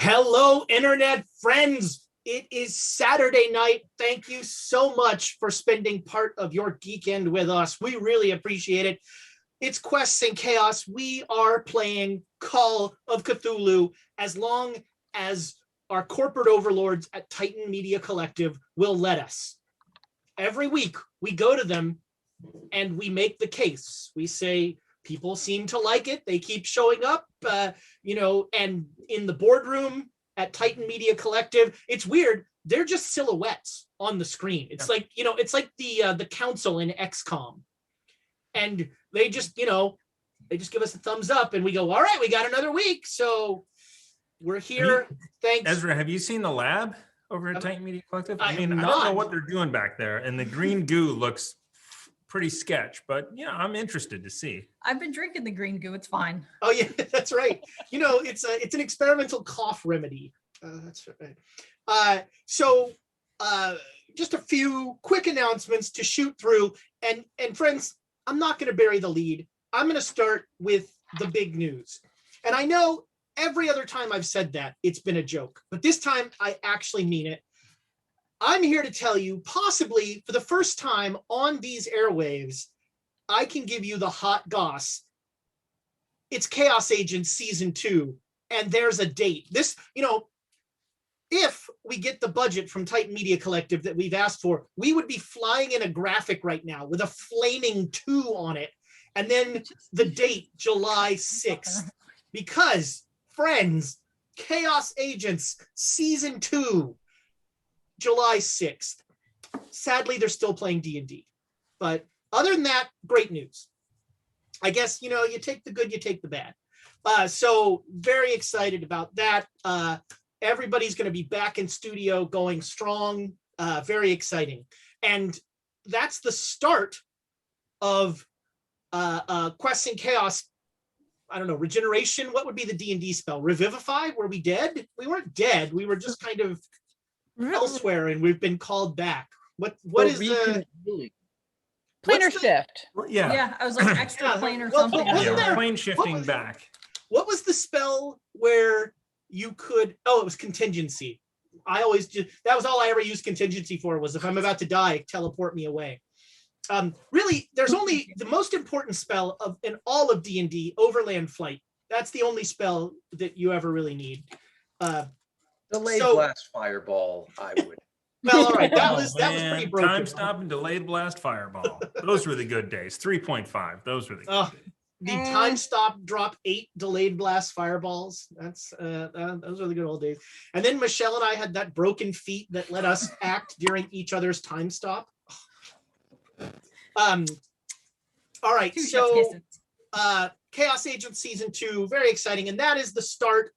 Hello, internet friends. It is Saturday night. Thank you so much for spending part of your geekend with us. We really appreciate it. It's Quests and Chaos. We are playing Call of Cthulhu as long as our corporate overlords at Titan Media Collective will let us. Every week, we go to them and we make the case. We say, people seem to like it. They keep showing up, and in the boardroom at Titan Media Collective, it's weird. They're just silhouettes on the screen. It's like the council in XCOM. And they just give us a thumbs up and we go, all right, we got another week. So we're here. Thanks. Ezra, have you seen the lab over at Titan Media Collective? I don't know what they're doing back there. And the green goo looks pretty sketch, but I'm interested to see. I've been drinking the green goo. It's fine. Oh yeah, that's right. It's an experimental cough remedy. That's right. So just a few quick announcements to shoot through. And friends, I'm not going to bury the lead. I'm going to start with the big news. And I know every other time I've said that, it's been a joke. But this time, I actually mean it. I'm here to tell you, possibly for the first time on these airwaves, I can give you the hot goss. It's Chaos Agents Season 2, and there's a date. This, if we get the budget from Titan Media Collective that we've asked for, we would be flying in a graphic right now with a flaming 2 on it. And then the date, July 6th. Because, friends, Chaos Agents Season 2, July 6th. Sadly, they're still playing D&D. But other than that, great news. I guess, you take the good, you take the bad. So very excited about that. Everybody's going to be back in studio going strong. Very exciting. And that's the start of Quests and Chaos. I don't know, regeneration. What would be the D&D spell? Revivify? Were we dead? We weren't dead. We were just kind of elsewhere, and we've been called back. What is the planar shift? Yeah, I was like extra plane or something. Plane shifting back. What was the spell where you could? Oh, it was contingency. That was all I ever used contingency for, was if I'm about to die, teleport me away. Really, there's only the most important spell in all of D&D, Overland Flight. That's the only spell that you ever really need. Delayed blast fireball, I would. Well, all right, that was pretty broken. Time stop and delayed blast fireball. Those were the good days. 3.5. Those were the good days. The time stop, drop 8 delayed blast fireballs. Those are the good old days. And then Michelle and I had that broken feat that let us act during each other's time stop. All right, so Chaos Agents Season 2, very exciting, and that is the start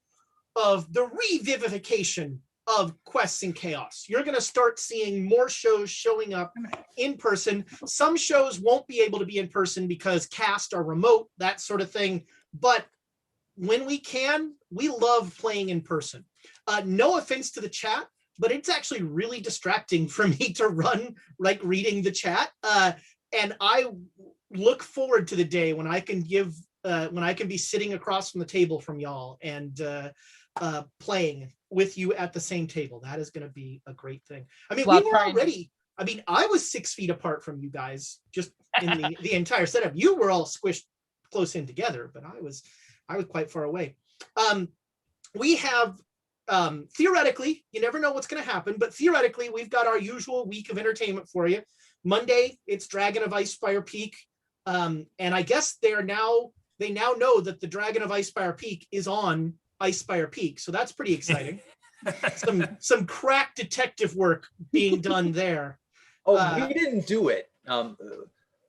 of the revivification of Quests and Chaos. You're going to start seeing more shows showing up in person. Some shows won't be able to be in person because cast are remote, that sort of thing. But when we can, we love playing in person. No offense to the chat, but it's actually really distracting for me to run, reading the chat. And I look forward to the day when I can be sitting across from the table from y'all and playing with you at the same table. That is going to be a great thing. I mean, I was 6 feet apart from you guys just in the entire setup. You were all squished close in together, but I was quite far away. We have theoretically, you never know what's going to happen, but theoretically, we've got our usual week of entertainment for you. Monday, it's Dragon of Icespire Peak, and I guess they now know that the Dragon of Icespire Peak is on Icespire Peak, so that's pretty exciting. some crack detective work being done there. We didn't do it. A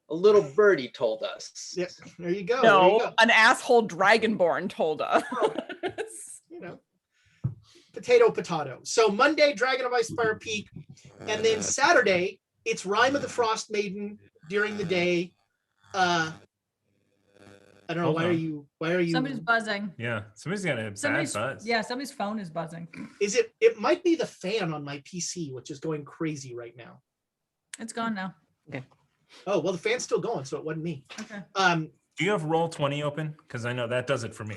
little birdie told us. Yeah, there you go. No, an asshole dragonborn told us. Potato. So Monday, Dragon of Icespire Peak, and then Saturday, it's Rime of the Frost Maiden during the day. I don't know. Why are you? Somebody's buzzing. Yeah, somebody's got a bad buzz. Yeah, somebody's phone is buzzing. It might be the fan on my PC, which is going crazy right now. It's gone now. Okay. Oh, well, the fan's still going, so it wasn't me. Okay. Do you have Roll20 open? Because I know that does it for me.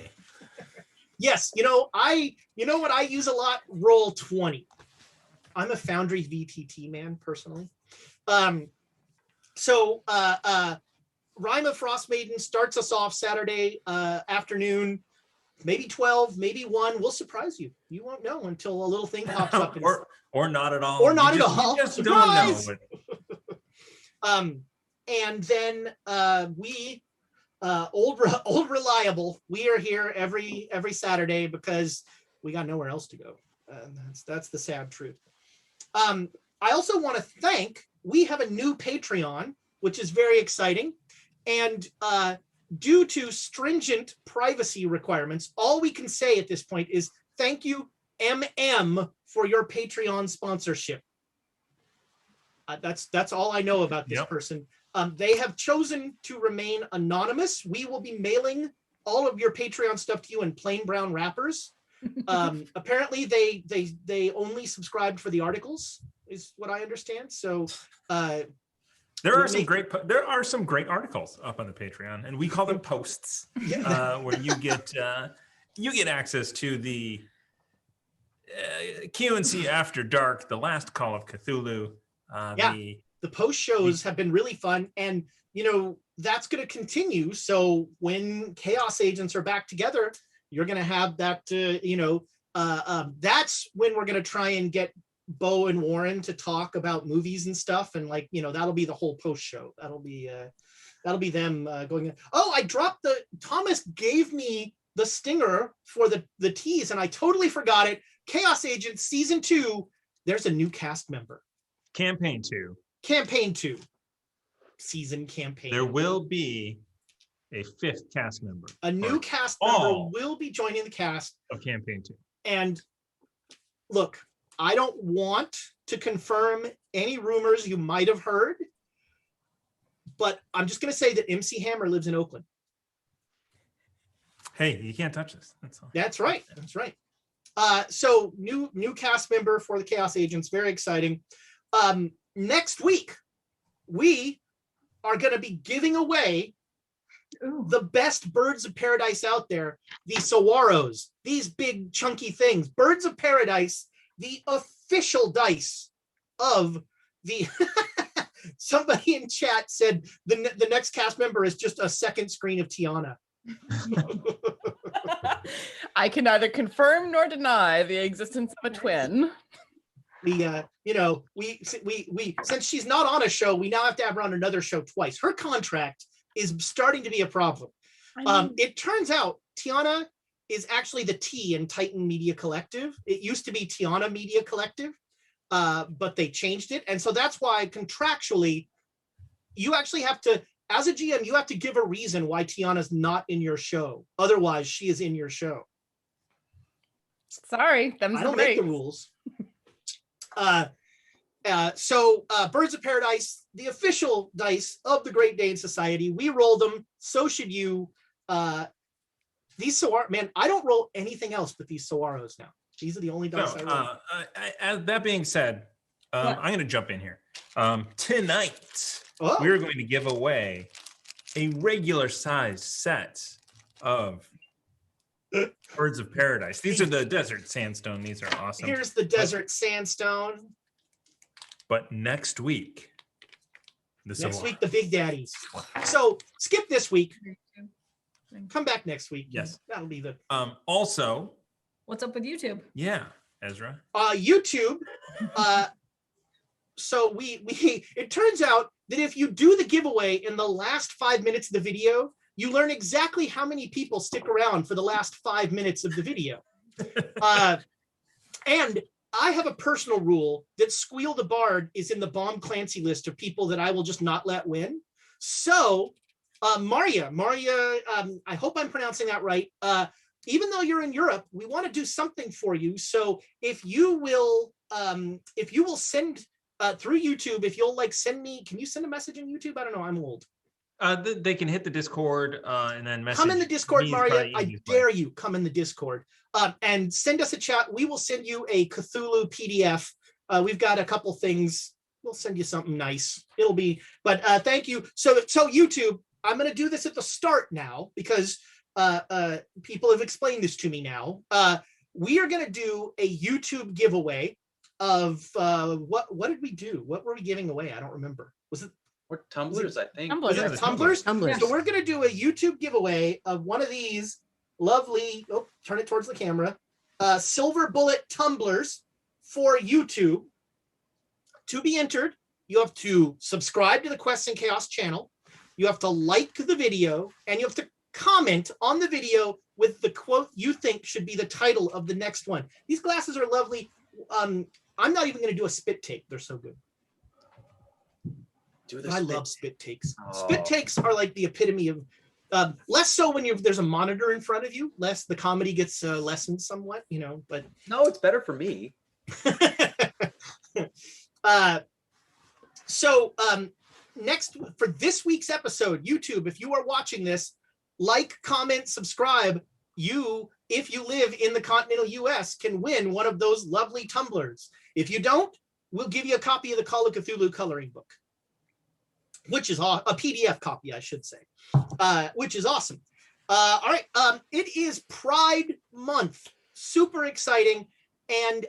Yes, you know what I use a lot? Roll20. I'm a Foundry VTT man personally. So Rhyme of Frost Maiden starts us off Saturday afternoon, maybe 12, maybe 1. We'll surprise you. You won't know until a little thing pops up. Or not at all. Or not You at all. You just Surprise! don't know. And then we old reliable. We are here every Saturday because we got nowhere else to go. That's the sad truth. I also want to thank. We have a new Patreon, which is very exciting, and due to stringent privacy requirements, all we can say at this point is thank you, MM, for your Patreon sponsorship. That's all I know about this person. They have chosen to remain anonymous. We will be mailing all of your Patreon stuff to you in plain brown wrappers. Apparently, they only subscribed for the articles, is what I understand. So there are some great articles up on the Patreon, and we call them posts, where you get access to the Q&C After Dark, the Last Call of Cthulhu. The post shows have been really fun, and that's going to continue. So when Chaos Agents are back together, you're going to have that. That's when we're going to try and get Bo and Warren to talk about movies and stuff, and that'll be the whole post show. That'll be them going. Oh, I dropped Thomas gave me the stinger for the tease, and I totally forgot it. Chaos Agents season 2. There's a new cast member. Campaign 2. Season campaign. There will be a 5th cast member. A new cast member will be joining the cast of Campaign 2. And look, I don't want to confirm any rumors you might have heard, but I'm just going to say that MC Hammer lives in Oakland. Hey, you can't touch this. That's all. That's right. So new cast member for the Chaos Agents. Very exciting. Next week, we are going to be giving away the best birds of paradise out there, the saguaros, these big chunky things. Birds of Paradise, the official dice of the somebody in chat said the next cast member is just a second screen of Tiana. I can neither confirm nor deny the existence of a twin. We since she's not on a show, we now have to have her on another show twice. Her contract is starting to be a problem. It turns out Tiana is actually the T in Titan Media Collective. It used to be Tiana Media Collective, but they changed it. And so that's why contractually, you actually have to, as a GM, you have to give a reason why Tiana's not in your show. Otherwise, she is in your show. Sorry, I don't make the rules. So Birds of Paradise, the official dice of the Great Dane Society. We roll them. So should you. These Saguaros, man, I don't roll anything else but these Saguaros now. These are the only dice I roll. That being said, I'm going to jump in here. Tonight, we're going to give away a regular size set of Birds of Paradise. These are the Desert Sandstone. These are awesome. Here's the Desert Sandstone. But next week, the Big Daddies. So skip this week. Come back next week. Yes, that'll be the. Also, what's up with YouTube? Yeah, Ezra. YouTube. So we it turns out that if you do the giveaway in the last 5 minutes of the video, you learn exactly how many people stick around for the last 5 minutes of the video. And I have a personal rule that Squeal the Bard is in the Bomb Clancy list of people that I will just not let win. So Maria, I hope I'm pronouncing that right. Even though you're in Europe, we want to do something for you. So if you will send through YouTube, if you'll send me, can you send a message in YouTube? I don't know, I'm old. They can hit the Discord and then message. Come in the Discord, Maria. I dare you. Come in the Discord and send us a chat. We will send you a Cthulhu PDF. We've got a couple things. We'll send you something nice. It'll be. But thank you. So YouTube, I'm going to do this at the start now because people have explained this to me now. We are going to do a YouTube giveaway of what did we do? What were we giving away? I don't remember. Was it? Or tumblers, I think. Tumblers. Was Yeah, it the tumblers? tumblers. So we're going to do a YouTube giveaway of one of these lovely, turn it towards the camera, silver bullet tumblers for YouTube. To be entered, you have to subscribe to the Quests and Chaos channel. You have to like the video, and you have to comment on the video with the quote you think should be the title of the next one. These glasses are lovely. I'm not even going to do a spit take. They're so good. I love spit takes. Oh. Spit takes are like the epitome of less so when there's a monitor in front of you. Less the comedy gets lessened somewhat, But No, it's better for me. Next for this week's episode, YouTube, if you are watching this, like, comment, subscribe. You, if you live in the continental US, can win one of those lovely tumblers. If you don't, we'll give you a copy of the Call of Cthulhu coloring book, which is a PDF copy, I should say, which is awesome. All right, it is Pride Month, super exciting, and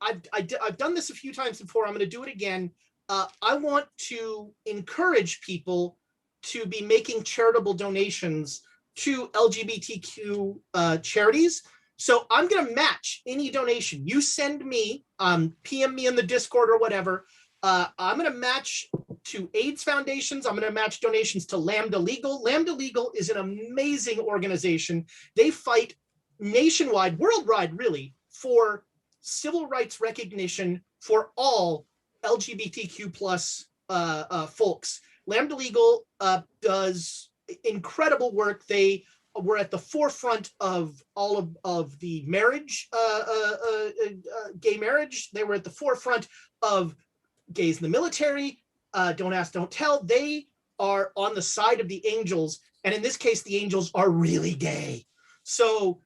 I've done this a few times before. I'm going to do it again. I want to encourage people to be making charitable donations to LGBTQ charities. So I'm going to match any donation you send me, PM me in the Discord or whatever. I'm going to match to AIDS foundations. I'm going to match donations to Lambda Legal. Lambda Legal is an amazing organization. They fight nationwide, worldwide, really, for civil rights recognition for all LGBTQ plus folks. Lambda Legal does incredible work. They were at the forefront of all of the marriage, gay marriage. They were at the forefront of gays in the military. Don't ask, don't tell. They are on the side of the angels. And in this case, the angels are really gay. So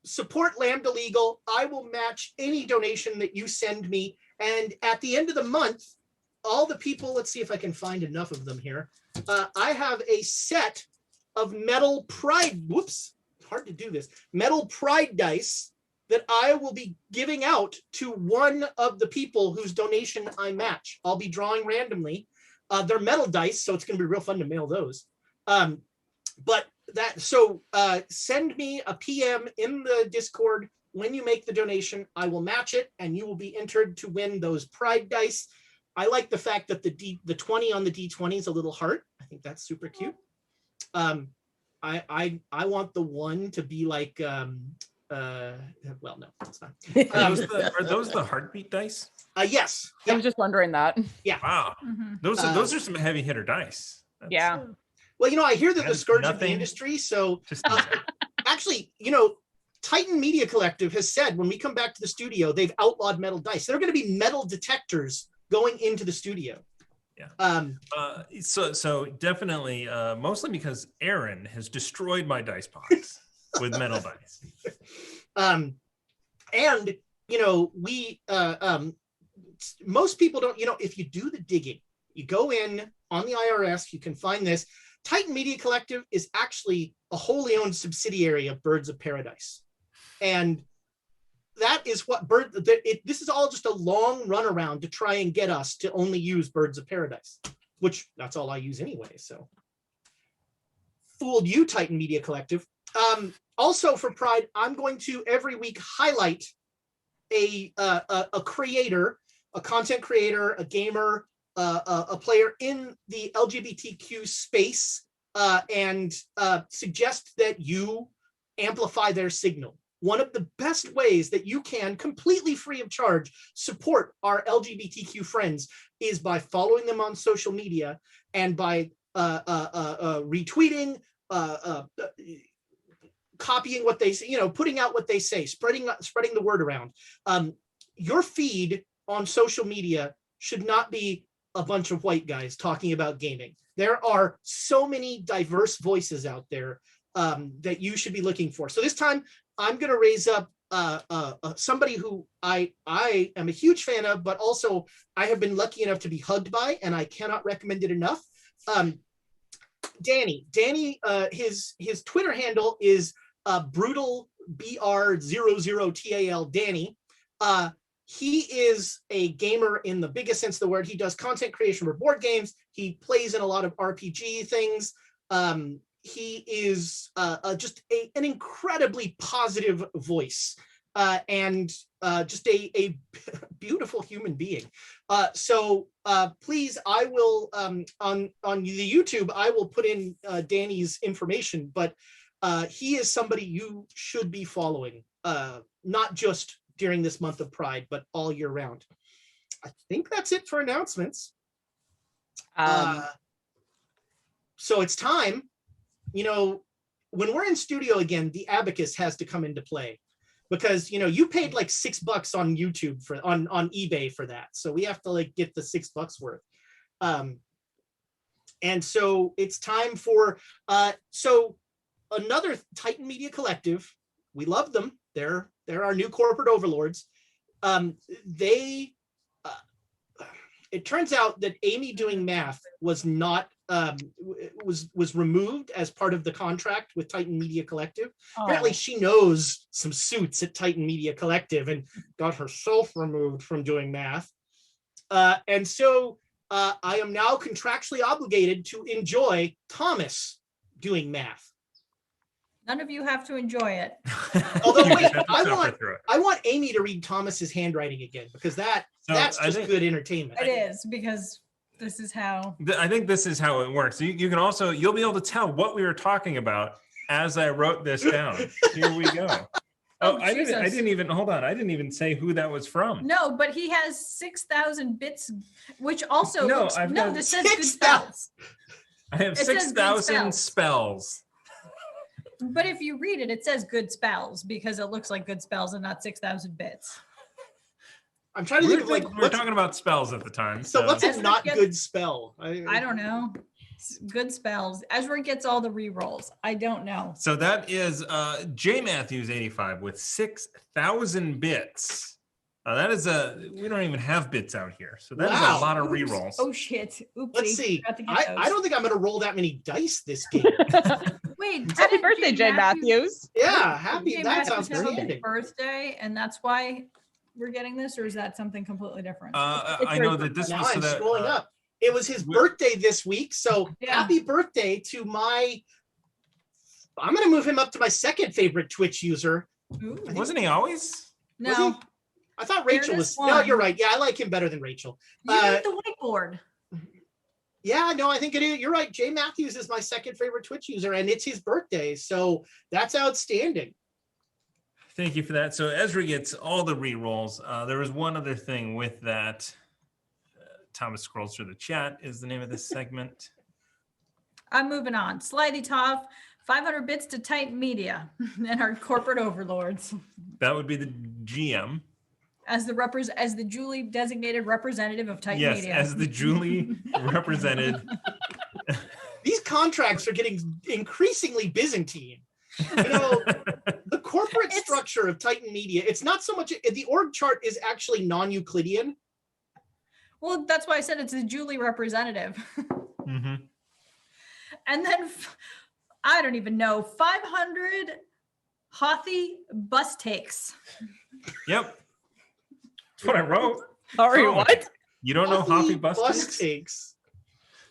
support Lambda Legal. I will match any donation that you send me. And at the end of the month, all the people, let's see if I can find enough of them here. I have a set of metal pride, hard to do this, metal pride dice that I will be giving out to one of the people whose donation I match. I'll be drawing randomly. They're metal dice, so it's going to be real fun to mail those. Send me a PM in the Discord when you make the donation. I will match it, and you will be entered to win those pride dice. I like the fact that the 20 on the D20 is a little heart. I think that's super cute. I want the one to be like well, no, it's not. Are those the heartbeat dice? Yes. I was just wondering that. Wow, those are some heavy hitter dice. Yeah. Well, I hear that the That's scourge of the nothing. industry. So Just actually, Titan Media Collective has said when we come back to the studio, they've outlawed metal dice. There are going to be metal detectors going into the studio. Yeah. So definitely, mostly because Aaron has destroyed my dice box with metal dice. And we most people don't. If you do the digging, you go in on the IRS, you can find this. Titan Media Collective is actually a wholly owned subsidiary of Birds of Paradise, and that is what this is all just a long runaround to try and get us to only use Birds of Paradise, which that's all I use anyway. So fooled you, Titan Media Collective. Also for Pride, I'm going to every week highlight a creator, a content creator, a gamer, a player in the LGBTQ space, and suggest that you amplify their signal. One of the best ways that you can, completely free of charge, support our LGBTQ friends is by following them on social media and by retweeting, copying what they say, putting out what they say, spreading the word around. Your feed on social media should not be a bunch of white guys talking about gaming. There are so many diverse voices out there that you should be looking for. So this time, I'm going to raise up somebody who I am a huge fan of, but also I have been lucky enough to be hugged by, and I cannot recommend it enough. Danny, his Twitter handle is brutal BR00TAL Danny. He is a gamer in the biggest sense of the word. He does content creation for board games. He plays in a lot of RPG things. He is just an incredibly positive voice and just a beautiful human being. So please, I will on the YouTube, I will put in Danny's information, but he is somebody you should be following, not just during this month of Pride, but all year round. I think that's it for announcements. So it's time. You know, when we're in studio again, the abacus has to come into play, because, you know, you paid like $6 on YouTube for on eBay for that. So we have to like get the $6 worth. And so it's time for, so another Titan Media Collective. We love them. They're our new corporate overlords. It turns out that Amy doing math was not, was removed as part of the contract with Titan Media Collective. Apparently she knows some suits at Titan Media Collective and got herself removed from doing math. And so I am now contractually obligated to enjoy Thomas doing math. None of you have to enjoy it. Although wait, I want Amy to read Thomas's handwriting again, because that's just good entertainment. It is, because this is how. I think this is how it works. You can also, you'll be able to tell what we were talking about as I wrote this down. Here we go. I didn't even, hold on. I didn't even say who that was from. No, but he has 6,000 bits, which also this says 6, good spells. I have 6,000 spells. But if you read it, it says good spells because it looks like good spells and not 6,000 bits. I'm trying to think of like, we were talking about spells at the time. So what's a not good spell? I don't know. Good spells. Ezra gets all the re-rolls. I don't know. So that is J Matthews 85 with 6,000 bits. That is we don't even have bits out here. So that is a lot of re-rolls. Oh shit. Oopsie. Let's see. I don't think I'm going to roll that many dice this game. Wait, happy birthday, Jay Matthews. Yeah, happy. Jay That Matthews sounds have a great. birthday, and that's why we're getting this, or is that something completely different? I know that this Now was I'm so that, scrolling up. It was his birthday this week, so happy birthday to my. I'm going to move him up to my second favorite Twitch user. Wasn't he always? No. Was he? I thought Rachel was. No, you're right. Yeah, I like him better than Rachel. You need the whiteboard. Yeah, no, I think it is. You're right. Jay Matthews is my second favorite Twitch user, and it's his birthday, so that's outstanding. Thank you for that. So Ezra gets all the re-rolls. There was one other thing with that. Thomas scrolls through the chat is the name of this segment. I'm moving on. Slightly tough. 500 bits to Titan Media and our corporate overlords. That would be the GM. As the duly designated representative of Titan Media. Yes, as the duly represented. These contracts are getting increasingly Byzantine. You know, the corporate structure of Titan Media, it's not so much, the org chart is actually non-Euclidean. Well, that's why I said it's a duly representative. Mm-hmm. And then, I don't even know, 500 Hothy bus takes. Yep. That's what I wrote. Sorry, what? You don't know Hoppy bus takes?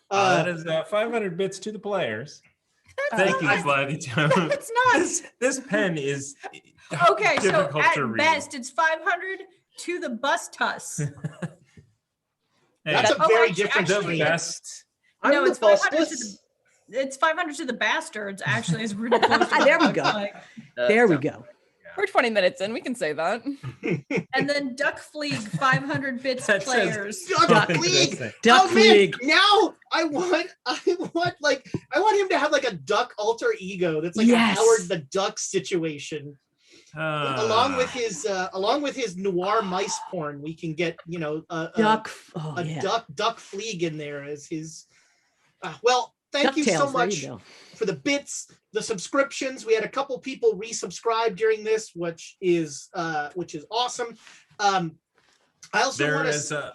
That is 500 bits to the players. Thank you, Slatty. It's not. This pen is okay. So at to read. best, it's 500 to the bus tuss. Hey, that's a very different the best. No, it's 500 to the. It's 500 to the bastards. Actually, is really close. To there we go. There we go. We're 20 minutes in. We can say that. And then Duck Fleeg, 500 bits players. Duck Fleeg. Duck Fleeg. Now I want him to have like a duck alter ego. That's like a Howard the Duck situation. Along with his noir mice porn, we can get Duck Fleeg in there as his. Well, thank you so much for the bits, the subscriptions. We had a couple people resubscribe during this, which is awesome. I also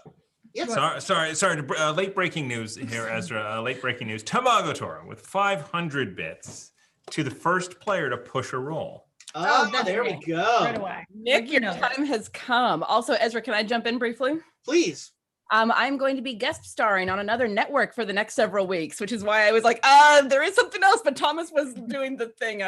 Yes. Sorry. Late breaking news here, Ezra. Late breaking news. Tamagotora with 500 bits to the first player to push a roll. Oh, that's there we right. go. Right away. Nick, your time has come. Also, Ezra, can I jump in briefly? Please. I'm going to be guest starring on another network for the next several weeks, which is why I was like, there is something else, but Thomas was doing the thing.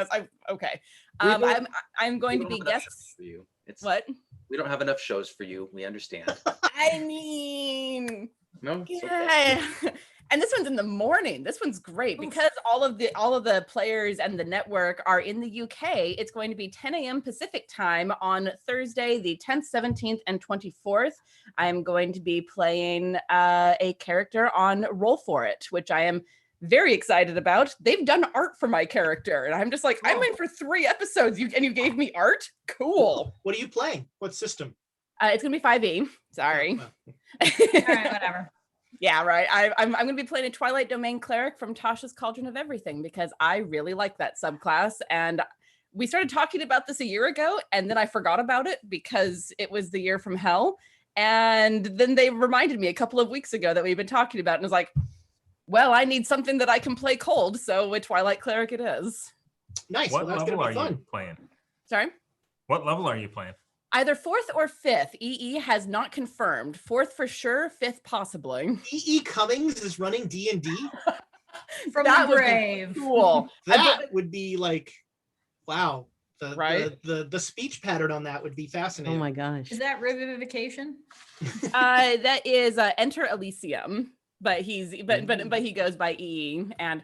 Okay. I'm going to be guest for you. What? We don't have enough shows for you. We understand. I mean, No. yeah. And this one's in the morning. This one's great because all of the players and the network are in the UK. It's going to be 10 a.m. Pacific time on Thursday, the 10th, 17th, and 24th. I'm going to be playing a character on Roll For It, which I am very excited about. They've done art for my character, and I'm just like, I'm in for 3 episodes. You gave me art? Cool. What are you playing? What system? It's gonna be 5e. Sorry. All right, whatever. Yeah, right. I'm going to be playing a Twilight Domain cleric from Tasha's Cauldron of Everything because I really like that subclass. And we started talking about this a year ago, and then I forgot about it because it was the year from hell. And then they reminded me a couple of weeks ago that we've been talking about it, and I was like, well, I need something that I can play cold, so a Twilight cleric it is. Nice. What well, that's level gonna be are fun. you playing? Sorry? What level are you playing? Either 4th or 5th. EE has not confirmed. 4th for sure, 5th possibly. E.E. Cummings is running D&D. From That the would be grave. Cool. That would be like, wow. Right? The speech pattern on that would be fascinating. Oh my gosh. Is that revivification? That is Enter Elysium, but he goes by EE, and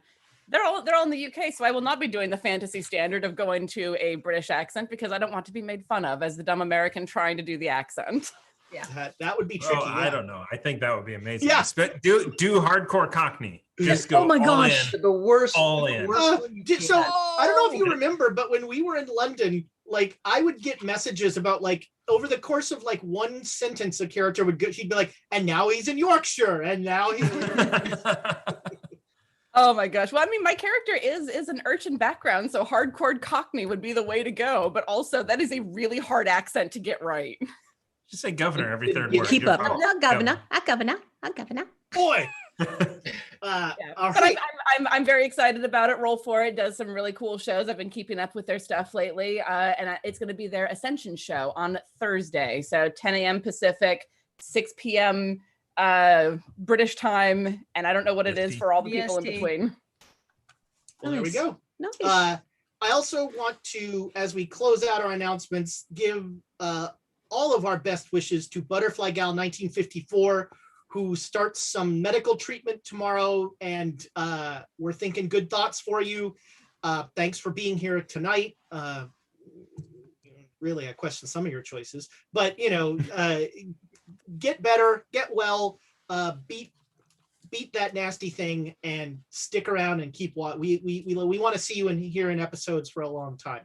they're all in the UK, so I will not be doing the fantasy standard of going to a British accent because I don't want to be made fun of as the dumb American trying to do the accent. Yeah. That would be tricky. Oh, I don't know. I think that would be amazing. Yeah. Do hardcore Cockney. Just go. Oh my all gosh. in. The worst. All the in. worst one you So can. I don't know if you remember, but when we were in London, like I would get messages about like over the course of like one sentence, a character would go, she'd be like, and now he's in Yorkshire, and now he's Oh my gosh. Well, I mean, my character is an urchin background, so hardcore Cockney would be the way to go. But also, that is a really hard accent to get right. Just say governor every third You word. Keep You're up. fine. A governor, a governor, a governor. boy. Yeah. All But right. I'm very excited about it. Roll For It does some really cool shows. I've been keeping up with their stuff lately, and it's going to be their Ascension show on Thursday, so 10 a.m. Pacific, 6 p.m. British time, and I don't know what it is for all the people in BST. between. Well, there we go. Nice. I also want to, as we close out our announcements, give all of our best wishes to Butterfly Gal 1954, who starts some medical treatment tomorrow, and we're thinking good thoughts for you. Thanks for being here tonight. Really, I question some of your choices, but get better, get well, beat that nasty thing, and stick around and keep watching. We want to see you here in episodes for a long time.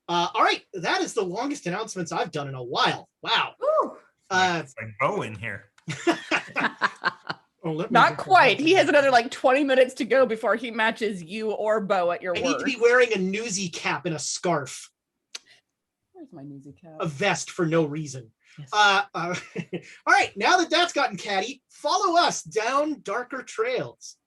All right, that is the longest announcements I've done in a while. Wow. It's like Bo in here. Not quite. He has another like 20 minutes to go before he matches you or Bo at your I work. need to be wearing a newsy cap and a scarf, Where's my newsy cap? a vest for no reason. Yes. All right, now that that's gotten catty, follow us down darker trails.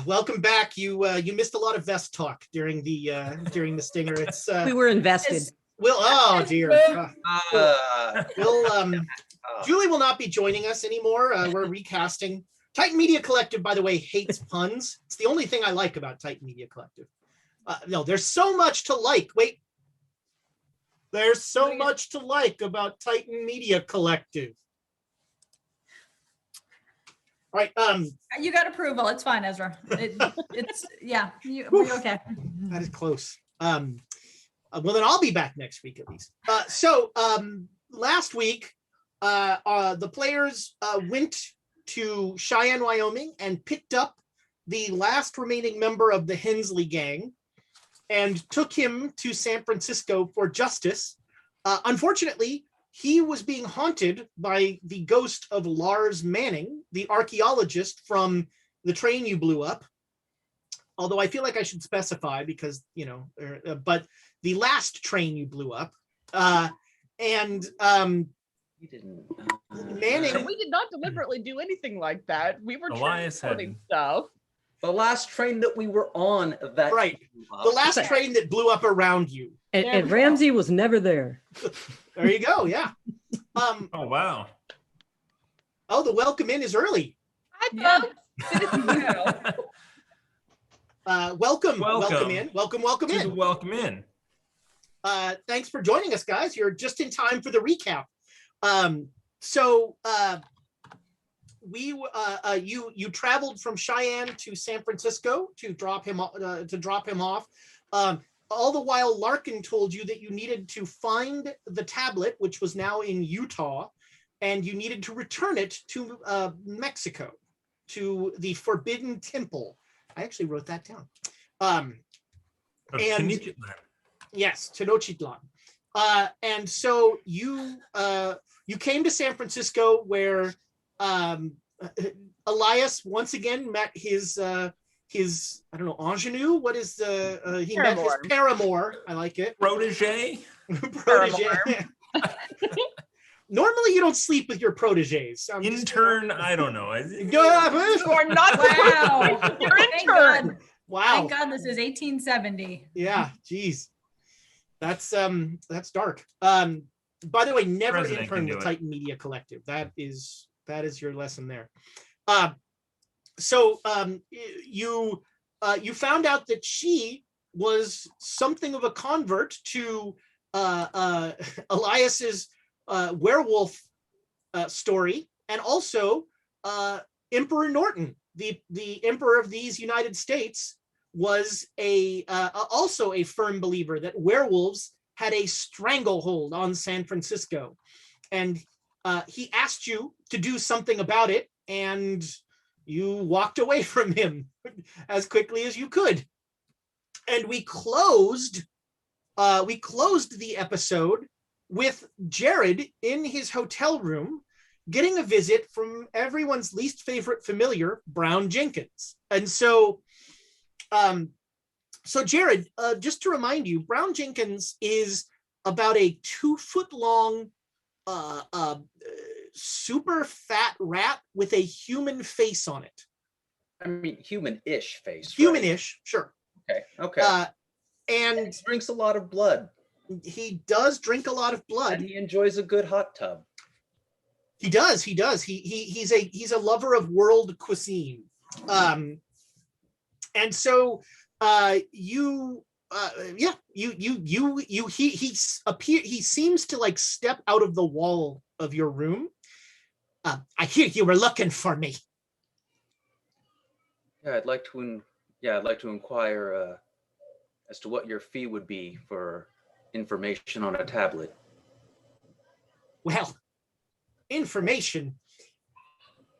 Welcome back. You missed a lot of vest talk during the stinger. It's We were invested. oh dear. We'll Julie will not be joining us anymore. We're recasting. Titan Media Collective, by the way, hates puns. It's the only thing I like about Titan Media Collective. No, there's so much to like. Wait. There's so much to like about Titan Media Collective. right. You got approval. It's fine, Ezra. We're okay. That is close. Well, then I'll be back next week at least. Last week, the players went to Cheyenne, Wyoming, and picked up the last remaining member of the Hensley gang and took him to San Francisco for justice. Unfortunately, he was being haunted by the ghost of Lars Manning, the archaeologist from the train you blew up. Although I feel like I should specify because, but the last train you blew up. You didn't. Manning. We did not deliberately do anything like that. We were Elias transporting stuff. The last train that we were on that right. The last train that blew up around you. And Ramsey was never there. There you go. Yeah. Oh wow. Oh, the welcome in is early. Hi, folks. Welcome in. Welcome in. Welcome in. Thanks for joining us, guys. You're just in time for the recap. You traveled from Cheyenne to San Francisco to drop him off. All the while, Larkin told you that you needed to find the tablet, which was now in Utah, and you needed to return it to Mexico, to the Forbidden Temple. I actually wrote that down. Yes, Tenochtitlan. And so you came to San Francisco, where Elias once again met his I don't know, ingenue. What is the he met his paramour? I like it. Protege. Normally, you don't sleep with your proteges. Intern, I don't know. You're not. Wow. You're intern. Wow. Thank God this is 1870. Yeah. Geez. That's dark. By the way, never intern with Titan Media Collective. That is your lesson there. You found out that she was something of a convert to Elias's werewolf story, and also Emperor Norton, the emperor of these United States, was also a firm believer that werewolves had a stranglehold on San Francisco, and he asked you to do something about it, and you walked away from him as quickly as you could. And we closed the episode with Jared in his hotel room getting a visit from everyone's least favorite familiar, Brown Jenkins. And so Jared, just to remind you, Brown Jenkins is about a 2-foot long super fat rat with a human face on it. I mean, human-ish face. Human-ish, right? Sure. Okay. And he drinks a lot of blood. He does drink a lot of blood. And he enjoys a good hot tub. He does. He's a lover of world cuisine. And so he seems to like step out of the wall of your room. I hear you were looking for me. Yeah, I'd like to inquire as to what your fee would be for information on a tablet. Well, information,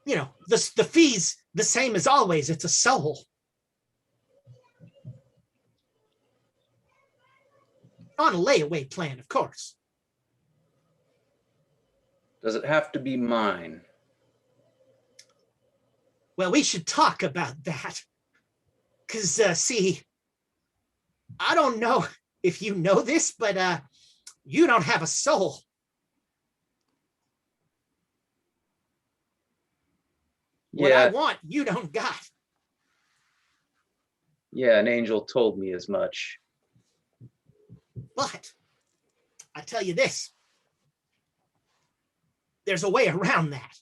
the fee's the same as always. It's a soul. On a layaway plan, of course. Does it have to be mine? Well, we should talk about that. Because, see, I don't know if you know this, but you don't have a soul. What I want, you don't got. Yeah, an angel told me as much. But I tell you this, there's a way around that.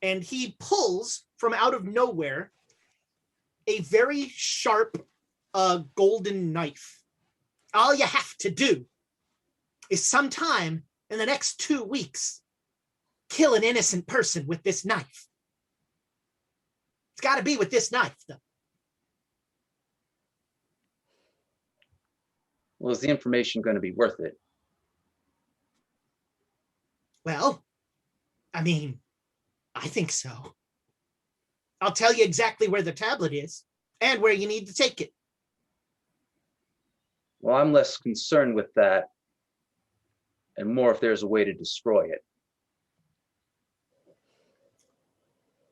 And he pulls from out of nowhere a very sharp golden knife. All you have to do is sometime in the next 2 weeks, kill an innocent person with this knife. It's got to be with this knife, though. Well, is the information going to be worth it? Well, I mean, I think so. I'll tell you exactly where the tablet is and where you need to take it. Well, I'm less concerned with that and more if there's a way to destroy it.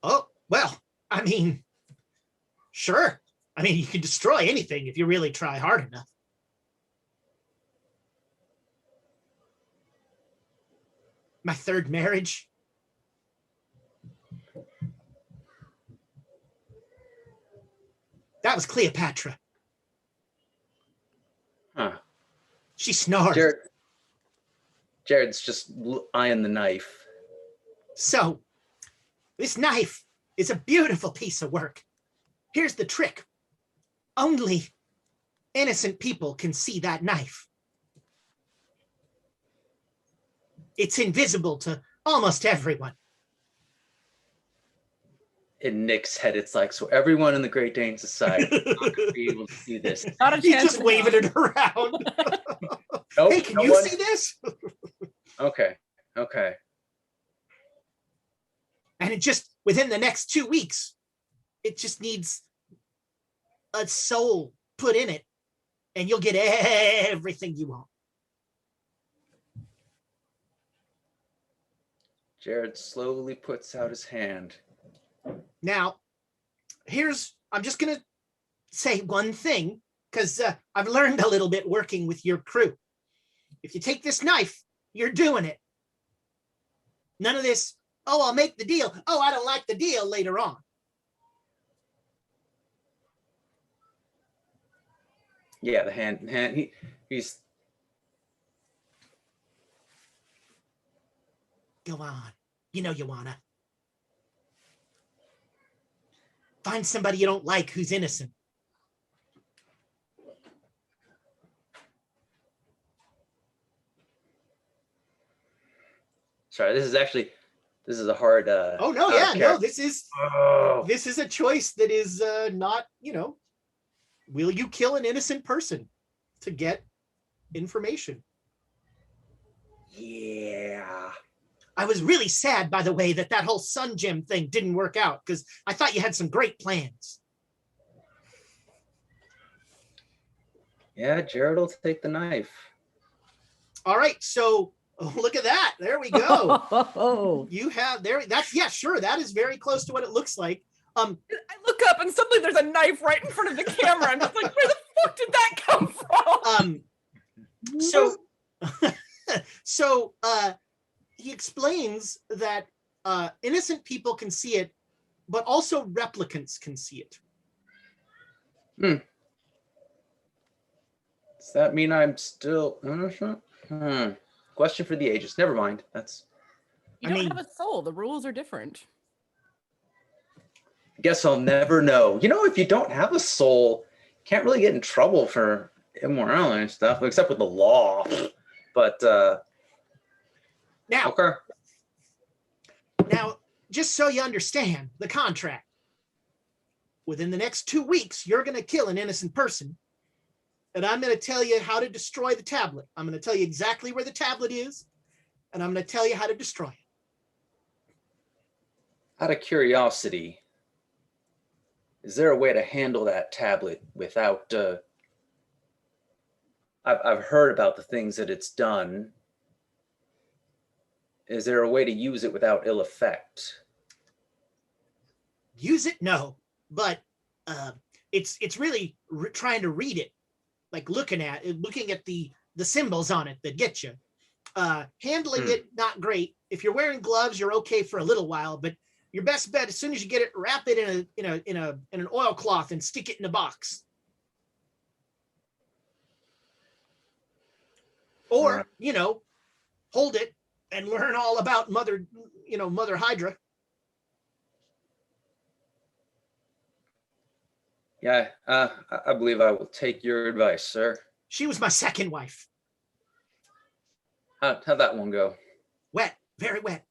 Oh, well, I mean, sure. I mean, you can destroy anything if you really try hard enough. My third marriage. That was Cleopatra. Huh. She snored. Jared's just eyeing the knife. So, this knife is a beautiful piece of work. Here's the trick. Only innocent people can see that knife. It's invisible to almost everyone. In Nick's head, it's like, so everyone in the Great Dane Society is not going to be able to see this. Not a He's chance. just waving it around. Nope, Hey, can no you one- see this? Okay. And it just, within the next 2 weeks, it just needs a soul put in it, and you'll get everything you want. Jared slowly puts out his hand. Now, I'm just going to say one thing, because I've learned a little bit working with your crew. If you take this knife, you're doing it. None of this, oh, I'll make the deal. Oh, I don't like the deal later on. Yeah, the hand. He's. Go on. You know you wanna. Find somebody you don't like who's innocent. Sorry, this is a hard. Oh no, out yeah, of no, character. this is a choice that is not, will you kill an innocent person to get information? Yeah. I was really sad, by the way, that whole Sun Gym thing didn't work out, because I thought you had some great plans. Yeah, Jared will take the knife. All right, so look at that. There we go. Oh, You have there. Yeah, sure. That is very close to what it looks like. I look up and suddenly there's a knife right in front of the camera. I'm just like, where the fuck did that come from? So he explains that innocent people can see it, but also replicants can see it. Does that mean I'm still innocent? Question for the ages. Never mind. You don't have a soul. The rules are different. Guess I'll never know. If you don't have a soul, you can't really get in trouble for immorality and stuff, except with the law. But Now, okay. Now, just so you understand the contract, within the next 2 weeks, you're going to kill an innocent person, and I'm going to tell you how to destroy the tablet. I'm going to tell you exactly where the tablet is, and I'm going to tell you how to destroy it. Out of curiosity, is there a way to handle that tablet without? I've heard about the things that it's done. Is there a way to use it without ill effect? Use it? No, but it's really trying to read it, like looking at the symbols on it that get you. Handling it, not great. If you're wearing gloves, you're okay for a little while, but your best bet, as soon as you get it, wrap it in an oilcloth and stick it in a box. Or, hold it and learn all about Mother Hydra. Yeah, I believe I will take your advice, sir. She was my second wife. How'd that one go? Wet, very wet.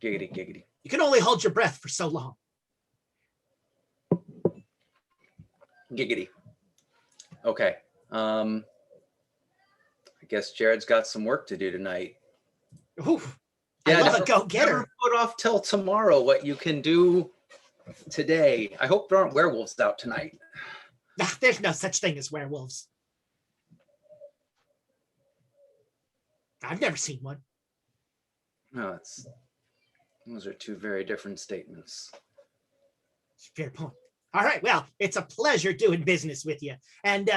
Giggity, giggity. You can only hold your breath for so long. Giggity. Okay. I guess Jared's got some work to do tonight. Ooh, I love a go-getter. Never put off till tomorrow what you can do today. I hope there aren't werewolves out tonight. There's no such thing as werewolves. I've never seen one. No, those are two very different statements. Fair point. All right, well, it's a pleasure doing business with you. And,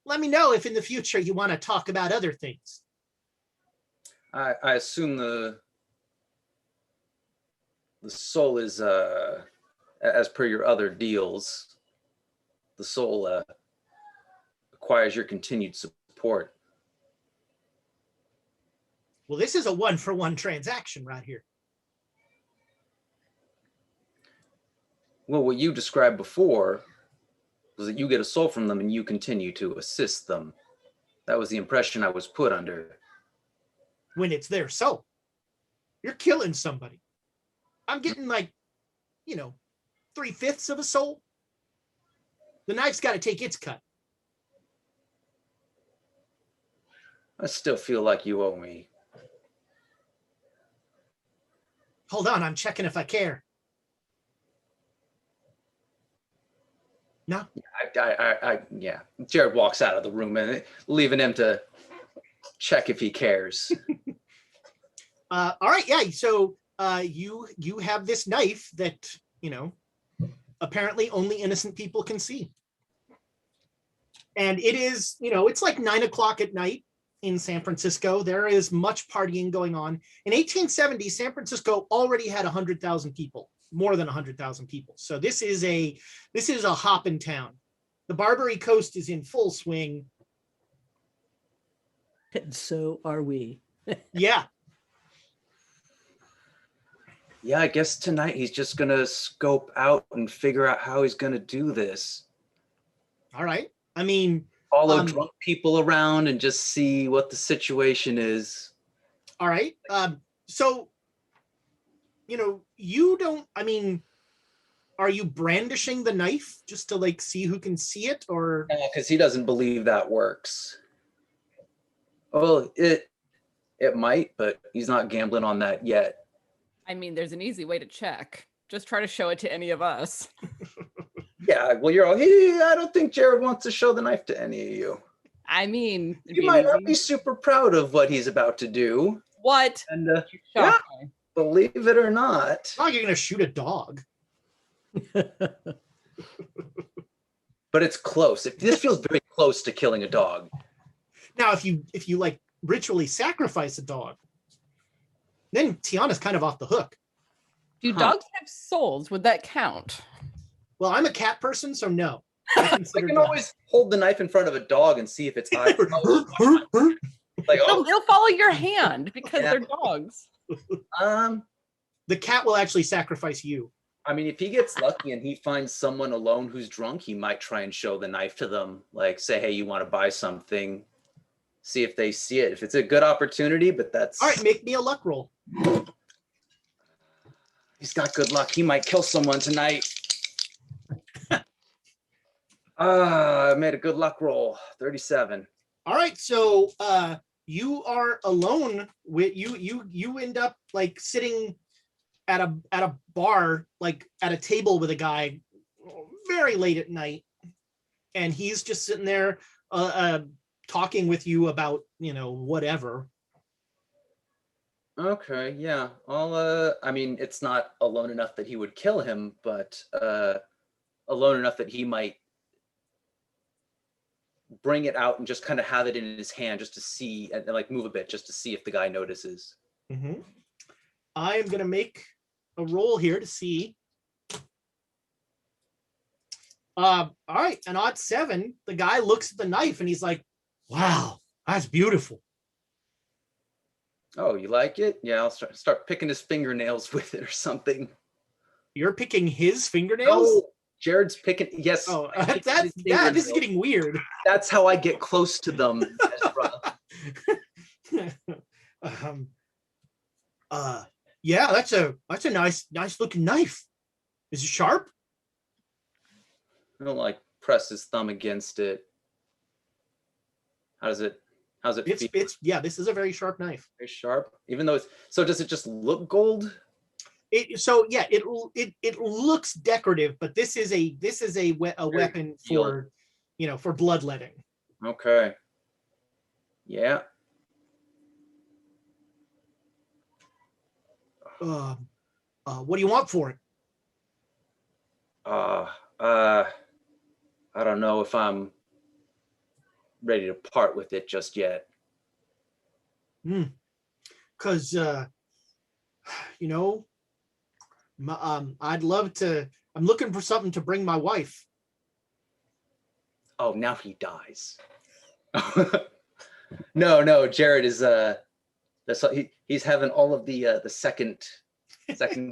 let me know if in the future you want to talk about other things. I assume the soul is, as per your other deals, the soul acquires your continued support. Well, this is a one-for-one transaction right here. Well, what you described before was that you get a soul from them and you continue to assist them. That was the impression I was put under. When it's their soul, you're killing somebody. I'm getting 3/5 of a soul. The knife's got to take its cut. I still feel like you owe me. Hold on, I'm checking if I care. No? Yeah. Jared walks out of the room and leaving him to check if he cares. All right, yeah. So you have this knife that, apparently only innocent people can see. And it is, it's like 9 o'clock at night in San Francisco. There is much partying going on. In 1870, San Francisco already had 100,000 people, more than 100,000 people. So this is a hopping town. The Barbary Coast is in full swing. And so are we. Yeah. Yeah, I guess tonight he's just gonna scope out and figure out how he's gonna do this. All right. I mean, follow drunk people around and just see what the situation is. All right. So, you don't, are you brandishing the knife just to see who can see it, or? Because he doesn't believe that works. Well, it might, but he's not gambling on that yet. There's an easy way to check. Just try to show it to any of us. Yeah, well, you're all, hey, I don't think Jared wants to show the knife to any of you. You might not be super proud of what he's about to do. What? And yeah, believe it or not. It's not like you're going to shoot a dog. But it's close. This feels very close to killing a dog. Now, if you ritually sacrifice a dog, then Tiana's kind of off the hook. Do dogs have souls? Would that count? Well, I'm a cat person, so no. I can always hold the knife in front of a dog and see if it's eyes. They'll follow your hand because they're dogs. The cat will actually sacrifice you. If he gets lucky and he finds someone alone who's drunk, he might try and show the knife to them. Say, hey, you want to buy something? See if they see it. If it's a good opportunity, but that's... All right, make me a luck roll. He's got good luck. He might kill someone tonight. I made a good luck roll. 37. All right, so you are alone with you end up sitting at a bar, at a table with a guy very late at night, and he's just sitting there talking with you about whatever. Okay, yeah. It's not alone enough that he would kill him, but alone enough that he might bring it out and just kind of have it in his hand just to see and move a bit just to see if the guy notices. Mm-hmm. I am going to make a roll here to see. All right, an odd 7. The guy looks at the knife and he's like, wow, that's beautiful. Oh, you like it? Yeah, I'll start picking his fingernails with it or something. You're picking his fingernails? Oh, Jared's picking. Yes. Oh, this is getting weird. That's how I get close to them. Yeah, that's a nice looking knife. Is it sharp? I don't like press his thumb against it. How's it feel? It's yeah, this is a very sharp knife. Very sharp, even though it's so. Does it just look gold? It looks decorative, but this is a weapon for, for bloodletting. Okay. Yeah. What do you want for it? I don't know if I'm ready to part with it just yet. Because I'd love to. I'm looking for something to bring my wife. Oh, now he dies. No, Jared is he's having all of the second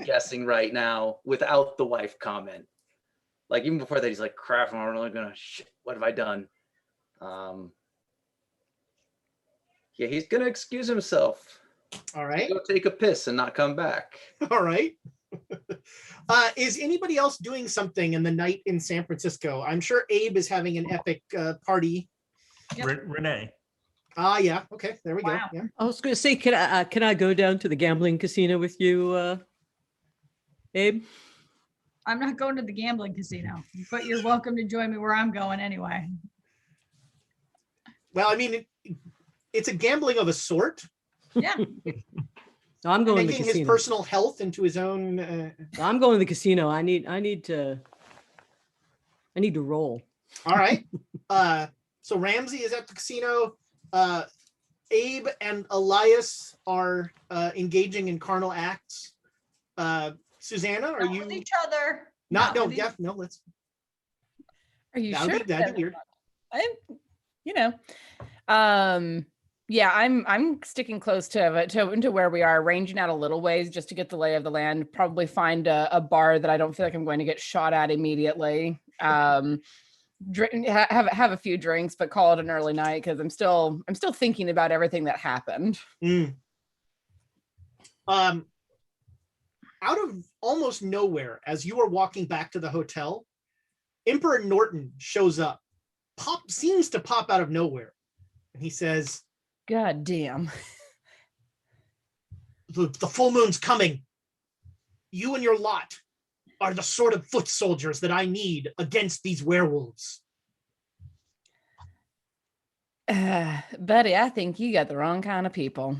guessing right now without the wife comment. Like even before that, he's like, crap, I'm really gonna shit, what have I done? Yeah, he's gonna excuse himself. All right. Go take a piss and not come back. All right. Is anybody else doing something in the night in San Francisco? I'm sure Abe is having an epic party. Yep. Renee. Yeah. Okay. There we go. Wow. Yeah. I was going to say, can I go down to the gambling casino with you, Abe? I'm not going to the gambling casino, but you're welcome to join me where I'm going anyway. Well, I mean, it's a gambling of a sort. Yeah. No, I'm going to the Making casino. his personal health into his own. I'm going to the casino. I need to roll. All right. So Ramsey is at the casino. Abe and Elias are engaging in carnal acts. Susanna, are Not you with each other? not? No, with yeah, no. Let's. Are you That'd sure? be, that'd be weird. Yeah, I'm sticking close to where we are, ranging out a little ways just to get the lay of the land. Probably find a bar that I don't feel like I'm going to get shot at immediately. Have a few drinks, but call it an early night because I'm still thinking about everything that happened. Out of almost nowhere, as you are walking back to the hotel, Emperor Norton shows up. Seems to pop out of nowhere, and he says, God damn. the full moon's coming. You and your lot are the sort of foot soldiers that I need against these werewolves. Buddy, I think you got the wrong kind of people.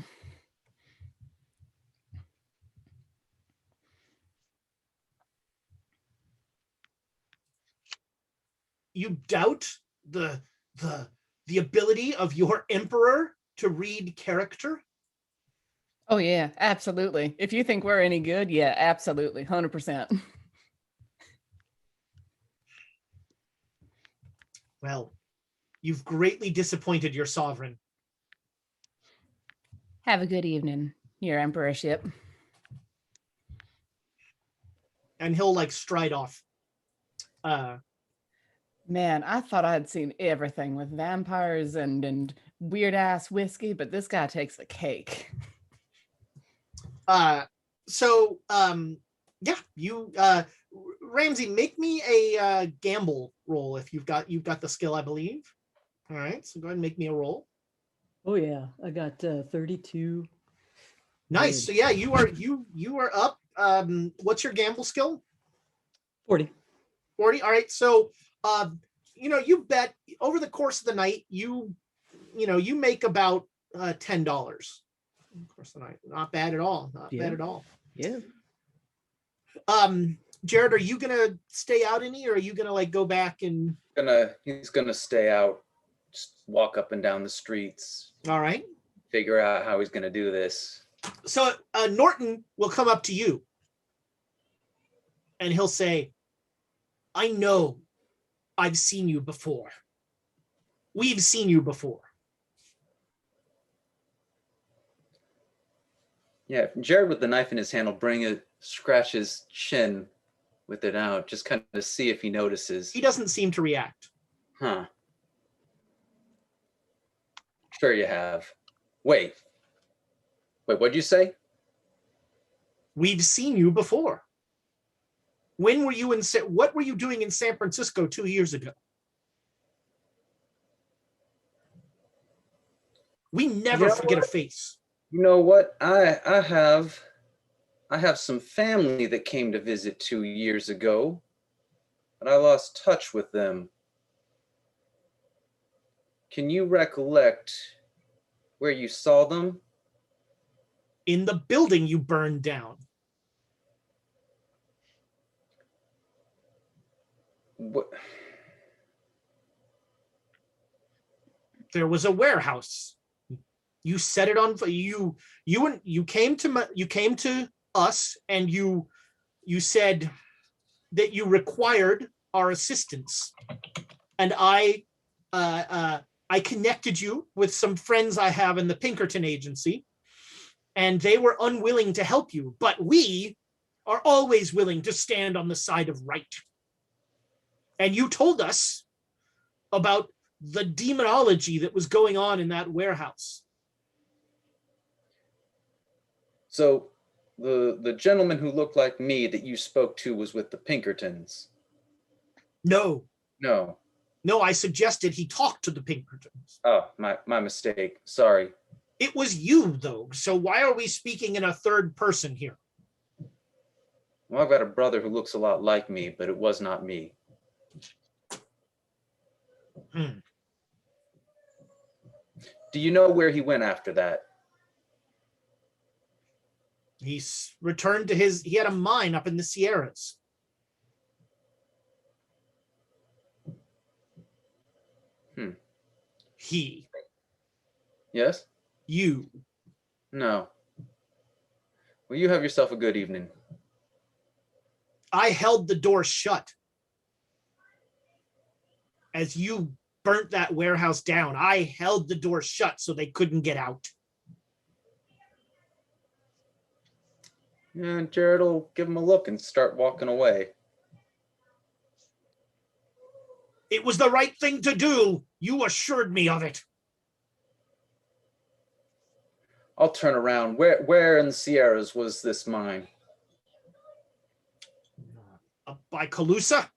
You doubt the ability of your emperor to read character? Oh yeah, absolutely. If you think we're any good, yeah, absolutely, 100%. Well, you've greatly disappointed your sovereign. Have a good evening, your emperorship. And he'll like stride off. Man, I thought I had seen everything with vampires and weird ass whiskey, but this guy takes the cake. Yeah, you Ramsey, make me a gamble roll if you've got the skill, I believe. All right, so go ahead and make me a roll. Oh yeah, I got 32. Nice. So yeah, you are up. What's your gamble skill? 40. 40. All right. So you bet over the course of the night, you make about $10. Of course, the night. Not bad at all. Not bad at all. Yeah. Jared, are you gonna stay out any, or are you gonna like go back and He's gonna stay out, just walk up and down the streets, all right. figure out how he's gonna do this. So Norton will come up to you and he'll say, I know I've seen you before. We've seen you before. Yeah, Jared with the knife in his hand will scratch his chin with it out, just kind of see if he notices. He doesn't seem to react. Huh. Sure you have. Wait, what'd you say? We've seen you before. When were you what were you doing in San Francisco 2 years ago? We never forget a face. You know what? I have some family that came to visit 2 years ago, but I lost touch with them. Can you recollect where you saw them? In the building you burned down. What? There was a warehouse. You set it on. You came to us and you said that you required our assistance, and I connected you with some friends I have in the Pinkerton Agency, and they were unwilling to help you. But we are always willing to stand on the side of right. And you told us about the demonology that was going on in that warehouse. So the gentleman who looked like me that you spoke to was with the Pinkertons? No. No. No, I suggested he talk to the Pinkertons. Oh, my mistake. Sorry. It was you, though. So why are we speaking in a third person here? Well, I've got a brother who looks a lot like me, but it was not me. Do you know where he went after that? He's returned to he had a mine up in the Sierras. He. Yes? You. No. Well, you have yourself a good evening. I held the door shut. As you burnt that warehouse down, I held the door shut so they couldn't get out. Yeah, Jared will give him a look and start walking away. It was the right thing to do. You assured me of it. I'll turn around. Where in the Sierras was this mine? Up by Calusa?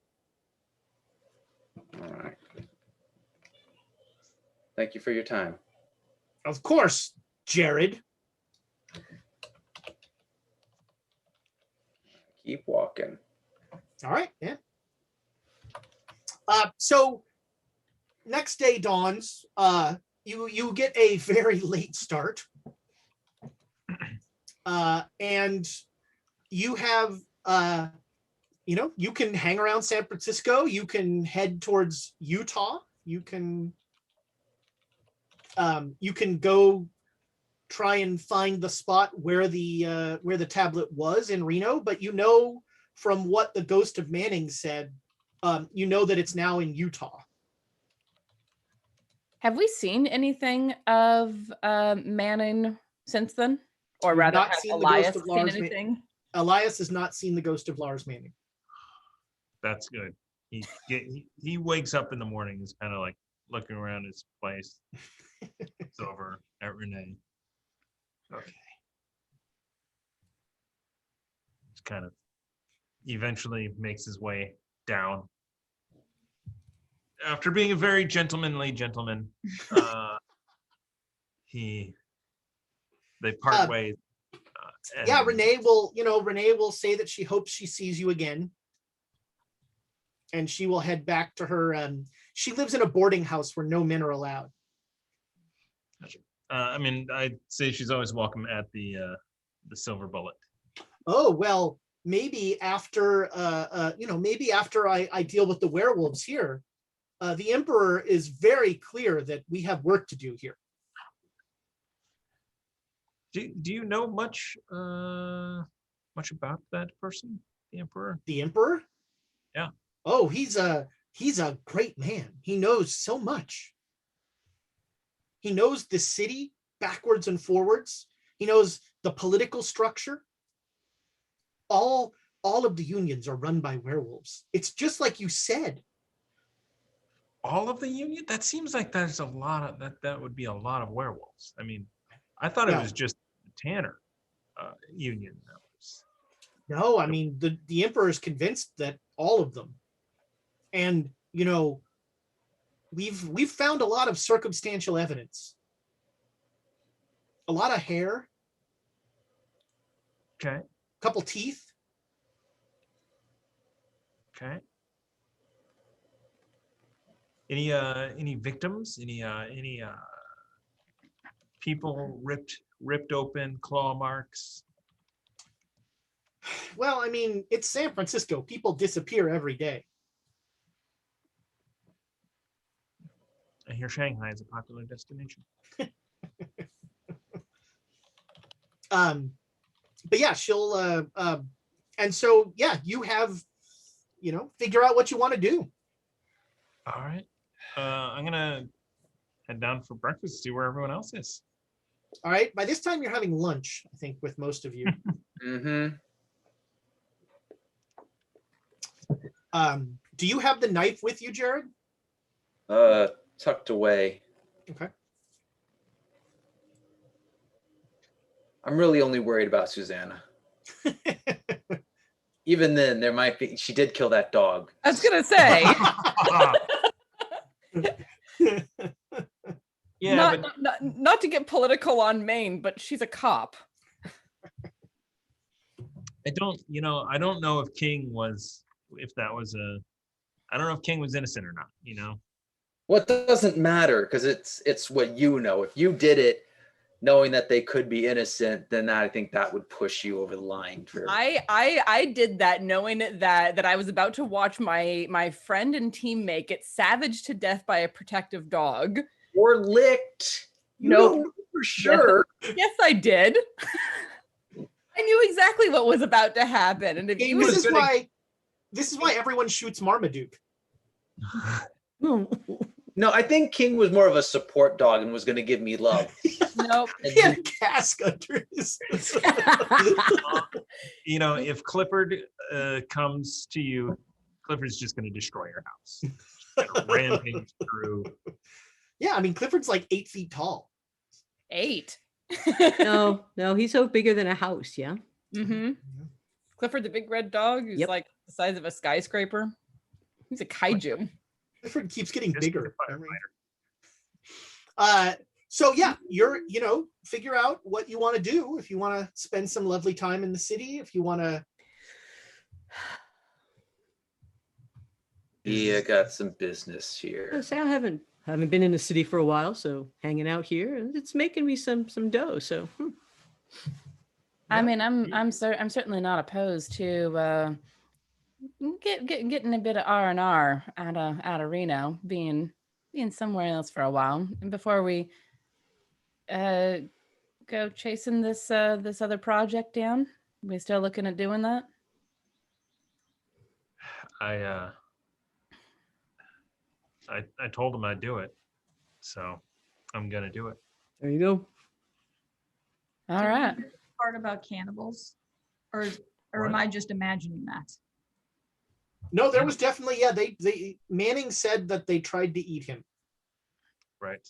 All right. Thank you for your time. Of course, Jared. Keep walking. All right, yeah. So next day dawns. You get a very late start, and you have you can hang around San Francisco. You can head towards Utah. You can go try and find the spot where the tablet was in Reno, but from what the ghost of Manning said, that it's now in Utah. Have we seen anything of Manning since then? Or rather, not has seen the Elias ghost of seen Lars anything? Elias has not seen the ghost of Lars Manning. That's good. He wakes up in the morning, is kind of like looking around his place. It's over at Renee. Okay. Just kind of eventually makes his way down. After being a very gentlemanly gentleman, they part ways. Renee will say that she hopes she sees you again, and she will head back to her. She lives in a boarding house where no men are allowed. I'd say she's always welcome at the Silver Bullet. Oh well, maybe after I deal with the werewolves here. The Emperor is very clear that we have work to do here. Do you know much about that person, the Emperor? The Emperor? Yeah. Oh, he's a great man. He knows so much. He knows the city backwards and forwards. He knows the political structure. All of the unions are run by werewolves. It's just like you said. All of the union? That seems like there's a lot of that would be a lot of werewolves. I mean, I thought it was just the Tanner union. No, I mean the emperor is convinced that all of them, and we've found a lot of circumstantial evidence, a lot of hair, Okay. a couple teeth. Okay. Any victims? Any people ripped open, claw marks? Well, I mean, it's San Francisco. People disappear every day. I hear Shanghai is a popular destination. But yeah, she'll and so yeah, you have figure out what you want to do. All right. I'm gonna head down for breakfast, see where everyone else is. All right. By this time, you're having lunch, I think, with most of you. Mm-hmm. Do you have the knife with you, Jared? Tucked away. Okay. I'm really only worried about Susanna. Even then, there might be. She did kill that dog. I was gonna say. Yeah, not to get political on Maine, but she's a cop. I don't know if King was innocent or not, What doesn't matter, because it's what you know. If you did it knowing that they could be innocent, then I think that would push you over the line. I did that knowing that I was about to watch my friend and teammate get savaged to death by a protective dog. Or licked. No, for sure. Yes, I did. I knew exactly what was about to happen. And if Hey, you this is why everyone shoots Marmaduke. No, I think King was more of a support dog and was going to give me love. Nope. He had a cask under his. If Clifford comes to you, Clifford's just going to destroy your house. Rampage through. Yeah, I mean, Clifford's like 8 feet tall. 8. No, he's so bigger than a house. Yeah. Mm-hmm. Clifford the big red dog is like the size of a skyscraper. He's a kaiju. Clifford keeps getting bigger. So yeah, you're figure out what you want to do. If you want to spend some lovely time in the city, if you want to. Yeah, got some business here. Say I haven't been in the city for a while, so hanging out here, and it's making me some dough. So, I mean, I'm certainly not opposed to getting a bit of R&R out of Reno, being somewhere else for a while, and before we go chasing this other project down. We still looking at doing that? I told him I'd do it, so I'm gonna do it. There you go. All right. Part about cannibals, or am I just imagining that? No, there was definitely They Manning said that they tried to eat him. Right.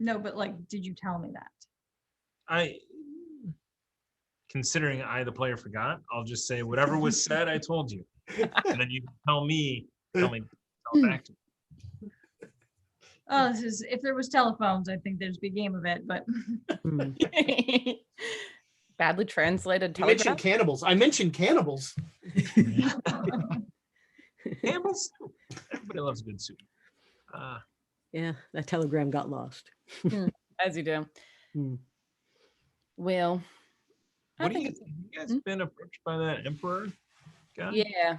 No, but did you tell me that? Considering I, the player, forgot, I'll just say whatever was said, I told you, and then you tell me back to me. Oh, if there was telephones, I think there'd be a game of it, but badly translated. You mentioned cannibals. I mentioned cannibals. Cannibals. Everybody loves a good soup. Yeah, that telegram got lost. As you do. Well, you guys been approached by that Emperor guy? Yeah.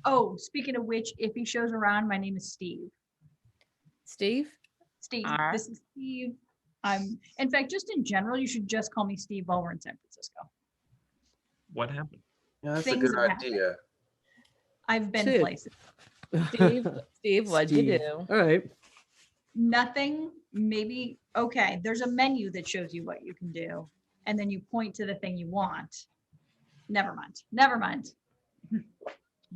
Oh, speaking of which, if he shows around, my name is Steve. Steve? Right. This is Steve. In fact, just in general, you should just call me Steve while we're in San Francisco. What happened? Yeah, that's Things a good have idea. happened. I've been Sid. places. Steve, what'd you do? All right. Nothing, maybe, okay, there's a menu that shows you what you can do, and then you point to the thing you want. Never mind.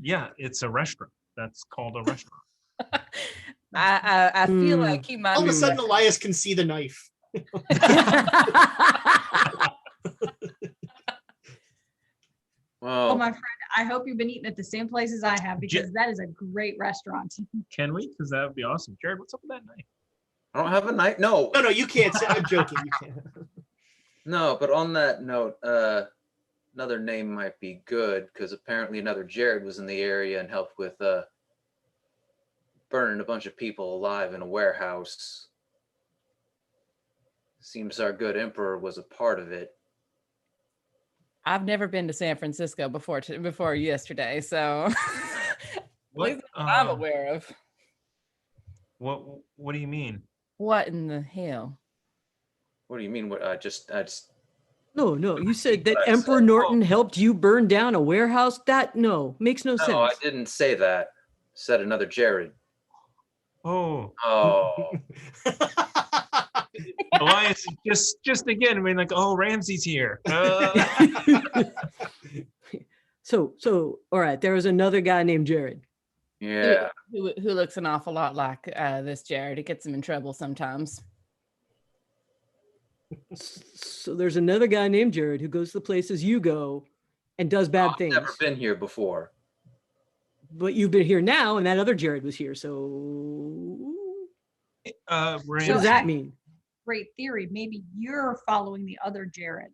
Yeah, it's a restaurant. That's called a restaurant. I feel like he might All of be a sudden, Elias can see the knife. Oh, Oh, my friend, I hope you've been eating at the same places I have because that is a great restaurant. Can we? Because that would be awesome. Jared, what's up with that knife? I don't have a knife. No, No, you can't say. I'm joking. You can't. no. But on that note, another name might be good because apparently another Jared was in the area and helped with burning a bunch of people alive in a warehouse. Seems our good emperor was a part of it. I've never been to San Francisco before yesterday, so What? least I'm aware of. What do you mean? What in the hell? What do you mean? What? I just. No, you said that What I Emperor said. Norton helped you burn down a warehouse. That makes no sense. No, I didn't say that. Said another Jared. Oh, Oh, Elias, just again. I mean, like, oh, Ramsey's here. So all right, there was another guy named Jared. yeah. Who looks an awful lot like this Jared. It gets him in trouble sometimes. So there's another guy named Jared who goes to the places you go and does bad I've things. never been here before. But you've been here now, and that other Jared was here. So what Ramsey, does that mean? Great theory. Maybe you're following the other Jared.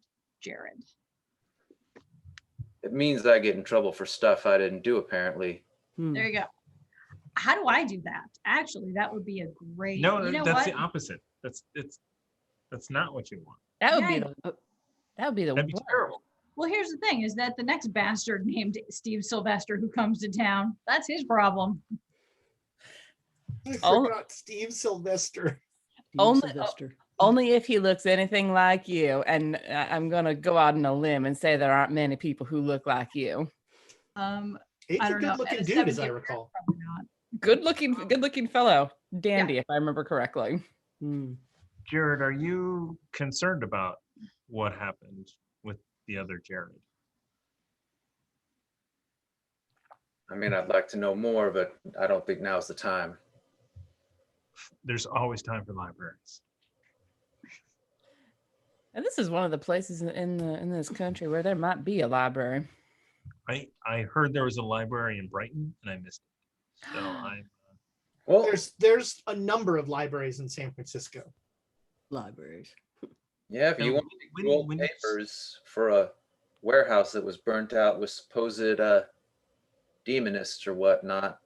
It means I get in trouble for stuff I didn't do, apparently. There you go. How do I do that? Actually, that would be a great. no, you know that's what? the opposite. That's not what you want. That would Yeah, be the That'd be worst. terrible. Well, here's the thing: is that the next bastard named Steve Sylvester who comes to town? That's his problem. I Oh. forgot Steve Sylvester. Only if he looks anything like you. And I'm gonna go out on a limb and say there aren't many people who look like you. He's I a don't know. good-looking At a dude, as I 70 recall. Probably not. Good looking fellow. Dandy, if I remember correctly. Jared, are you concerned about what happened with the other Jared? I mean, I'd like to know more, but I don't think now's the time. There's always time for libraries. And this is one of the places in this country where there might be a library. I heard there was a library in Brighton and I missed it. So Well, There's a number of libraries in San Francisco. Libraries. yeah, if you want when- old when- papers for a warehouse that was burnt out with supposed demonists or whatnot,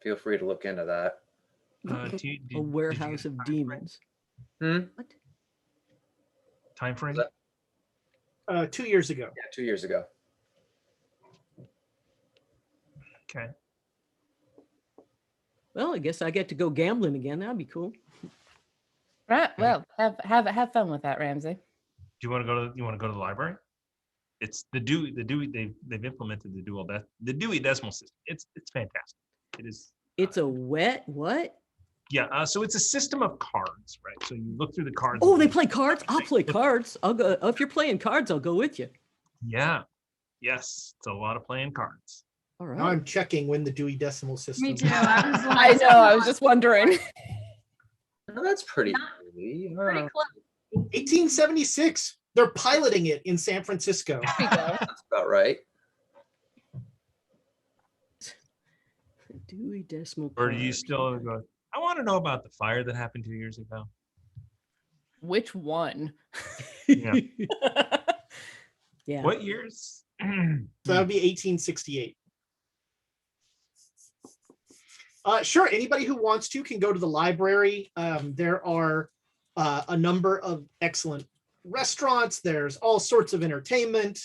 feel free to look into that. A warehouse of demons. Hmm? What? Time frame? Was that- 2 years ago. Yeah, 2 years ago. Okay. Well, I guess I get to go gambling again. That'd be cool. Right. Well, have fun with that, Ramsey. Do you want to go to the library? It's the Dewey. They've implemented the Dewey Decimal System. It's fantastic. It is. It's a what? Yeah. So it's a system of cards, right? So you look through the cards. Oh, they play cards? I'll play cards. I'll go. If you're playing cards, I'll go with you. Yeah. Yes. It's a lot of playing cards. All Now right. I'm checking when the Dewey Decimal System. Me too. I was I know. I was just wondering. Well, that's pretty Not early. pretty close. 1876. They're piloting it in San Francisco. There we go. That's about right. Dewey Decimal. Or do you Cards. still go? I want to know about the fire that happened 2 years ago. Which one? Yeah. Yeah. What years? So that would be 1868. Sure, anybody who wants to can go to the library. There are a number of excellent restaurants. There's all sorts of entertainment.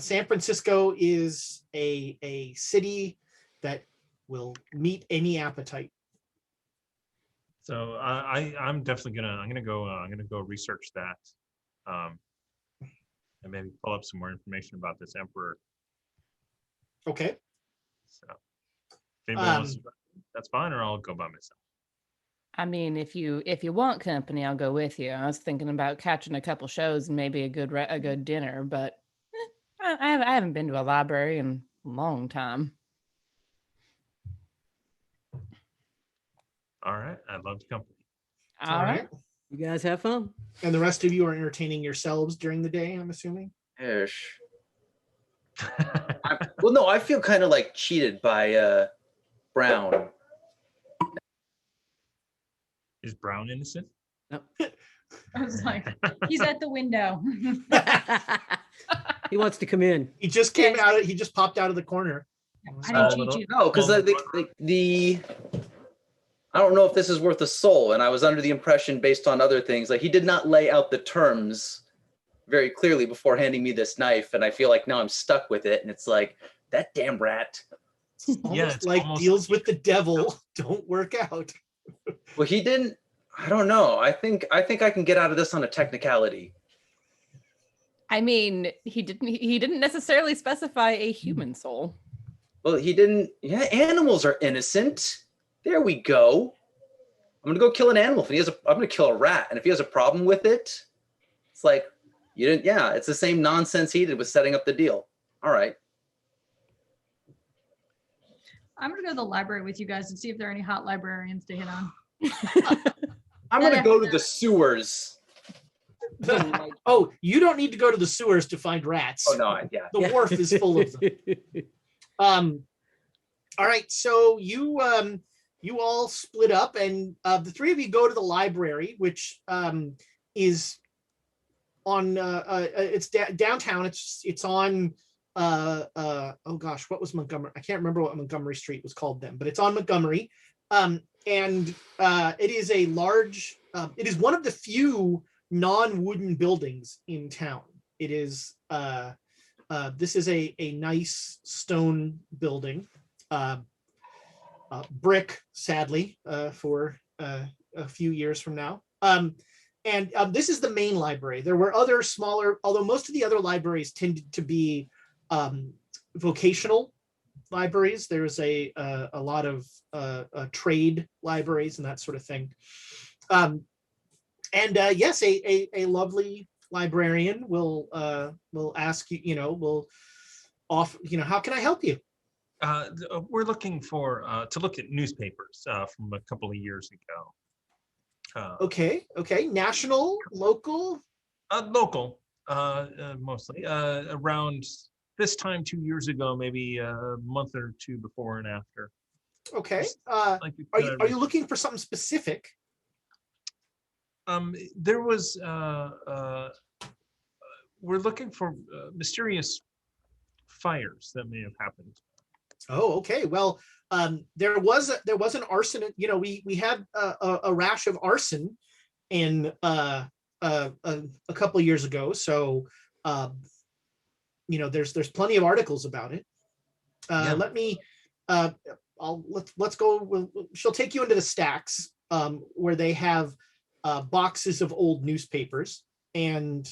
San Francisco is a city that will meet any appetite. So I'm definitely I'm gonna go research that, and maybe pull up some more information about this emperor. Okay. So if anybody wants to, that's fine, or I'll go by myself. I mean, if you want company, I'll go with you. I was thinking about catching a couple shows and maybe a good dinner, but I haven't been to a library in a long time. All right, I love the company. All right. You guys have fun. And the rest of you are entertaining yourselves during the day, I'm assuming. Ish. Well, no, I feel kind of like cheated by Brown. Is Brown innocent? I was like, he's at the window. He wants to come in. He just came out. He just popped out of the corner. I didn't cheat you. No, because the I don't know if this is worth a soul, and I was under the impression, based on other things, like he did not lay out the terms very clearly before handing me this knife, and I feel like now I'm stuck with it, and it's like, that damn rat. Yeah, it's Like almost deals with the devil don't work out. Well, he didn't. I don't know. I think I can get out of this on a technicality. I mean, he didn't necessarily specify a human soul. Well, he didn't. Yeah, animals are innocent. There we go. I'm gonna go kill an animal. I'm gonna kill a rat, and if he has a problem with it, it's like, you didn't. Yeah, it's the same nonsense he did with setting up the deal. All right. I'm gonna go to the library with you guys and see if there are any hot librarians to hit on. I'm gonna go to the sewers. Oh, you don't need to go to the sewers to find rats. Oh no, yeah. The wharf is full of them. All right, so you all split up, and the three of you go to the library, which is on it's downtown. It's on oh gosh, what was Montgomery? I can't remember what Montgomery Street was called then, but it's on Montgomery, and it is a large. It is one of the few non-wooden buildings in town. It is this is a nice stone building, brick, sadly, for a few years from now. And this is the main library. There were other smaller, although most of the other libraries tended to be vocational libraries. There's a lot of trade libraries and that sort of thing. Yes, a lovely librarian will ask you, will offer, how can I help you? We're looking for to look at newspapers from a couple of years ago. Okay. National, local? Local, mostly. Around this time 2 years ago, maybe a month or two before and after. Okay. Like, Are you looking for something specific? There was we're looking for mysterious fires that may have happened. Oh, okay. Well, there was an arson. We had a rash of arson in a couple of years ago. So, there's plenty of articles about it. Yeah. Let me. Let's go. She'll take you into the stacks where they have boxes of old newspapers, and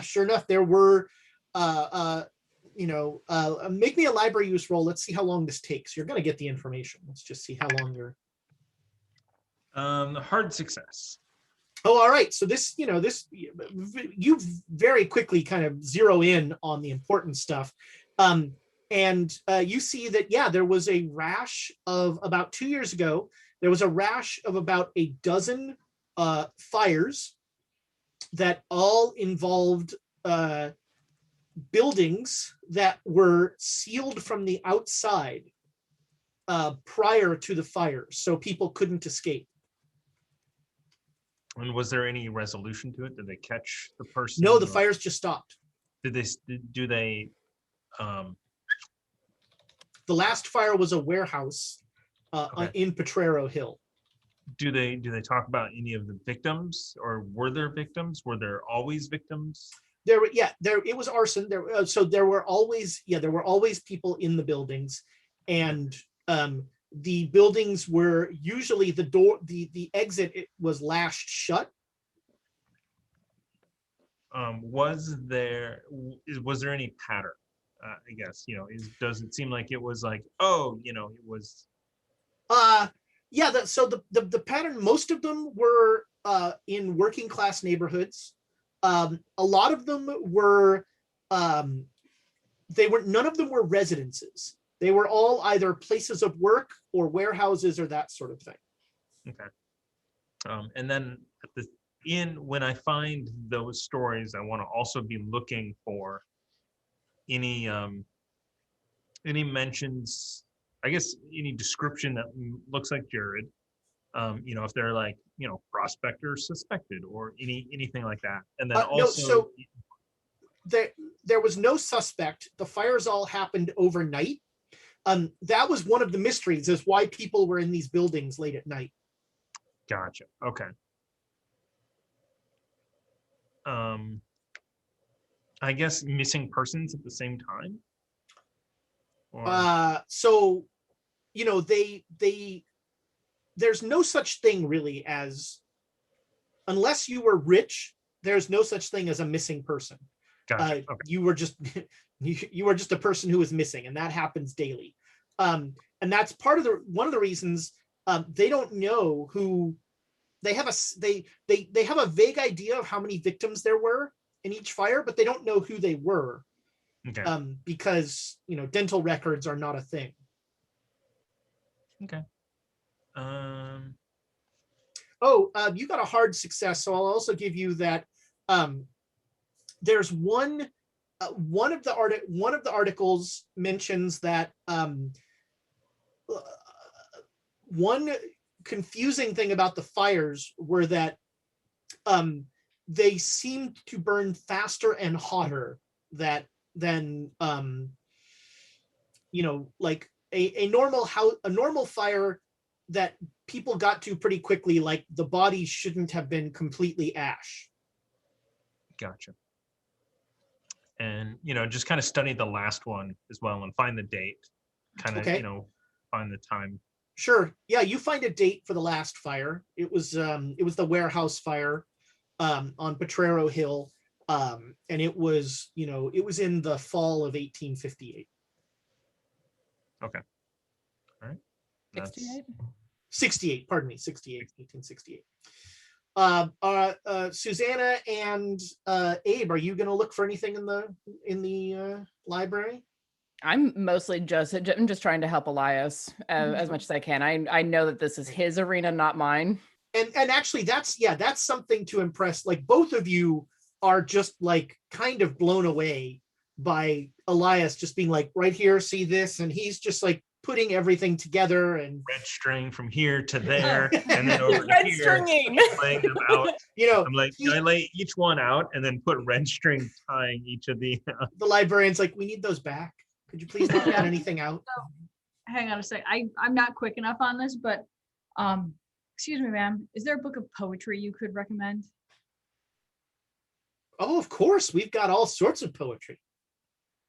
sure enough, there were. Make me a library use roll. Let's see how long this takes. You're going to get the information. Let's just see how long you're. Hard success. Oh, all right. So this, you very quickly kind of zero in on the important stuff. And you see that, there was a rash of about 2 years ago. There was a rash of about a dozen fires that all involved buildings that were sealed from the outside prior to the fires, so people couldn't escape. And was there any resolution to it? Did they catch the person? No, the fires just stopped. Do they The last fire was a warehouse in Potrero Hill. Do they talk about any of the victims, or were there victims? Were there always victims? It was arson. There were always people in the buildings, and the buildings were usually the door, the exit, it was lashed shut. Was there any pattern? I guess, does it seem like it was like, it was. The pattern, most of them were in working class neighborhoods. A lot of them were, none of them were residences. They were all either places of work or warehouses or that sort of thing. Okay. And then when I find those stories, I want to also be looking for any mentions, I guess any description that looks like Jared. If they're like, prospector suspected or anything like that. And then also no, so there was no suspect. The fires all happened overnight. That was one of the mysteries, is why people were in these buildings late at night. Gotcha. Okay. I guess missing persons at the same time. So, there's no such thing really as, unless you were rich, there's no such thing as a missing person. Gotcha. Okay. You were just you were just a person who was missing, and that happens daily. And that's one of the reasons they don't know who. They have a vague idea of how many victims there were in each fire, but they don't know who they were. Okay. Because dental records are not a thing. Okay. You got a hard success, so I'll also give you that. There's one of the articles mentions that one confusing thing about the fires were that they seemed to burn faster and hotter than like a normal fire that people got to pretty quickly. Like the body shouldn't have been completely ash. Gotcha. And just kind of study the last one as well and find the date. Kind of find the time. Sure. Yeah, you find a date for the last fire. It was the warehouse fire on Potrero Hill, and it was in the fall of 1858. Okay. All right. 68? 68. Pardon me. 68. 1868. Susanna and Abe, are you going to look for anything in the library? I'm just trying to help Elias as much as I can. I know that this is his arena, not mine. And actually, that's something to impress. Like both of you are just like kind of blown away by Elias just being like, right here, see this, and he's just like putting everything together and red string from here to there, and then over red here, stringing. laying them out. I'm like, I lay each one out and then put red string tying each of the. The librarian's like, we need those back. Could you please not add anything out? Hang on a sec. I'm not quick enough on this, but excuse me, ma'am. Is there a book of poetry you could recommend? Oh, of course. We've got all sorts of poetry.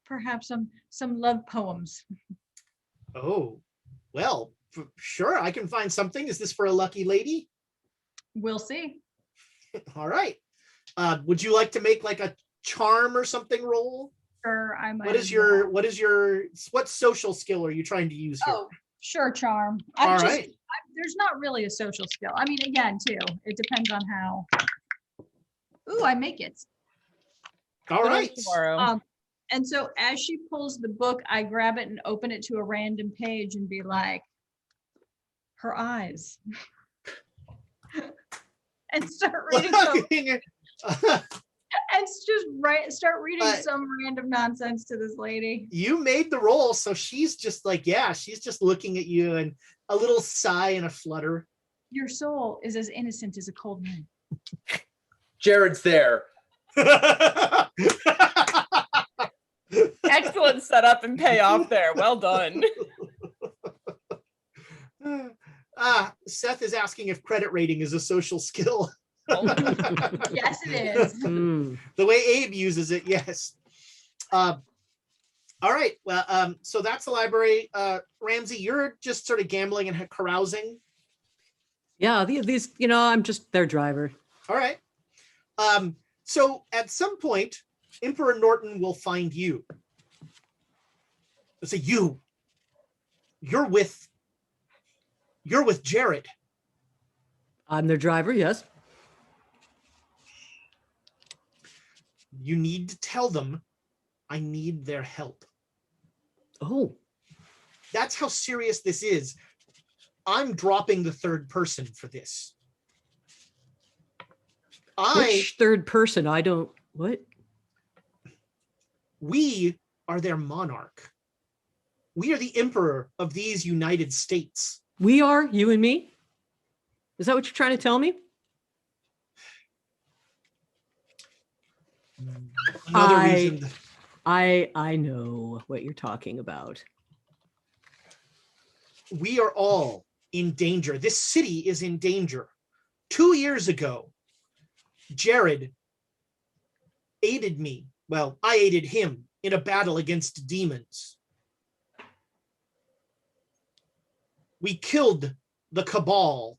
Perhaps some love poems. Oh, well, sure. I can find something. Is this for a lucky lady? We'll see. All right. Would you like to make like a charm or something roll? Sure, I might. What social skill are you trying to use here? Oh, sure, charm. There's not really a social skill. I mean, again, too, it depends on how. Ooh, I make it. All right. And so as she pulls the book, I grab it and open it to a random page and be like, her eyes. And start reading start reading some random nonsense to this lady. You made the roll, so she's just like, she's just looking at you and a little sigh and a flutter. Your soul is as innocent as a cold moon. Jared's there. Excellent setup and payoff there. Well done. Seth is asking if credit rating is a social skill. Yes, it is. The way Abe uses it, yes. All right. Well, so that's the library. Ramsey, you're just sort of gambling and carousing. Yeah, these, I'm just their driver. All right. So at some point, Emperor Norton will find you. They'll say, you're with Jared. I'm their driver, yes. You need to tell them I need their help. Oh. That's how serious this is. I'm dropping the third person for this. Which third person? I don't, what? We are their monarch. We are the emperor of these United States. We are, you and me? Is that what you're trying to tell me? Another reason. I know what you're talking about. We are all in danger. This city is in danger. 2 years ago, Jared aided me. Well, I aided him in a battle against demons. We killed the cabal.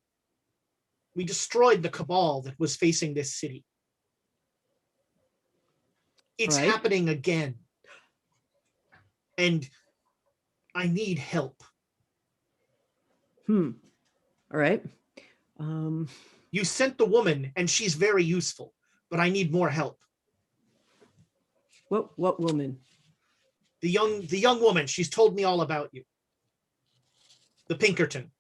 We destroyed the cabal that was facing this city. It's happening again. And I need help. All right. You sent the woman and she's very useful, but I need more help. What woman? The young woman. She's told me all about you. The Pinkerton.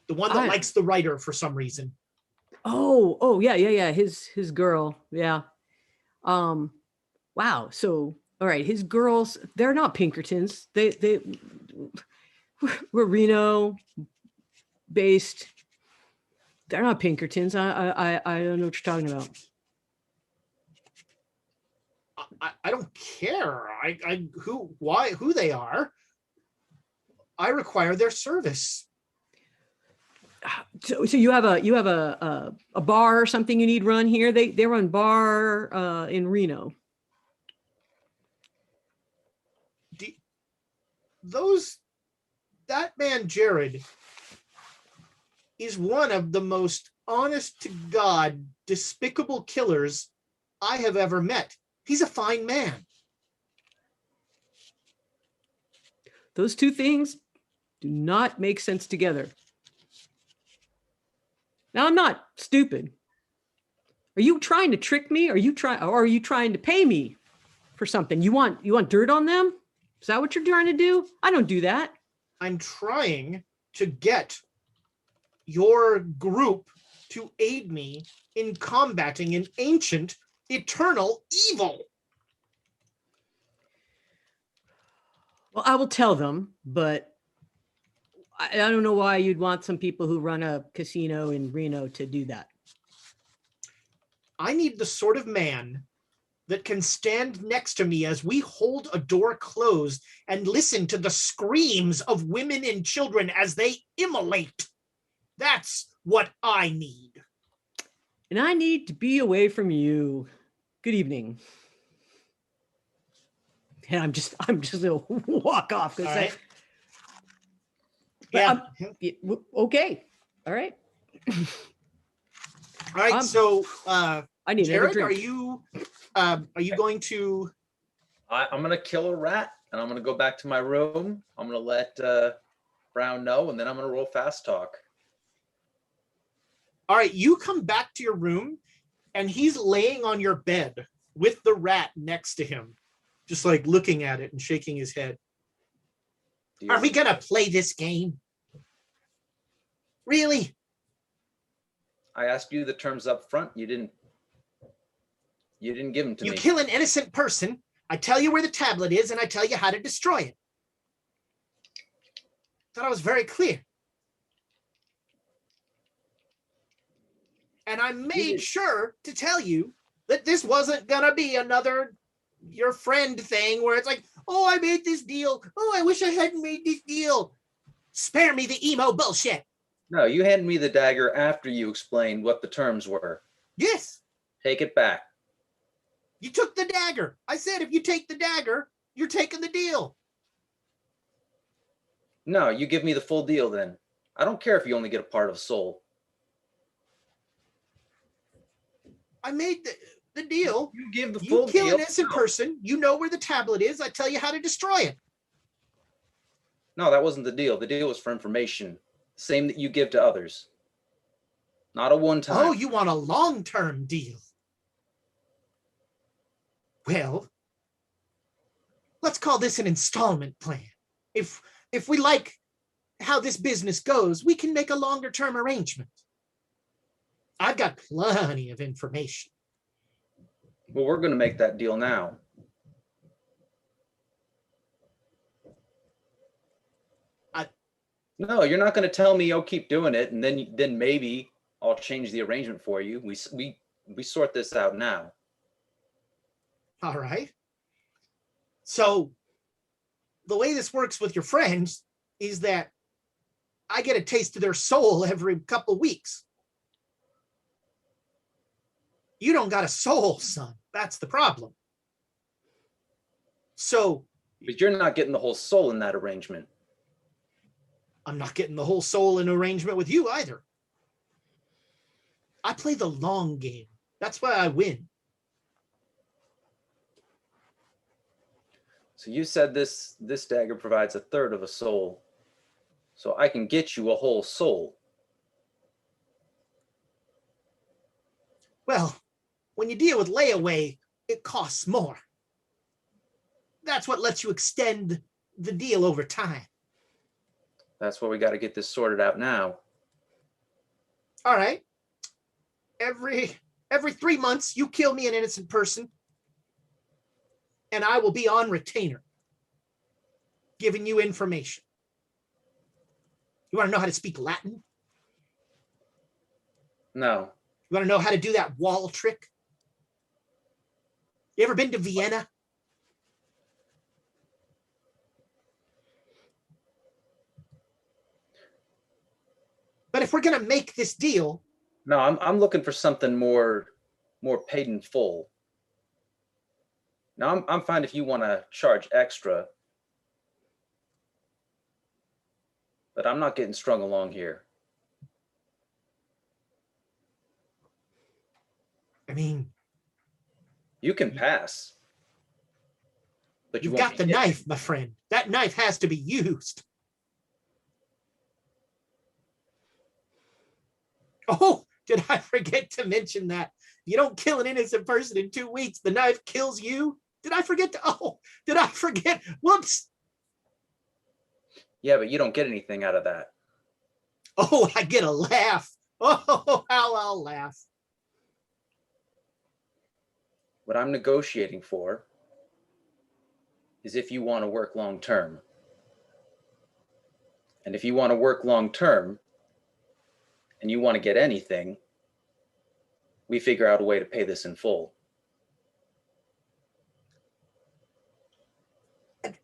The one that likes the writer for some reason. Oh, yeah. His girl. Yeah. Wow. So, all right. His girls, they're not Pinkertons. We're Reno based. They're not Pinkertons. I don't know what you're talking about. I don't care. Who they are. I require their service. So you have a bar or something you need run here. They run bar in Reno. That man Jared is one of the most honest to God, despicable killers I have ever met. He's a fine man. Those two things do not make sense together. Now, I'm not stupid. Are you trying to trick me? Or are you trying to pay me for something? You want dirt on them? Is that what you're trying to do? I don't do that. I'm trying to get your group to aid me in combating an ancient, eternal evil. Well, I will tell them, but I don't know why you'd want some people who run a casino in Reno to do that. I need the sort of man that can stand next to me as we hold a door closed and listen to the screams of women and children as they immolate. That's what I need. And I need to be away from you. Good evening. And I'm just gonna walk off because right. Yeah. Okay. All right. All right. So, I need Jared, another are drink. you going to? I'm gonna kill a rat and I'm gonna go back to my room. I'm gonna let Brown know, and then I'm gonna roll fast talk. All right. You come back to your room, and he's laying on your bed with the rat next to him, just like looking at it and shaking his head. Are we gonna play this game? Really? I asked you the terms up front. You didn't give them to me. You kill an innocent person, I tell you where the tablet is, and I tell you how to destroy it. Thought I was very clear. And I made sure to tell you that this wasn't gonna be another your friend thing where it's like, oh, I made this deal. Oh, I wish I hadn't made this deal. Spare me the emo bullshit. No, you handed me the dagger after you explained what the terms were. Yes. Take it back. You took the dagger. I said, if you take the dagger, you're taking the deal. No, you give me the full deal then. I don't care if you only get a part of soul. I made the deal. You give the full You deal. kill an innocent person. You know where the tablet is. I tell you how to destroy it. No, that wasn't the deal. The deal was for information. Same that you give to others. Not a one-time. Oh, you want a long-term deal. Well, let's call this an installment plan. If we like how this business goes, we can make a longer term arrangement. I've got plenty of information. Well, we're going to make that deal now. No, you're not going to tell me, oh, keep doing it, and then maybe I'll change the arrangement for you. We sort this out now. All right. So the way this works with your friends is that I get a taste of their soul every couple of weeks. You don't got a soul, son. That's the problem. So. But you're not getting the whole soul in that arrangement. I'm not getting the whole soul in arrangement with you either. I play the long game. That's why I win. So you said this dagger provides a third of a soul. So I can get you a whole soul. Well, when you deal with layaway, it costs more. That's what lets you extend the deal over time. That's why we got to get this sorted out now. All right. Every 3 months, you kill me an innocent person, and I will be on retainer, giving you information. You want to know how to speak Latin? No. You want to know how to do that wall trick? You ever been to Vienna? But if we're going to make this deal. No, I'm looking for something more paid in full. Now, I'm fine if you want to charge extra. But I'm not getting strung along here. I mean. You can pass. But you've got the knife, my friend. That knife has to be used. Oh, did I forget to mention that? You don't kill an innocent person in 2 weeks. The knife kills you. Did I forget to? Oh, did I forget? Whoops. Yeah, but you don't get anything out of that. Oh, I get a laugh. Oh, how I'll laugh. What I'm negotiating for is if you want to work long term. And if you want to work long term, and you want to get anything, we figure out a way to pay this in full.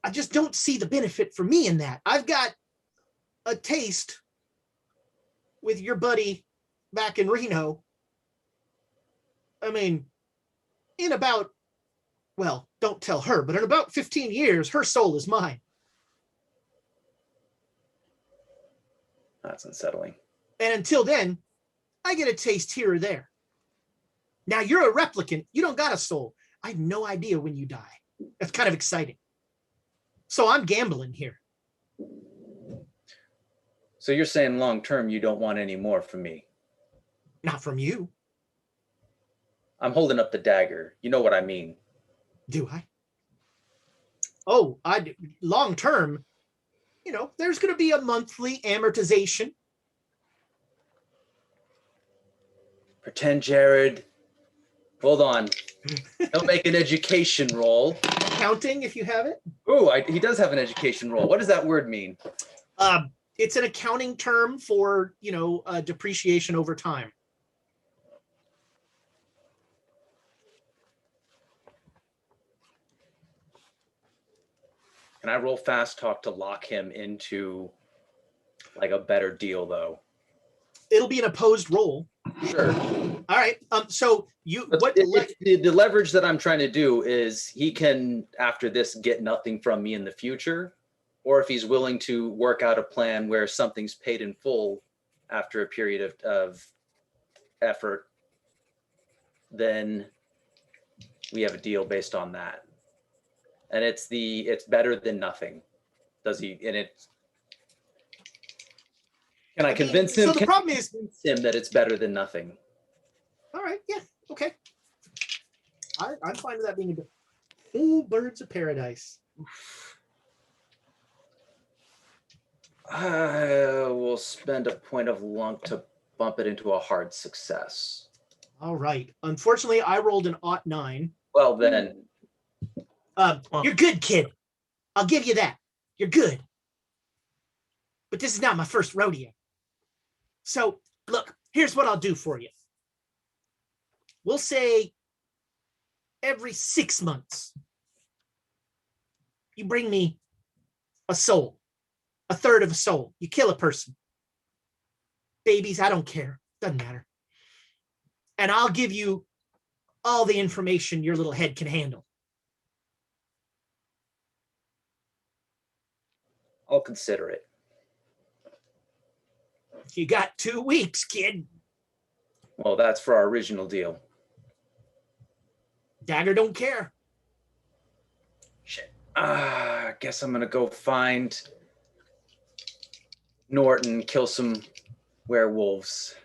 I just don't see the benefit for me in that. I've got a taste with your buddy back in Reno. I mean, in about, well, don't tell her, but in about 15 years, her soul is mine. That's unsettling. And until then, I get a taste here or there. Now, you're a replicant. You don't got a soul. I have no idea when you die. That's kind of exciting. So I'm gambling here. So you're saying long term, you don't want any more from me? Not from you. I'm holding up the dagger. You know what I mean. Do I? Oh, long term, there's going to be a monthly amortization. Pretend, Jared. Hold on. He'll make an education roll. Accounting, if you have it. Oh, he does have an education roll. What does that word mean? It's an accounting term for, depreciation over time. Can I roll fast talk to lock him into like a better deal, though? It'll be an opposed roll. Sure. All right. So the leverage that I'm trying to do is he can, after this, get nothing from me in the future, or if he's willing to work out a plan where something's paid in full after a period of effort, then we have a deal based on that. And it's better than nothing. Does he? And it. Can I convince him? So the problem is him that it's better than nothing. All right. Yeah. Okay. I'm fine with that being a full birds of paradise. I will spend a point of luck to bump it into a hard success. All right. Unfortunately, I rolled an ought 9. Well, then. You're good, kid. I'll give you that. You're good. But this is not my first rodeo. So, look, here's what I'll do for you. We'll say every 6 months, you bring me a soul, a third of a soul. You kill a person. Babies, I don't care. Doesn't matter. And I'll give you all the information your little head can handle. I'll consider it. You got 2 weeks, kid. Well, that's for our original deal. Dagger don't care. Shit. I guess I'm gonna go find Norton, kill some werewolves.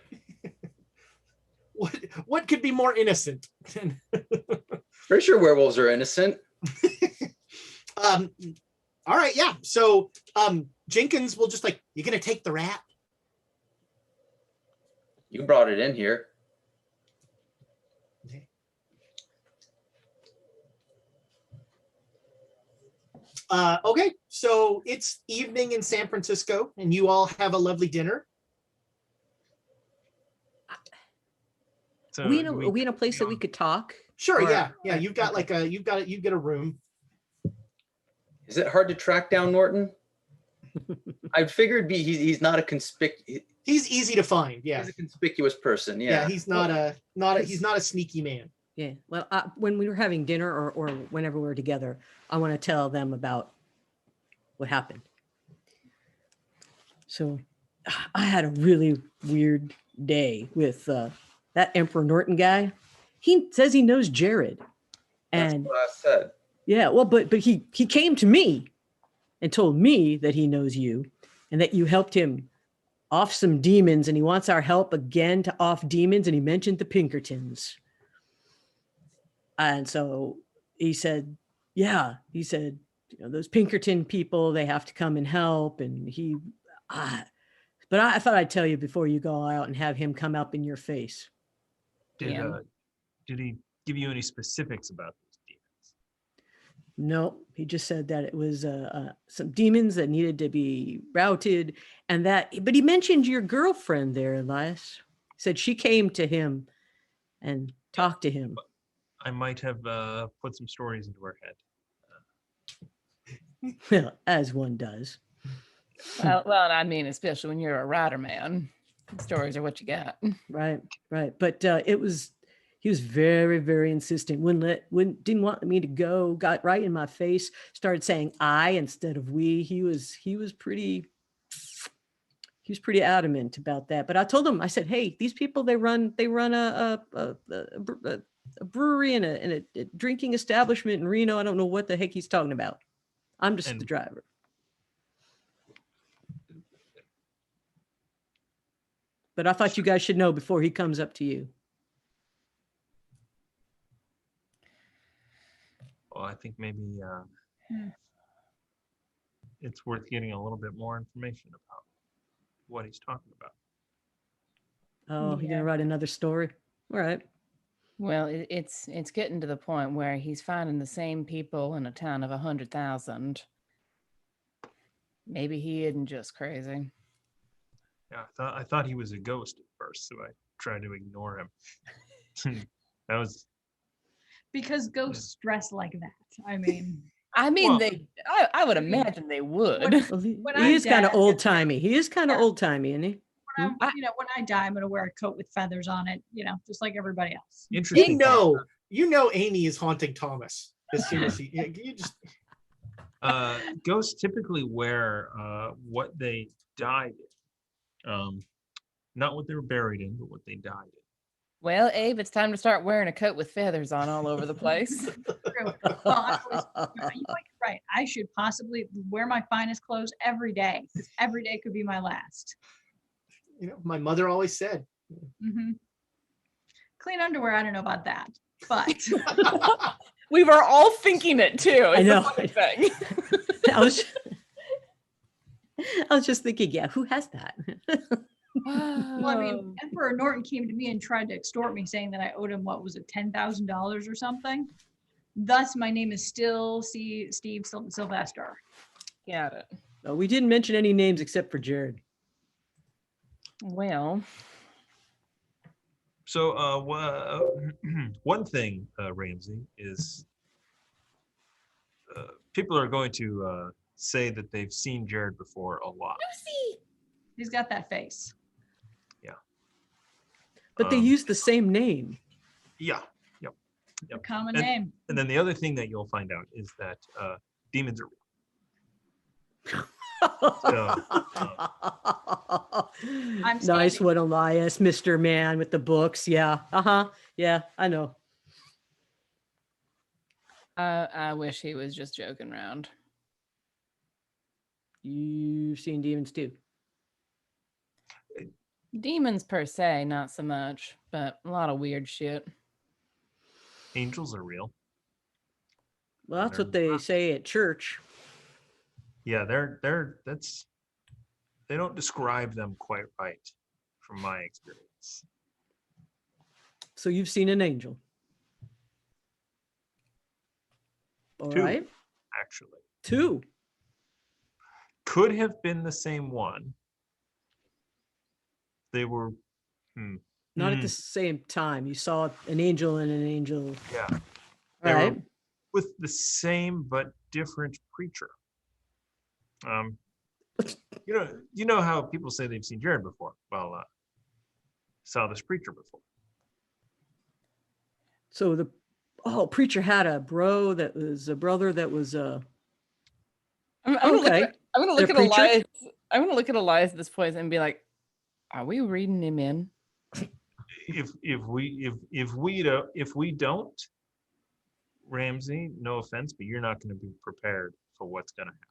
What could be more innocent? Pretty sure werewolves are innocent. All right, yeah. So Jenkins will just like, you're gonna take the rat? You brought it in here. Okay, so it's evening in San Francisco, and you all have a lovely dinner. So Are we in a place that we could talk? Sure, Or- yeah. You've got like you get a room. Is it hard to track down Norton? I figured he's not a He's easy to find. Yeah, he's a conspicuous person. yeah. Yeah. He's not a sneaky man. Yeah. Well, when we were having dinner or whenever we were together, I want to tell them about what happened. So I had a really weird day with that Emperor Norton guy. He says he knows Jared. And That's what I said. yeah, well, but he came to me and told me that he knows you and that you helped him off some demons, and he wants our help again to off demons, and he mentioned the Pinkertons. And so he said, those Pinkerton people, they have to come and help. And but I thought I'd tell you before you go out and have him come up in your face. Did he give you any specifics about these demons? No, he just said that it was some demons that needed to be routed, but he mentioned your girlfriend there, Elias. Said she came to him and talked to him. I might have put some stories into her head. Well, as one does. Well, I mean, especially when you're a writer, man. Stories are what you got. Right. But he was very, very insistent. Didn't want me to go. Got right in my face. Started saying I instead of we. He was pretty adamant about that. But I told him, I said, hey, these people they run a brewery and a drinking establishment in Reno. I don't know what the heck he's talking about. I'm just the driver. But I thought you guys should know before he comes up to you. Well, I think maybe it's worth getting a little bit more information about what he's talking about. Oh, you're gonna write another story? All right. Well, it's getting to the point where he's finding the same people in a town of 100,000. Maybe he isn't just crazy. Yeah, I thought he was a ghost at first, so I tried to ignore him. That was Because ghosts dress like that. I mean, Well- I would imagine they would. Well, he When I'm is kind of dead- old timey. He is kind of old timey, isn't he? when when I die, I'm gonna wear a coat with feathers on it, just like everybody else. interesting. You know Amy is haunting Thomas as soon as you just Ghosts typically wear what they died in. Not what they were buried in, but what they died in. Well, Abe, it's time to start wearing a coat with feathers on all over the place. True. Well, you're right. I should possibly wear my finest clothes every day, because every day could be my last. my mother always said. Mhm. Clean underwear, I don't know about that, but We were all thinking it too. I It's know. a funny thing. I was just thinking, yeah, who has that? Well, I mean, Emperor Norton came to me and tried to extort me, saying that I owed him, what was it, $10,000 or something. Thus, my name is still Steve Sylvester. Got it. Oh, we didn't mention any names except for Jared. Well, So one thing, Ramsey, is people are going to say that they've seen Jared before a lot. He's got that face. But they use the same name. Yeah. Yep. A common And- name. And then the other thing that you'll find out is that demons are real. I'm Nice standing. one, Elias, Mr. Man with the books. Yeah. Yeah, I know. I wish he was just joking around. You've seen demons too. Demons per se, not so much, but a lot of weird shit. Angels are real. Well, that's what they say at church. Yeah, that's they don't describe them quite right from my experience. So you've seen an angel. All Two. right. Actually, Two. could have been the same one. They were Not at the same time. You saw an angel and an angel. yeah, All they were right. with the same but different creature. You know how people say they've seen Jared before. Well, saw this creature before. So the preacher had a brother that was I'm gonna Okay. I'm gonna look They're at preacher? Elias. I'm gonna look at Elias at this point and be like, "Are we reading him in?" If we don't, Ramsey, no offense, but you're not going to be prepared for what's going to happen.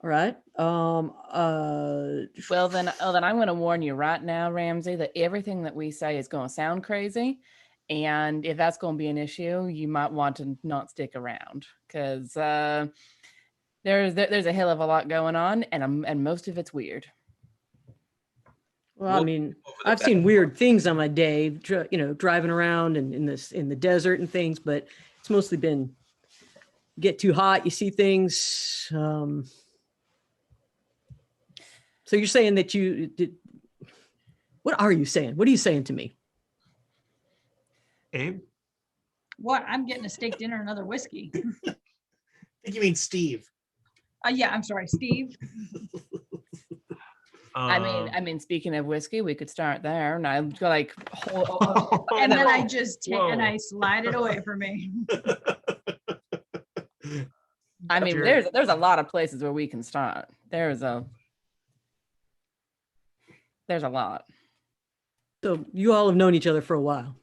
all right. Well, then I'm going to warn you right now, Ramsey, that everything that we say is going to sound crazy, and if that's going to be an issue, you might want to not stick around because there's a hell of a lot going on, and most of it's weird. Well, I mean, I've seen weird things on my day, driving around and in the desert and things, but it's mostly been get too hot, you see things. So you're saying that you did. What are you saying? What are you saying to me? Abe, What? I'm getting a steak dinner, and another whiskey. I think you mean Steve. Yeah, I'm sorry, Steve. I mean, speaking of whiskey, we could start there, and I like, And then I just take and Whoa. I slide it away from me. I mean, Jared. there's a lot of places where we can start. There's a lot. So you all have known each other for a while.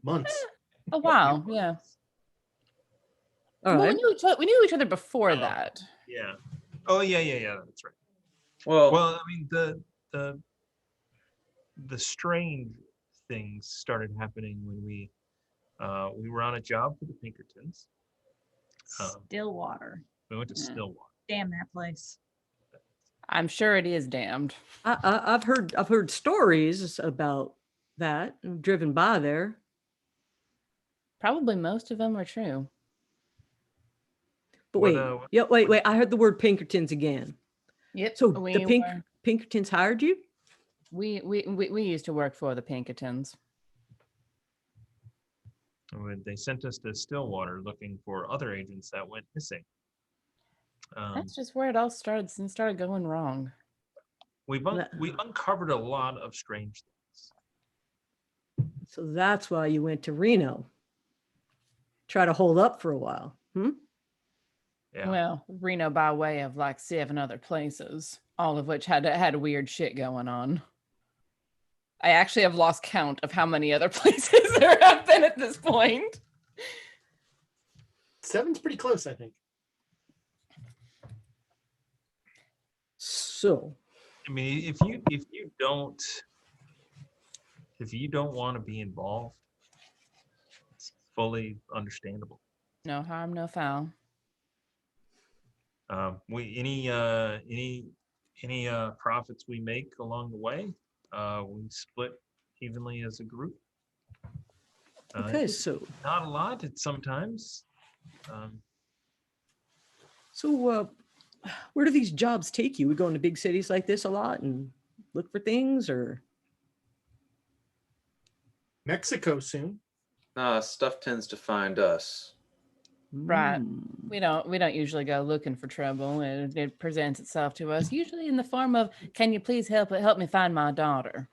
Months. A while, yeah. All Well, right. we knew each other before that. yeah. Oh yeah, that's right. Well, Well, I mean the strange things started happening when we were on a job for the Pinkertons. Stillwater. We went to Yeah. Stillwater. Damn that place. I'm sure it is damned. I've heard stories about that. I've driven by there. Probably most of them are true. But What, wait. I heard the word Pinkertons again. Yep. So we the Pinkertons hired you? we used to work for the Pinkertons. when they sent us to Stillwater looking for other agents that went missing. That's just where it all started going wrong. We uncovered a lot of strange things. So that's why you went to Reno. Try to hold up for a while. Yeah. Well, Reno by way of like 7 other places, all of which had weird shit going on. I actually have lost count of how many other places there have been at this point. 7's pretty close, I think. So I mean, if you don't want to be involved, it's fully understandable. No harm, no foul. Any profits we make along the way, we split evenly as a group. Okay, so not a lot. It's sometimes. Where do these jobs take you? We go into big cities like this a lot and look for things, or Mexico soon. Stuff tends to find us. Right. We don't usually go looking for trouble. It presents itself to us usually in the form of, "Can you please help me find my daughter?"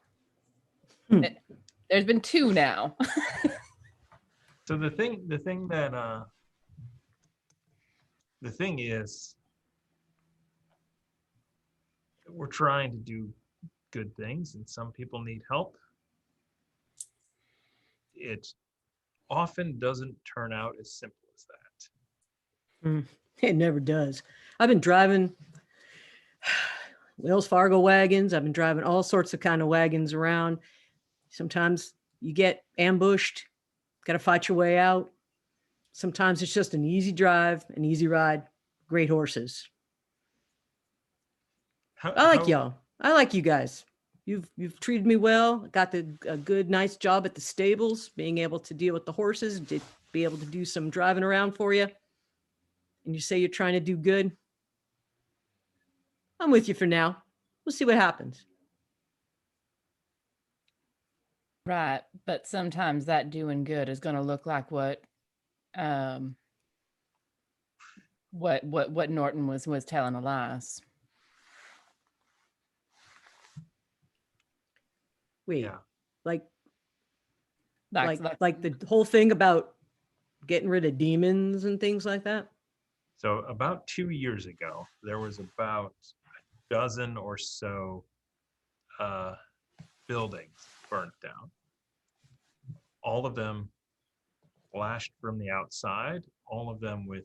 There's been 2 now. So the thing is, we're trying to do good things, and some people need help. It often doesn't turn out as simple as that. It never does. I've been driving Wells Fargo wagons. I've been driving all sorts of kind of wagons around. Sometimes you get ambushed, got to fight your way out. Sometimes it's just an easy drive, an easy ride, great horses. I like y'all. I like you guys. You've treated me well. Got a good, nice job at the stables, being able to deal with the horses, to be able to do some driving around for you. And you say you're trying to do good. I'm with you for now. We'll see what happens. Right, but sometimes that doing good is going to look like what Norton was telling Elias. Wait, yeah. like the whole thing about getting rid of demons and things like that? So about 2 years ago, there was about a dozen or so buildings burnt down. All of them flashed from the outside, all of them with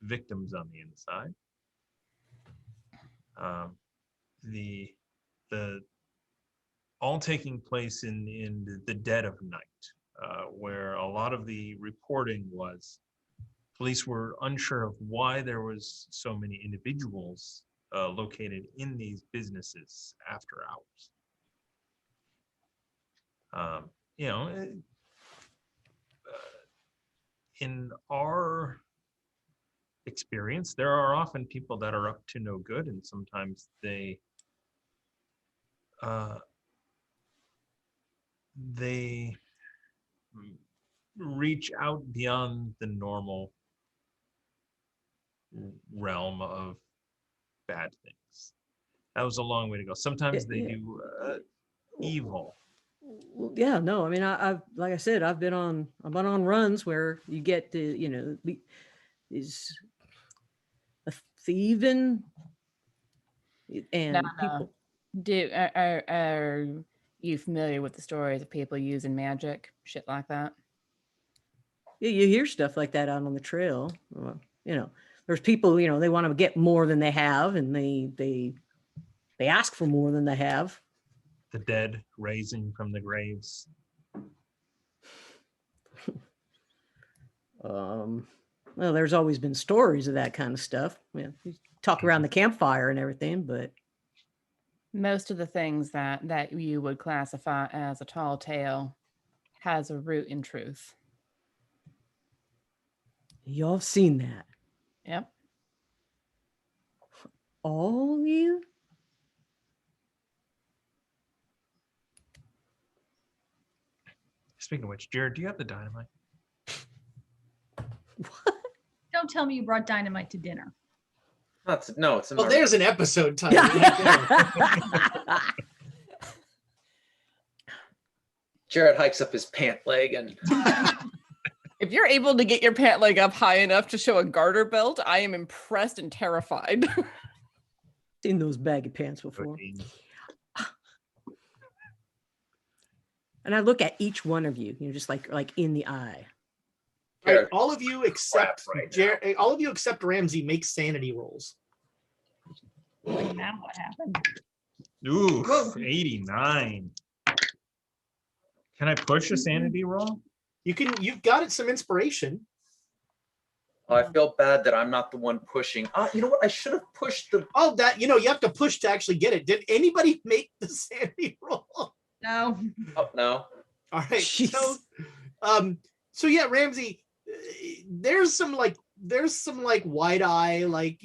victims on the inside. The all taking place in the dead of night, where a lot of the reporting was police were unsure of why there was so many individuals located in these businesses after hours. In our experience, there are often people that are up to no good, and sometimes they reach out beyond the normal realm of bad things. That was a long way to go. Sometimes they do evil. Yeah, no, I mean, I've like I said, I've been on runs where you get to, is a thieving and people. Are you familiar with the stories of people using magic, shit like that? Yeah, you hear stuff like that out on the trail. There's people, they want to get more than they have, and they ask for more than they have. The dead raising from the graves. Well, there's always been stories of that kind of stuff. You talk around the campfire and everything, but most of the things that you would classify as a tall tale has a root in truth. Y'all have seen that? Yep. All of you? Speaking of which, Jared, do you have the dynamite? What? Don't tell me you brought dynamite to dinner. No, it's well, there's an episode title. Jared hikes up his pant leg and if you're able to get your pant leg up high enough to show a garter belt, I am impressed and terrified. Seen those baggy pants before. And I look at each one of you, just like in the eye. All right, all of you except all of you except Ramsey make sanity rolls. Now what happened? Ooh, 89. Can I push a sanity roll? You've got it some inspiration. Oh, I feel bad that I'm not the one pushing. You know what? I should have pushed the. Oh, that you have to push to actually get it. Did anybody make the sanity roll? No. Oh no. All right. Jeez. So yeah, Ramsey, there's some wide eye,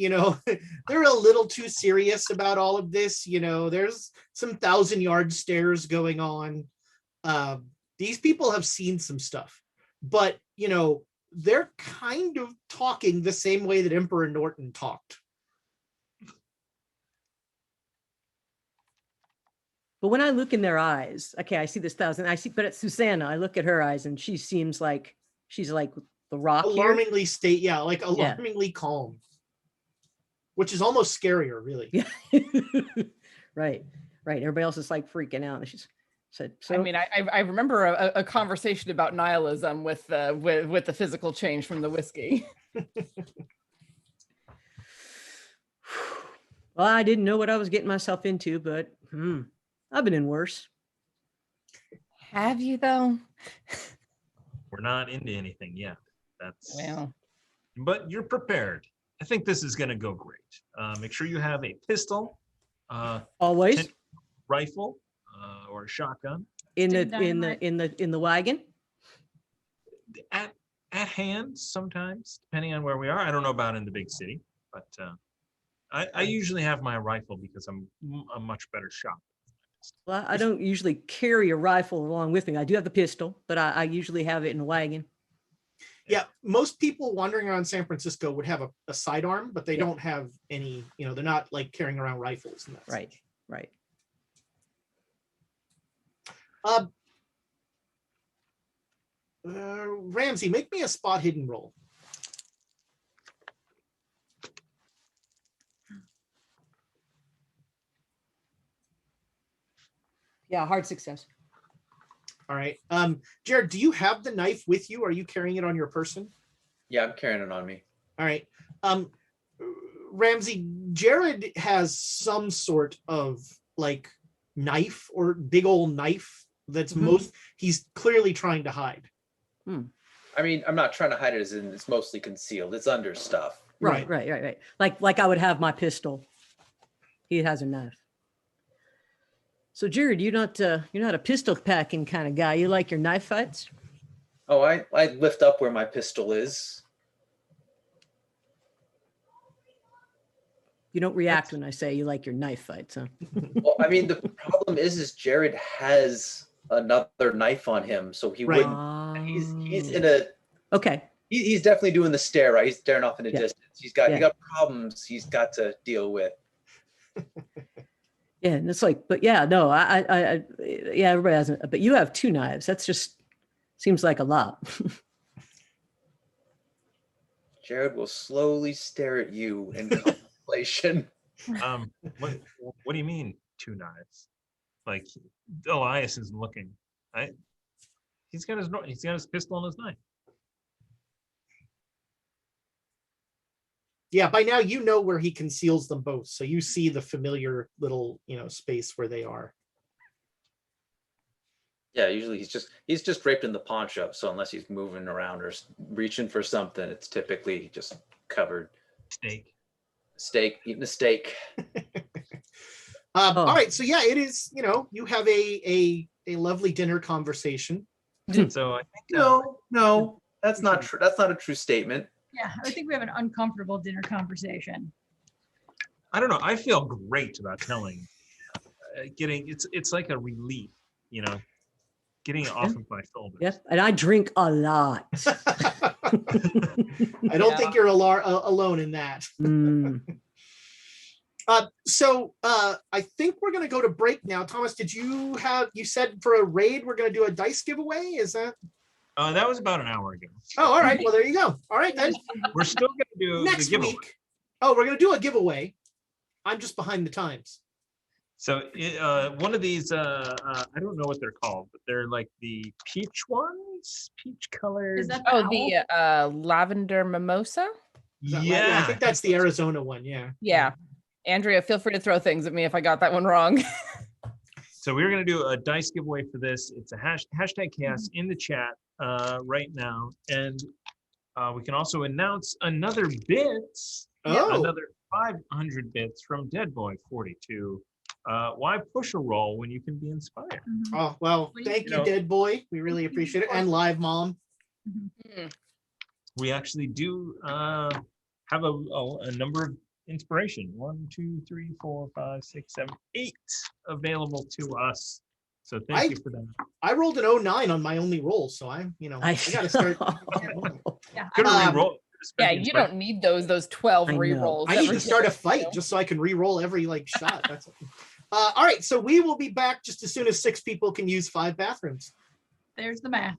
they're a little too serious about all of this. There's some 1,000-yard stares going on. These people have seen some stuff, but they're kind of talking the same way that Emperor Norton talked. But when I look in their eyes, okay, I see this 1,000. But at Susanna, I look at her eyes, and she seems like she's like the rock here. Alarmingly alarmingly calm, which is almost scarier, really. Yeah. Right. Everybody else is like freaking out. And she's said, so. I mean, I remember a conversation about nihilism with the physical change from the whiskey. Well, I didn't know what I was getting myself into, but I've been in worse. Have you though? We're not into anything yet. Well, but you're prepared. I think this is going to go great. Make sure you have a pistol, Always rifle, or a shotgun in the wagon. at hand sometimes, depending on where we are. I don't know about in the big city, but I usually have my rifle because I'm a much better shot. Well, I don't usually carry a rifle along with me. I do have the pistol, but I usually have it in the wagon. Yeah, most people wandering around San Francisco would have a sidearm, but they don't have any, they're not like carrying around rifles. And that Right. Ramsey, make me a spot hidden roll. Yeah, hard success. All right. Jared, do you have the knife with you? Are you carrying it on your person? Yeah, I'm carrying it on me. All right. Ramsey, Jared has some sort of knife or big old knife that's he's clearly trying to hide. I mean, I'm not trying to hide it as in it's mostly concealed. It's under stuff. Right. Like I would have my pistol. He has a knife. So Jared, you're not a pistol packing kind of guy. You like your knife fights? Oh, I lift up where my pistol is. You don't react when I say you like your knife fights, huh? Well, I mean, the problem is Jared has another knife on him, so he wouldn't. He's in a. Okay. He's definitely doing the stare, right? He's staring off in the distance. He got problems he's got to deal with. Yeah, and it's like, but yeah, no, everybody has it. But you have two knives. That's just seems like a lot. Jared will slowly stare at you in contemplation. What do you mean two knives? Like Elias isn't looking. He's got his pistol and his knife. Yeah, by now you know where he conceals them both, so you see the familiar little space where they are. Yeah, usually he's just draped in the pawn shop, so unless he's moving around or reaching for something, it's typically just covered. Steak, eating a steak. All right, so yeah, it is. You have a lovely dinner conversation. So I think no, that's not true. That's not a true statement. Yeah, I think we have an uncomfortable dinner conversation. I don't know. I feel great about telling. It's like a relief, getting it off of my shoulders. Yes, and I drink a lot. I don't think you're alone in that. So I think we're going to go to break now. Thomas, you said for a raid we're going to do a dice giveaway? Is that? That was about an hour ago. Oh, all right. Well, there you go. All right, then. We're still going to do next the giveaway. week. Oh, we're going to do a giveaway. I'm just behind the times. So one of these, I don't know what they're called, but they're like the peach ones, peach colored. Is that the lavender mimosa? Yeah, I think that's the Arizona one. Yeah. Yeah. Andrea, feel free to throw things at me if I got that one wrong. So we're going to do a dice giveaway for this. It's a hashtag chaos in the chat right now. And We can also announce another bits. Oh. Another 500 bits from Dead Boy 42. Why push a roll when you can be inspired? Oh, well, thank you, Dead Boy. We really appreciate it. And Live Mom. We actually do have a number of inspiration. 1, 2, 3, 4, 5, 6, 7, 8 available to us. So thank you for that. I rolled an 09 on my only roll, so I gotta start. Could have re-rolled. Yeah, you don't need those 12 I know. re-rolls. I need every to start a day, fight you know? just so I can re-roll every shot. That's all right. So we will be back just as soon as 6 people can use 5 bathrooms. There's the math.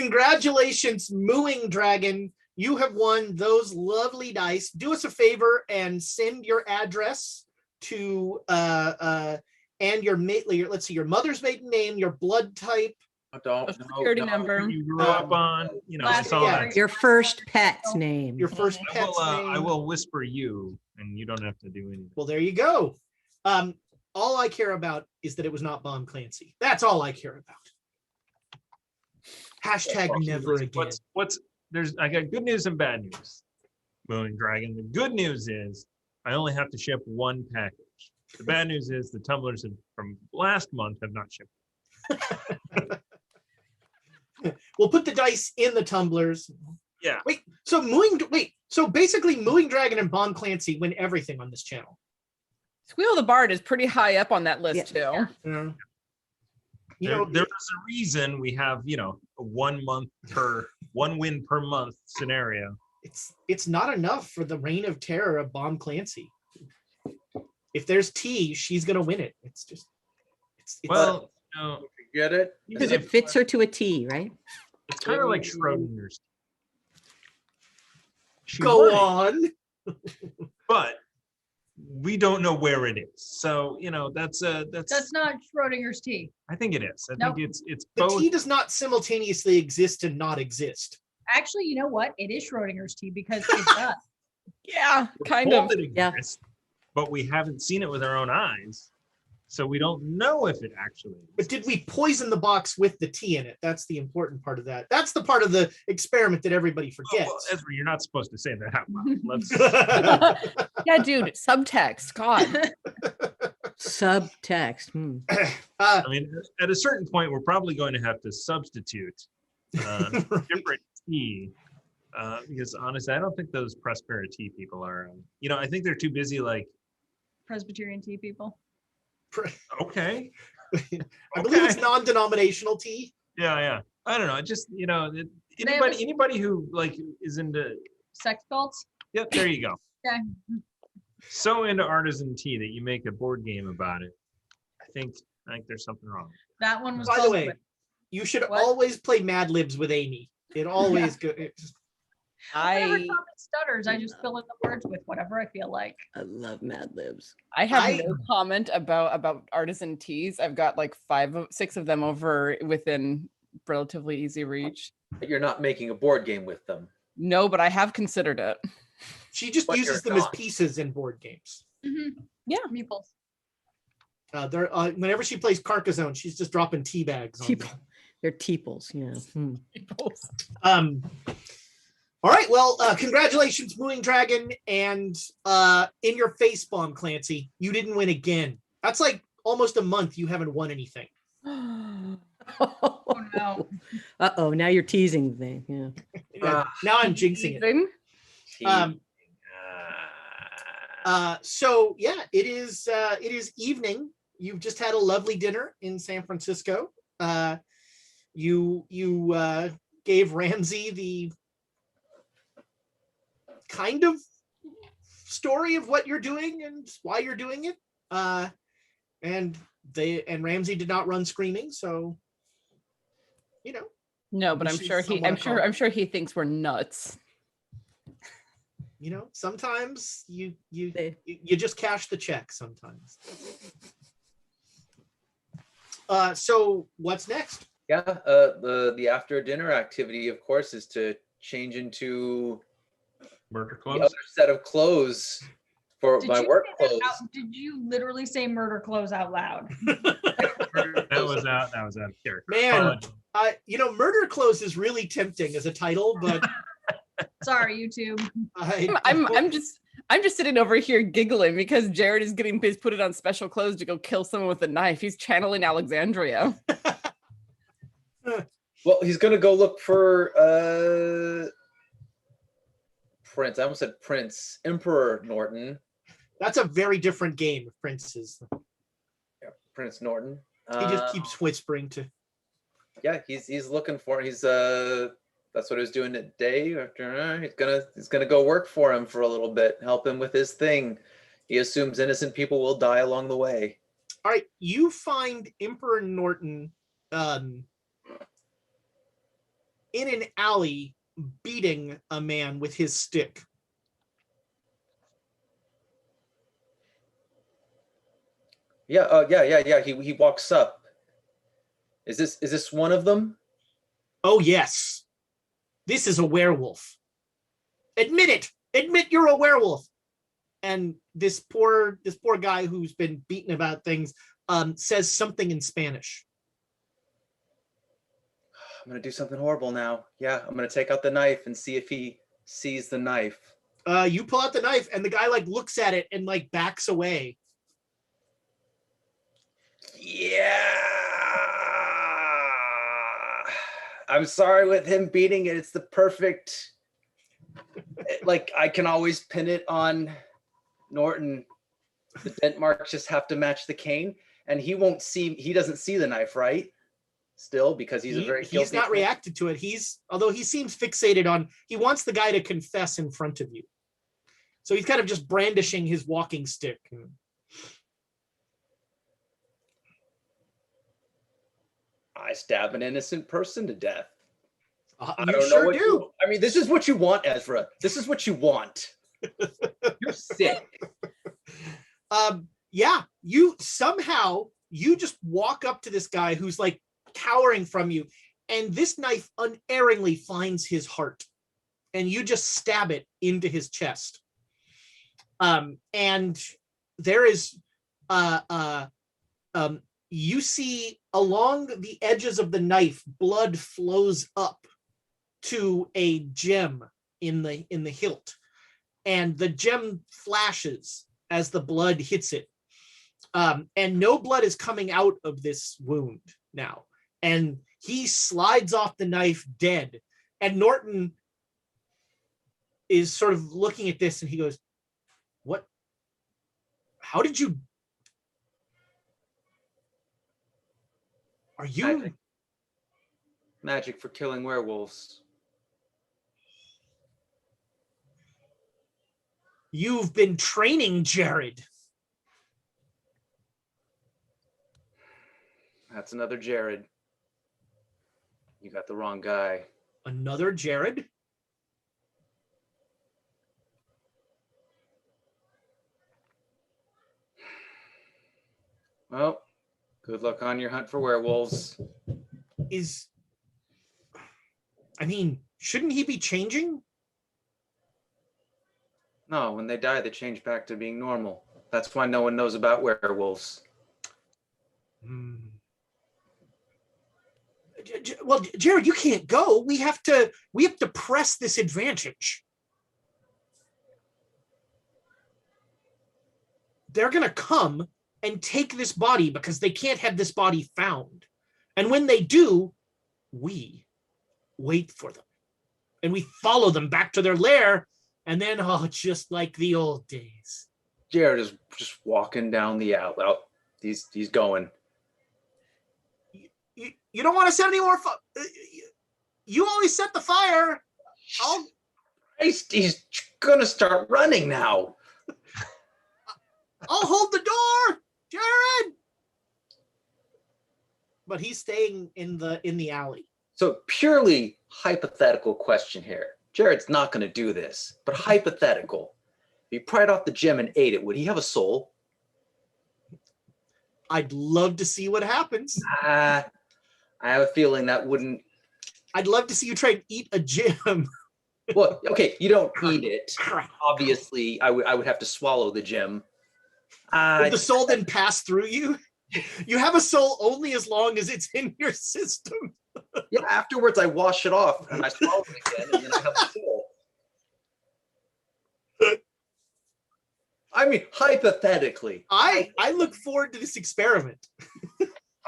Congratulations, Mooing Dragon. You have won those lovely dice. Do us a favor and send your address to and your let's see, your mother's maiden name, your blood type. Security number. You grew up on, Last it's all yeah. that. Your first pet's name. Your first pet's name. I will whisper you, and you don't have to do anything. Well, there you go. All I care about is that it was not Bomb Clancy. That's all I care about. Hashtag never again. I got good news and bad news. Mooing Dragon. The good news is I only have to ship one package. The bad news is the tumblers from last month have not shipped. We'll put the dice in the tumblers. Yeah. So basically Mooing Dragon and Bomb Clancy win everything on this channel. Squeal the Bard is pretty high up on that list too. Yeah. There's a reason we have, a 1 win per month scenario. It's not enough for the reign of terror of Bomb Clancy. If there's T, she's gonna win it. It's Get it? Because it fits her to a T, right? It's kind of like Schrodinger's. Go on. But we don't know where it is. So, that's not Schrodinger's T. I think it is. I Nope. think it's The both. T does not simultaneously exist and not exist. Actually, you know what? It is Schrodinger's T because it does. Yeah, We're kind told of. it exists, but we haven't seen it with our own eyes. So we don't know if it actually exists. But did we poison the box with the T in it? That's the important part of that. That's the part of the experiment that everybody forgets. Well, Ezra, you're not supposed to say that out loud. Let's Yeah, dude, subtext. God. Subtext. I mean, at a certain point, we're probably going to have to substitute different T, because honestly, I don't think those Prospera T people are. I think they're too busy. Like Presbyterian T people. okay, I believe it's non-denominational T. yeah. I don't know. Just anybody who is into Sex cults. Yep, there you go. Okay. So into artisan tea that you make a board game about it. I think there's something wrong. That one was. By the called way, Quip. you should What? always play Mad Libs with Amy. It always goes. Whenever I Thomas stutters, I just fill in the words with whatever I feel like. I love Mad Libs. have no comment about artisan teas. I've got like 6 of them over within relatively easy reach. But you're not making a board game with them. No, but I have considered it. She just But uses you're them as not. pieces in board games. Yeah. Meeples. Whenever she plays Carcassonne, she's just dropping tea bags. On them. They're teeples, All right, well, congratulations, Mooing Dragon, and in your face, Bomb Clancy. You didn't win again. That's like almost a month you haven't won anything. Oh no. Uh-oh, now you're teasing the thing. Yeah. Now I'm jinxing it. So yeah, it is evening. You've just had a lovely dinner in San Francisco. You gave Ramsey the kind of story of what you're doing and why you're doing it. And Ramsey did not run screaming, so No, but I'm sure he thinks we're nuts. Sometimes you just cash the check sometimes. So what's next? Yeah, the after dinner activity, of course, is to change into Murder the clothes. other set of clothes for Did my you work say that clothes. did you literally say murder clothes out loud? That was out of character. Man, Murder Clothes is really tempting as a title, but Sorry, YouTube. I'm just sitting over here giggling because Jared is getting put it on special clothes to go kill someone with a knife. He's channeling Alexandria. Well, he's gonna go look for Prince. I almost said Prince. Emperor Norton. That's a very different game of Prince's. Yeah, Prince Norton. He just keeps whispering to. Yeah, he's looking for. That's what he was doing today. After he's gonna go work for him for a little bit, help him with his thing. He assumes innocent people will die along the way. All right, you find Emperor Norton in in an alley beating a man with his stick. Yeah. He walks up. Is this one of them? Oh yes, this is a werewolf. Admit it. Admit you're a werewolf. And this poor guy who's been beaten about things says something in Spanish. I'm gonna do something horrible now. Yeah, I'm gonna take out the knife and see if he sees the knife. You pull out the knife, and the guy like looks at it and like backs away. Yeah. I'm sorry with him beating it. It's the perfect. Like I can always pin it on Norton. The dent marks just have to match the cane, and he doesn't see the knife, right? Still, because he's not reacted to it. Although he seems fixated on, he wants the guy to confess in front of you. So he's kind of just brandishing his walking stick. I stab an innocent person to death. I You don't sure know what do. I mean, this is what you want, Ezra. This is what you want. You're sick. Yeah, you just walk up to this guy who's like cowering from you, and this knife unerringly finds his heart, and you just stab it into his chest. And there is you see along the edges of the knife, blood flows up to a gem in the hilt, and the gem flashes as the blood hits it. And no blood is coming out of this wound now. And he slides off the knife dead. And Norton is sort of looking at this, and he goes, "What? How did you? Are you magic for killing werewolves? You've been training Jared." That's another Jared. You got the wrong guy. Another Jared? Well, good luck on your hunt for werewolves. Shouldn't he be changing? No, when they die, they change back to being normal. That's why no one knows about werewolves. Well, Jared, you can't go. We have to press this advantage. They're gonna come and take this body because they can't have this body found. And when they do, we wait for them. And we follow them back to their lair, and then just like the old days. Jared is just walking down the alley. Oh, he's going. You don't want to set any more you always set the fire. He's gonna start running now. I'll hold the door, Jared. But he's staying in the alley. So purely hypothetical question here. Jared's not gonna do this, but hypothetical. If he pried off the gem and ate it, would he have a soul? I'd love to see what happens. I have a feeling that wouldn't. I'd love to see you try and eat a gem. Well, okay, you don't eat it. Obviously, I would have to swallow the gem. Would the soul then pass through you? You have a soul only as long as it's in your system. Yeah, afterwards I wash it off and I swallow it again, and then I have a soul. I mean, hypothetically. I look forward to this experiment.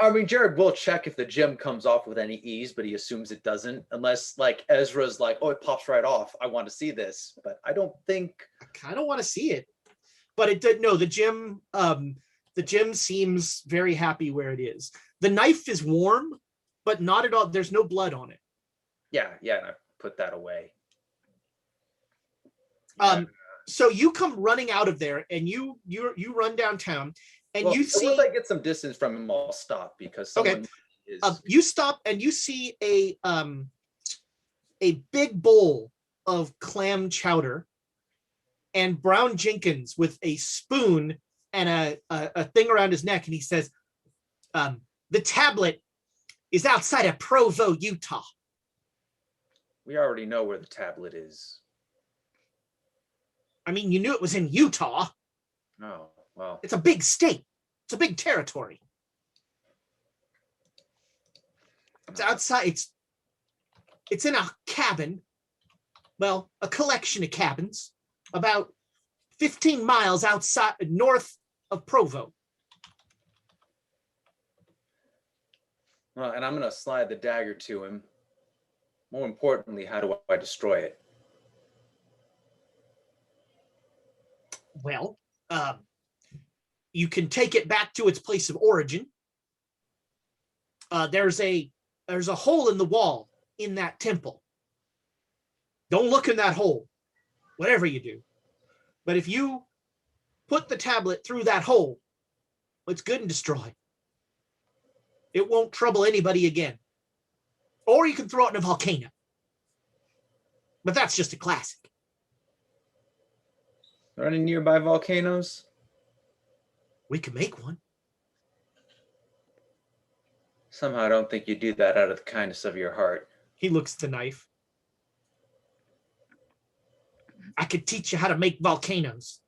I mean, Jared will check if the gem comes off with any ease, but he assumes it doesn't, unless like Ezra's like, oh, it pops right off. I want to see this, but I don't think. I kind of want to see it, but it did. No, the gem seems very happy where it is. The knife is warm, but not at all. There's no blood on it. Yeah, and I put that away. So you come running out of there, and you run downtown. And you see, once I get some distance from him, I'll stop because someone is. You stop and you see a a big bowl of clam chowder, and Brown Jenkins with a spoon and a thing around his neck, and he says, the tablet is outside of Provo, Utah. We already know where the tablet is. I mean, you knew it was in Utah. Oh, well. It's a big state. It's a big territory. It's outside. It's in a cabin. Well, a collection of cabins about 15 miles outside, north of Provo. Well, and I'm going to slide the dagger to him. More importantly, how do I destroy it? Well, you can take it back to its place of origin. There's a hole in the wall in that temple. Don't look in that hole, whatever you do. But if you put the tablet through that hole, it's good and destroyed. It won't trouble anybody again. Or you can throw it in a volcano. But that's just a classic. Are there any nearby volcanoes? We can make one. Somehow I don't think you do that out of the kindness of your heart. He looks at the knife. I could teach you how to make volcanoes.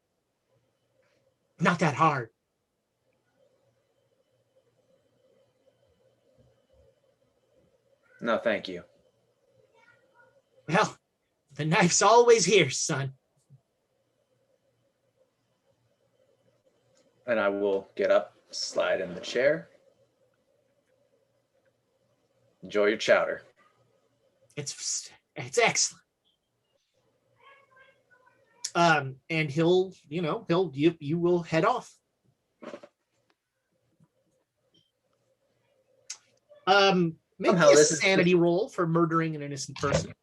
Not that hard. No, thank you. Well, the knife's always here, son. And I will get up, slide in the chair. Enjoy your chowder. It's excellent. And you will head off. Make Somehow a this is sanity roll for murdering an innocent person.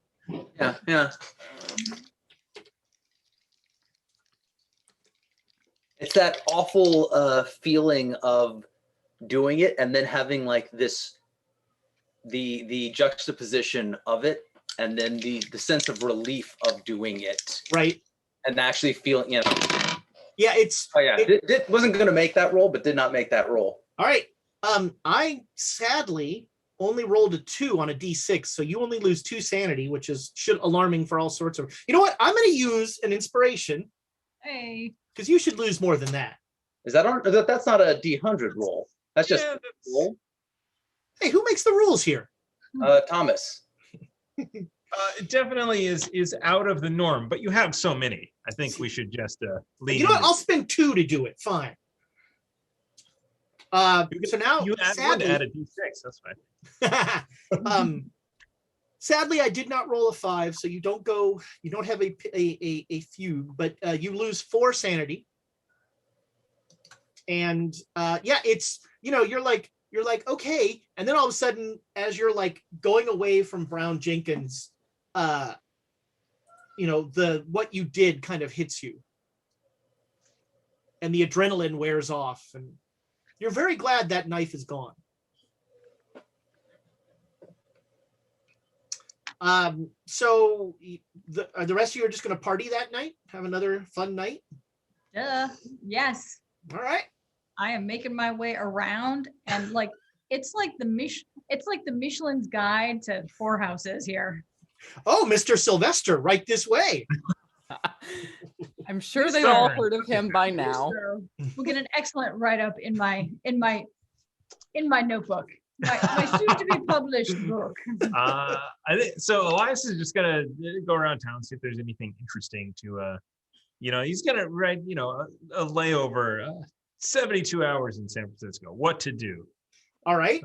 Yeah. It's that awful feeling of doing it and then having like this, the juxtaposition of it, and then the sense of relief of doing it. Right. And actually feeling, Yeah, wasn't going to make that roll, but did not make that roll. All right. I sadly only rolled a 2 on a D6, so you only lose 2 sanity, which is alarming for all sorts of. You know what? I'm going to use an inspiration. Hey. Because you should lose more than that. That's not a D100 roll. That's just a roll. Hey, who makes the rules here? Thomas. It definitely is out of the norm, but you have so many. I think we should just leave. You know what? I'll spend 2 to do it. Fine. So now, you sadly, add a D6. That's fine. Sadly, I did not roll a 5, so you don't have a fugue, but you lose 4 sanity. And it's, you're like, okay. And then all of a sudden, as you're like going away from Brown Jenkins, what you did kind of hits you. And the adrenaline wears off, and you're very glad that knife is gone. So the rest of you are just going to party that night, have another fun night. Yes. All right. I am making my way around, and it's like the Michelin's guide to whorehouses here. Oh, Mr. Sylvester, right this way. I'm sure they've all heard of him by now. We'll get an excellent write-up in my notebook. My soon-to-be published book. I think so. Elias is just gonna go around town, see if there's anything interesting to, he's gonna write, a layover, 72 hours in San Francisco. What to do? All right.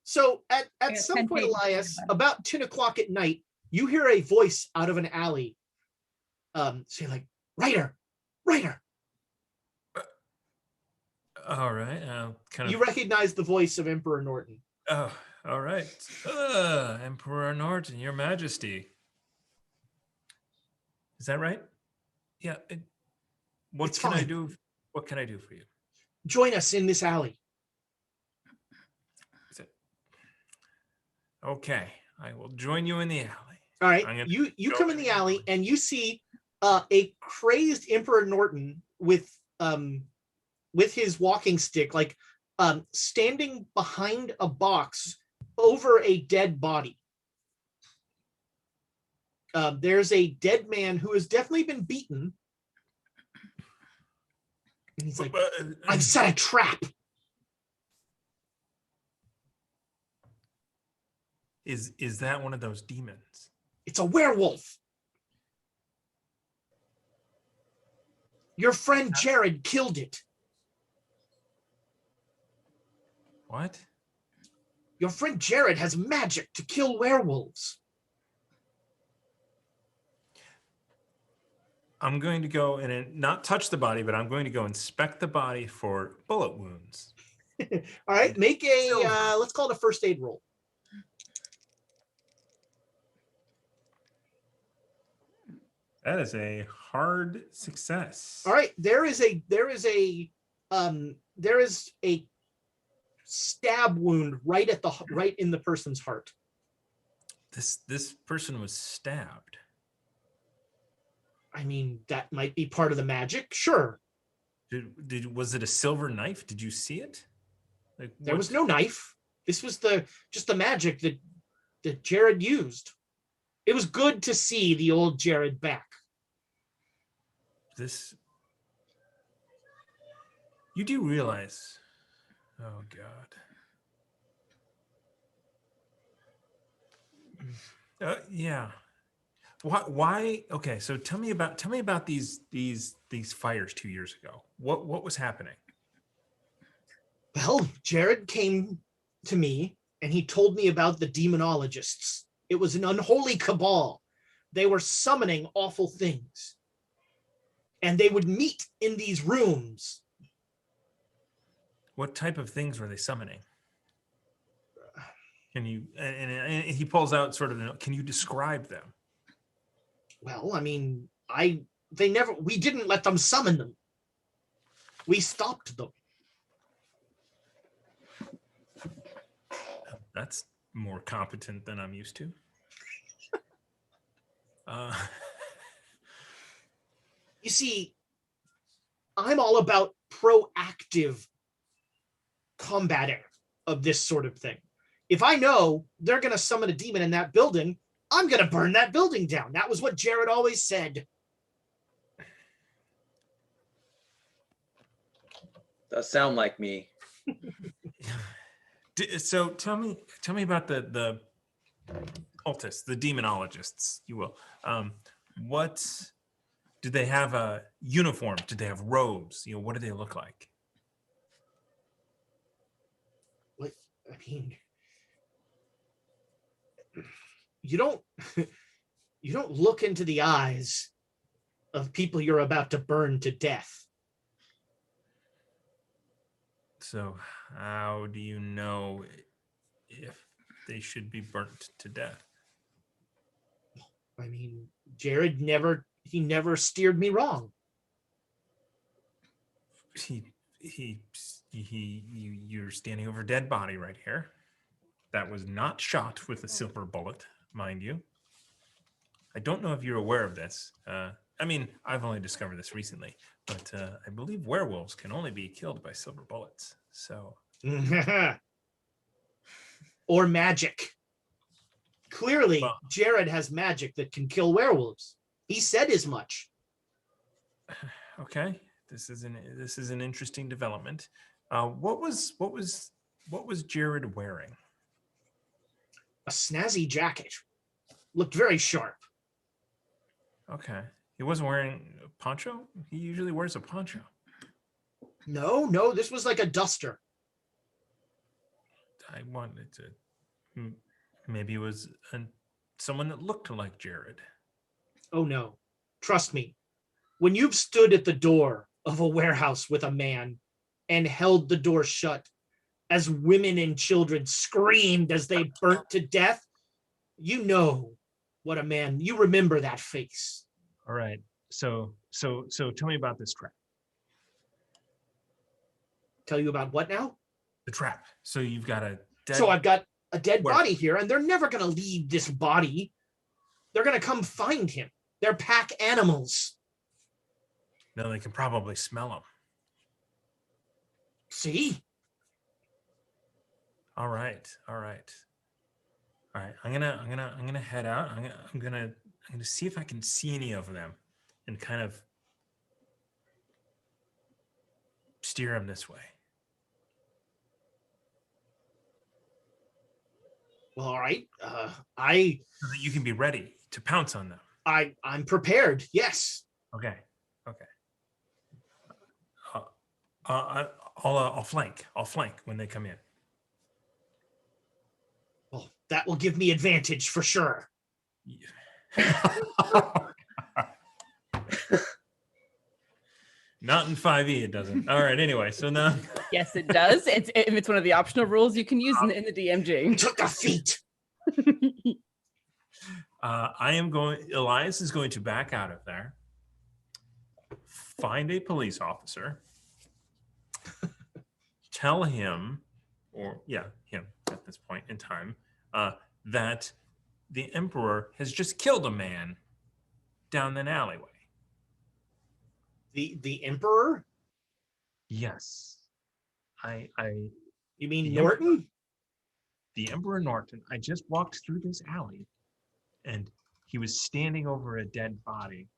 So at some point, Elias, about 10 o'clock at night, you hear a voice out of an alley, say like, "Writer." All right. You recognize the voice of Emperor Norton. Oh, all right. Emperor Norton, Your Majesty. Is that right? Yeah. What can I do for you? Join us in this alley. Okay, I will join you in the alley. All right, I'm gonna you go come in the alley and you see a crazed Emperor Norton with his walking stick, like standing behind a box over a dead body. There's a dead man who has definitely been beaten. And he's like, I've set a trap. Is that one of those demons? It's a werewolf. Your friend Jared killed it. What? Your friend Jared has magic to kill werewolves. I'm going to go and not touch the body, but I'm going to go inspect the body for bullet wounds. All right, make a, let's call it a first aid roll. That is a hard success. All right, there is a stab wound right in the person's heart. This person was stabbed. I mean, that might be part of the magic. Sure. Was it a silver knife? Did you see it? Like, there was no knife. This was just the magic that Jared used. It was good to see the old Jared back. You do realize, oh God. Yeah. Why? Okay, so tell me about these fires 2 years ago. What was happening? Well, Jared came to me and he told me about the demonologists. It was an unholy cabal. They were summoning awful things. And they would meet in these rooms. What type of things were they summoning? Can you, and he pulls out sort of, can you describe them? Well, I mean, we didn't let them summon them. We stopped them. That's more competent than I'm used to. You see, I'm all about proactive combating of this sort of thing. If I know they're going to summon a demon in that building, I'm going to burn that building down. That was what Jared always said. Does sound like me. So tell me about the cultists, the demonologists, you will. What did they have? A uniform? Did they have robes? What did they look like? What? I mean, you don't look into the eyes of people you're about to burn to death. So how do you know if they should be burnt to death? I mean, Jared never steered me wrong. You're standing over a dead body right here. That was not shot with a silver bullet, mind you. I don't know if you're aware of this. I mean, I've only discovered this recently, but I believe werewolves can only be killed by silver bullets. So, or magic. Clearly, Jared has magic that can kill werewolves. He said as much. Okay, this is an interesting development. What was Jared wearing? A snazzy jacket. Looked very sharp. Okay. He wasn't wearing a poncho? He usually wears a poncho. No, this was like a duster. I wanted to... Maybe it was someone that looked like Jared. Oh, no. Trust me. When you've stood at the door of a warehouse with a man and held the door shut as women and children screamed as they burnt to death, you know what a man... You remember that face. All right. So tell me about this trap. Tell you about what now? The trap. So you've got a dead... So I've got a dead body here, and they're never going to leave this body. They're going to come find him. They're pack animals. No, they can probably smell him. See? All right. I'm gonna head out. I'm gonna see if I can see any of them, and kind of steer them this way. Well, all right. So that you can be ready to pounce on them. I'm prepared. Yes. Okay. I'll flank. I'll flank when they come in. Well, that will give me advantage for sure. Not in 5e, it doesn't. All right. Anyway, so now. Yes, it does. It's one of the optional rules you can use in the DMG. Took a feat. Elias is going to back out of there, find a police officer, tell him, him at this point in time, that the Emperor has just killed a man down an alleyway. The Emperor? Yes. You mean Norton? The Emperor Norton. I just walked through this alley and he was standing over a dead body.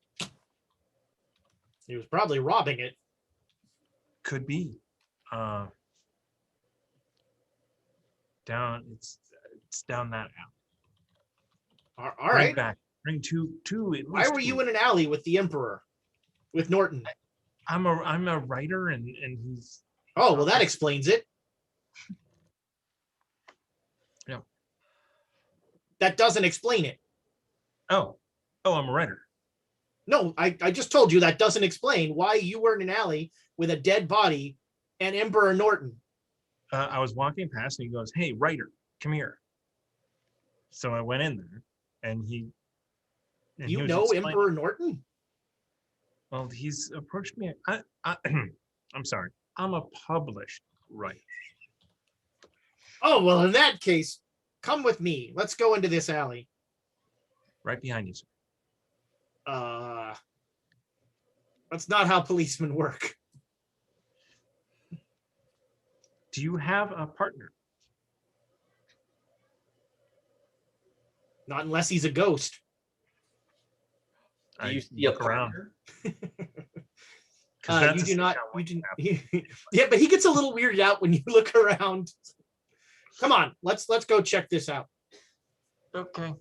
He was probably robbing it. Could be. It's down that alley. All right. Back. Bring two. Why were you in an alley with the Emperor? With Norton? I'm a writer and he's. Oh, well, that explains it. Yeah. That doesn't explain it. Oh, I'm a writer. No, I just told you that doesn't explain why you were in an alley with a dead body and Emperor Norton. I was walking past and he goes, "Hey, writer, come here." So I went in there and he. And you know Emperor Norton? Well, he's approached me. I'm sorry. I'm a published writer. Oh, well, in that case, come with me. Let's go into this alley. Right behind you, sir. That's not how policemen work. Do you have a partner? Not unless he's a ghost. Do you see a partner? You do not. You do, yeah, but he gets a little weirded out when you look around. Come on, let's go check this out. Okay.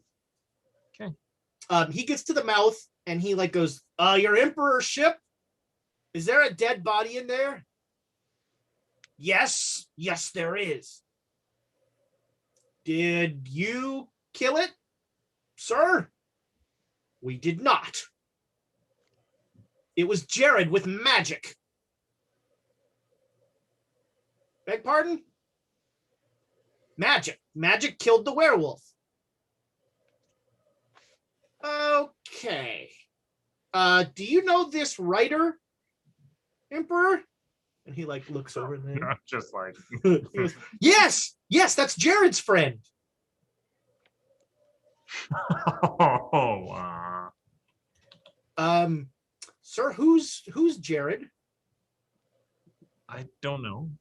He gets to the mouth and he goes, "Your Emperor ship? Is there a dead body in there?" Yes, there is. Did you kill it, sir? We did not. It was Jared with magic. Beg pardon? Magic. Magic killed the werewolf. Okay. Do you know this writer, Emperor? And he looks over there. Not just like. He goes, yes, that's Jared's friend. Oh, wow. Sir, who's Jared? I don't know.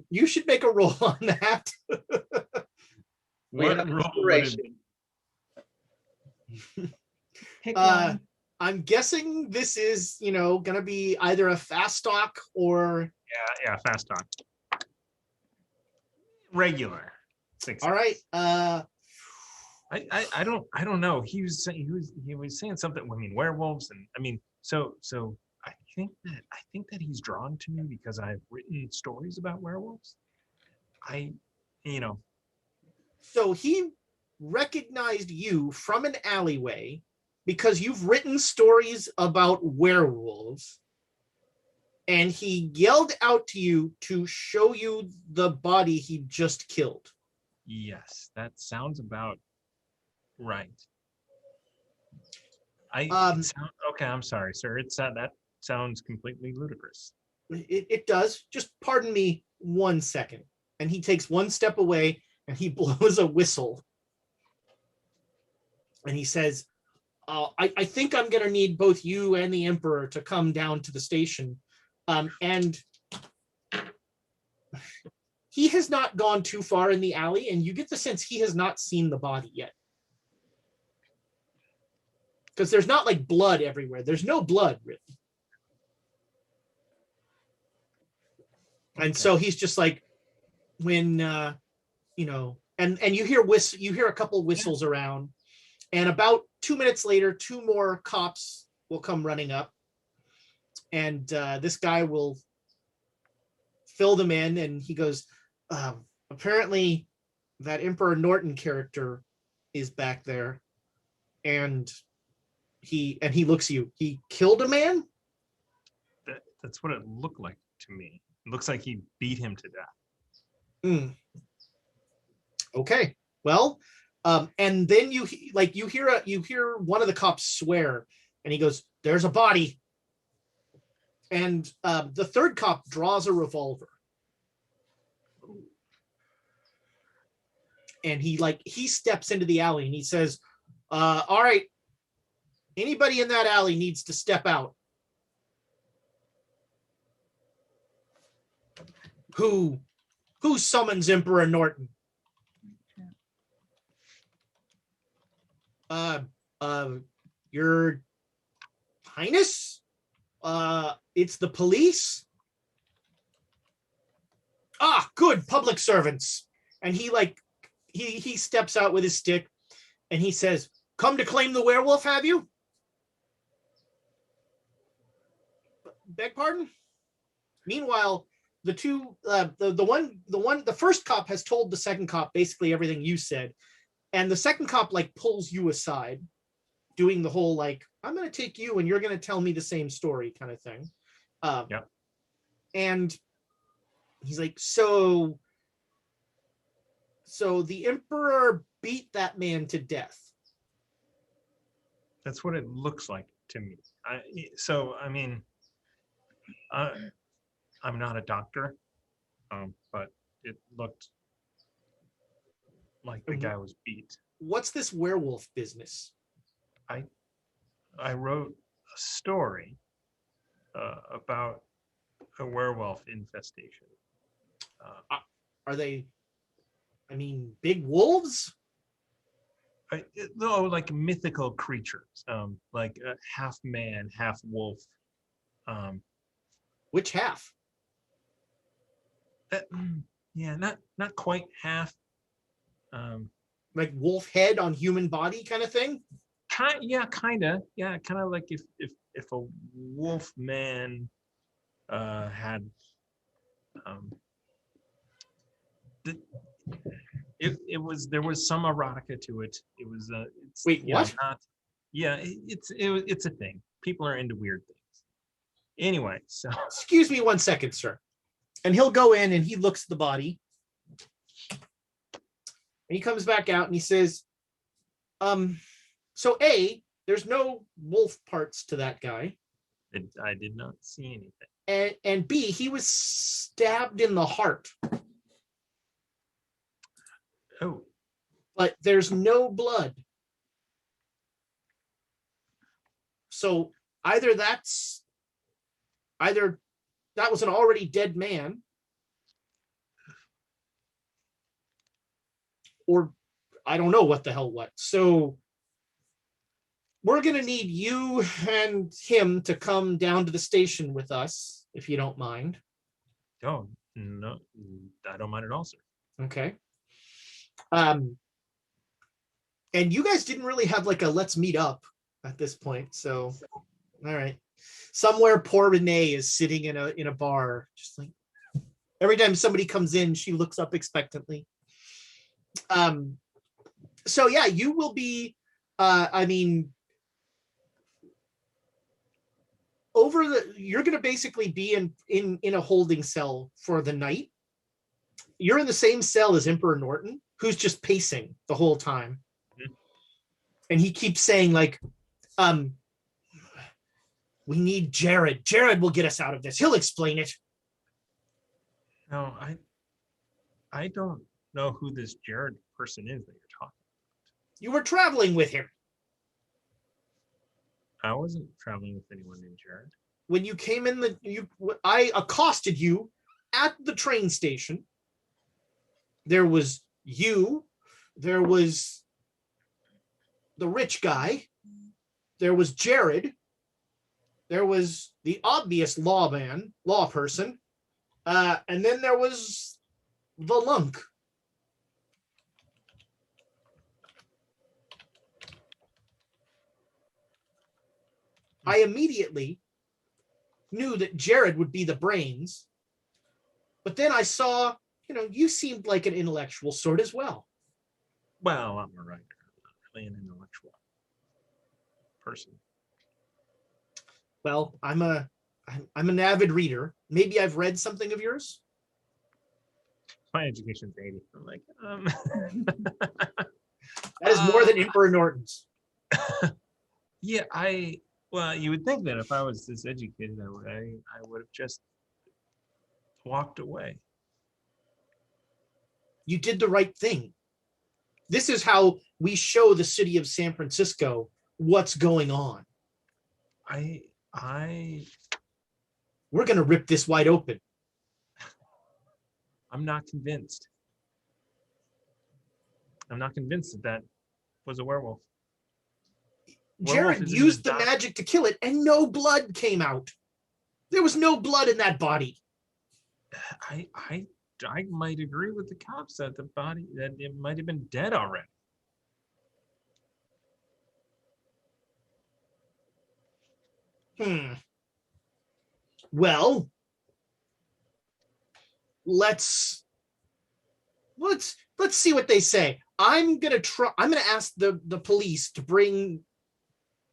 You should make a roll on that. What inspiration? Pick one. I'm guessing this is, gonna be either a fast talk or. Yeah, fast talk. Regular. 6. All right. I don't know. He was saying something. I mean, werewolves, and so I think that he's drawn to me because I've written stories about werewolves. So he recognized you from an alleyway because you've written stories about werewolves, and he yelled out to you to show you the body he just killed. Yes, that sounds about right. Okay, I'm sorry, sir. That sounds completely ludicrous. It does. Just pardon me 1 second. And he takes one step away and he blows a whistle. and he says, I think I'm going to need both you and the Emperor to come down to the station. And he has not gone too far in the alley, and you get the sense he has not seen the body yet. Because there's not like blood everywhere. There's no blood, really. And so he's just like, when, you know, and you hear a couple whistles around, and about 2 minutes later, 2 more cops will come running up, and this guy will fill them in, and he goes, apparently that Emperor Norton character is back there, and he looks at you. He killed a man? That's what it looked like to me. It looks like he beat him to death. Okay. Well, and then you hear one of the cops swear, and he goes, "There's a body." And the third cop draws a revolver, and he steps into the alley, and he says, "All right, anybody in that alley needs to step out. Who summons Emperor Norton?" Your Highness? It's the police? Ah, good, public servants. And he steps out with his stick, and he says, "Come to claim the werewolf, have you?" Beg pardon? Meanwhile, the two, the first cop has told the second cop basically everything you said. And the second cop pulls you aside, doing the whole I'm going to take you and you're going to tell me the same story kind of thing. Yeah. And he's like, so the Emperor beat that man to death. That's what it looks like to me. I'm not a doctor, but it looked like the guy was beat. What's this werewolf business? I wrote a story about a werewolf infestation. Are they, big wolves? No, like mythical creatures, like half man, half wolf. Which half? Yeah, not quite half. Like wolf head on human body kind of thing? Kind of like if a wolf man had there was some erotica to it. It was wait, what? It's a thing. People are into weird things. Anyway, so excuse me 1 second, sir. And he'll go in and he looks at the body. And he comes back out and he says, so A, there's no wolf parts to that guy. I did not see anything. And B, he was stabbed in the heart. Oh. But there's no blood. So either that was an already dead man, or I don't know what the hell what. So we're going to need you and him to come down to the station with us, if you don't mind. Oh, no, I don't mind at all, sir. Okay. And you guys didn't really have like a let's meet up at this point. So, all right. Somewhere poor Renee is sitting in a bar, just like every time somebody comes in, she looks up expectantly. So yeah, you will be, you're going to basically be in a holding cell for the night. You're in the same cell as Emperor Norton, who's just pacing the whole time. Mm-hmm. And he keeps saying we need Jared. Jared will get us out of this. He'll explain it. No, I don't know who this Jared person is that you're talking about. You were traveling with him. I wasn't traveling with anyone named Jared. When you came in, I accosted you at the train station. There was you. There was the rich guy. There was Jared. There was the obvious law person. And then there was the lunk. I immediately knew that Jared would be the brains, but then I saw, you seemed like an intellectual sort as well. Well, I'm a writer, not really an intellectual person. Well, I'm an avid reader. Maybe I've read something of yours. My education's 80. I'm like, That is more than Emperor Norton's. Yeah, well, you would think that if I was this educated, I would have just walked away. You did the right thing. This is how we show the city of San Francisco what's going on. We're going to rip this wide open. I'm not convinced. I'm not convinced that was a werewolf. Jared used the magic to kill it, and no blood came out. There was no blood in that body. I might agree with the cops that that it might have been dead already. Well, let's see what they say. I'm gonna ask the police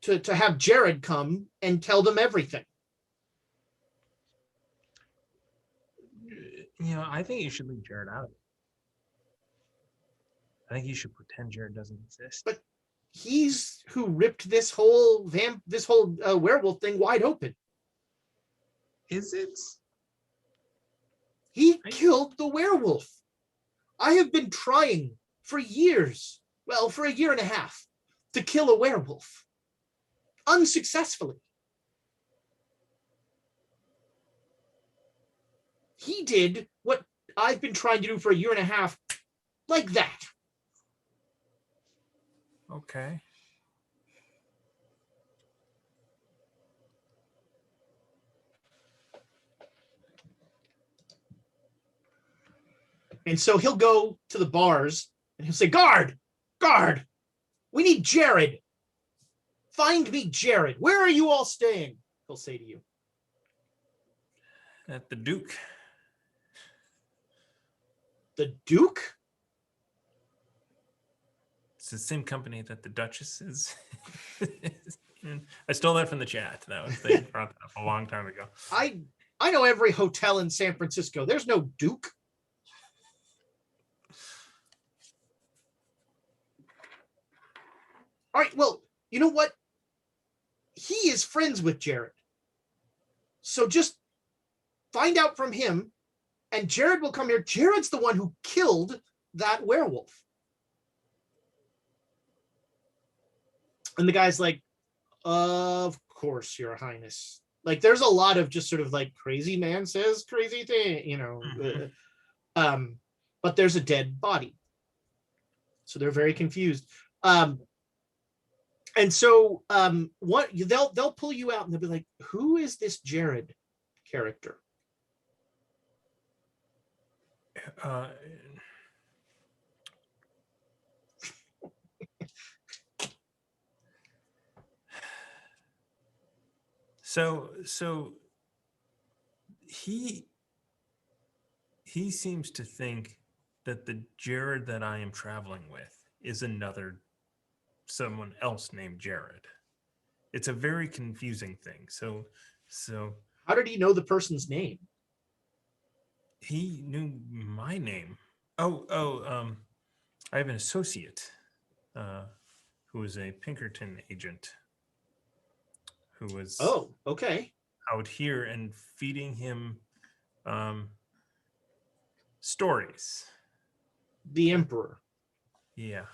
to have Jared come and tell them everything. I think you should leave Jared out of it. I think you should pretend Jared doesn't exist. But he's who ripped this whole werewolf thing wide open. Is it? He killed the werewolf. I have been trying for years, for a year and a half, to kill a werewolf. Unsuccessfully. He did what I've been trying to do for a year and a half, like that. Okay. And so he'll go to the bars and he'll say, guard, we need Jared. Find me Jared. Where are you all staying? He'll say to you. At the Duke. The Duke? It's the same company that the Duchess is. I stole that from the chat. They brought that up a long time ago. I know every hotel in San Francisco. There's no Duke. All right, well, you know what? He is friends with Jared. So just find out from him, and Jared will come here. Jared's the one who killed that werewolf. And the guy's like, of course, Your Highness. Like, there's a lot of just sort of like crazy man says crazy thing, but there's a dead body. So they're very confused. And so they'll pull you out and they'll be like, who is this Jared character? So he seems to think that the Jared that I am traveling with is someone else named Jared. It's a very confusing thing. So how did he know the person's name? He knew my name. I have an associate who is a Pinkerton agent who was okay, out here and feeding him stories. The Emperor. Yeah.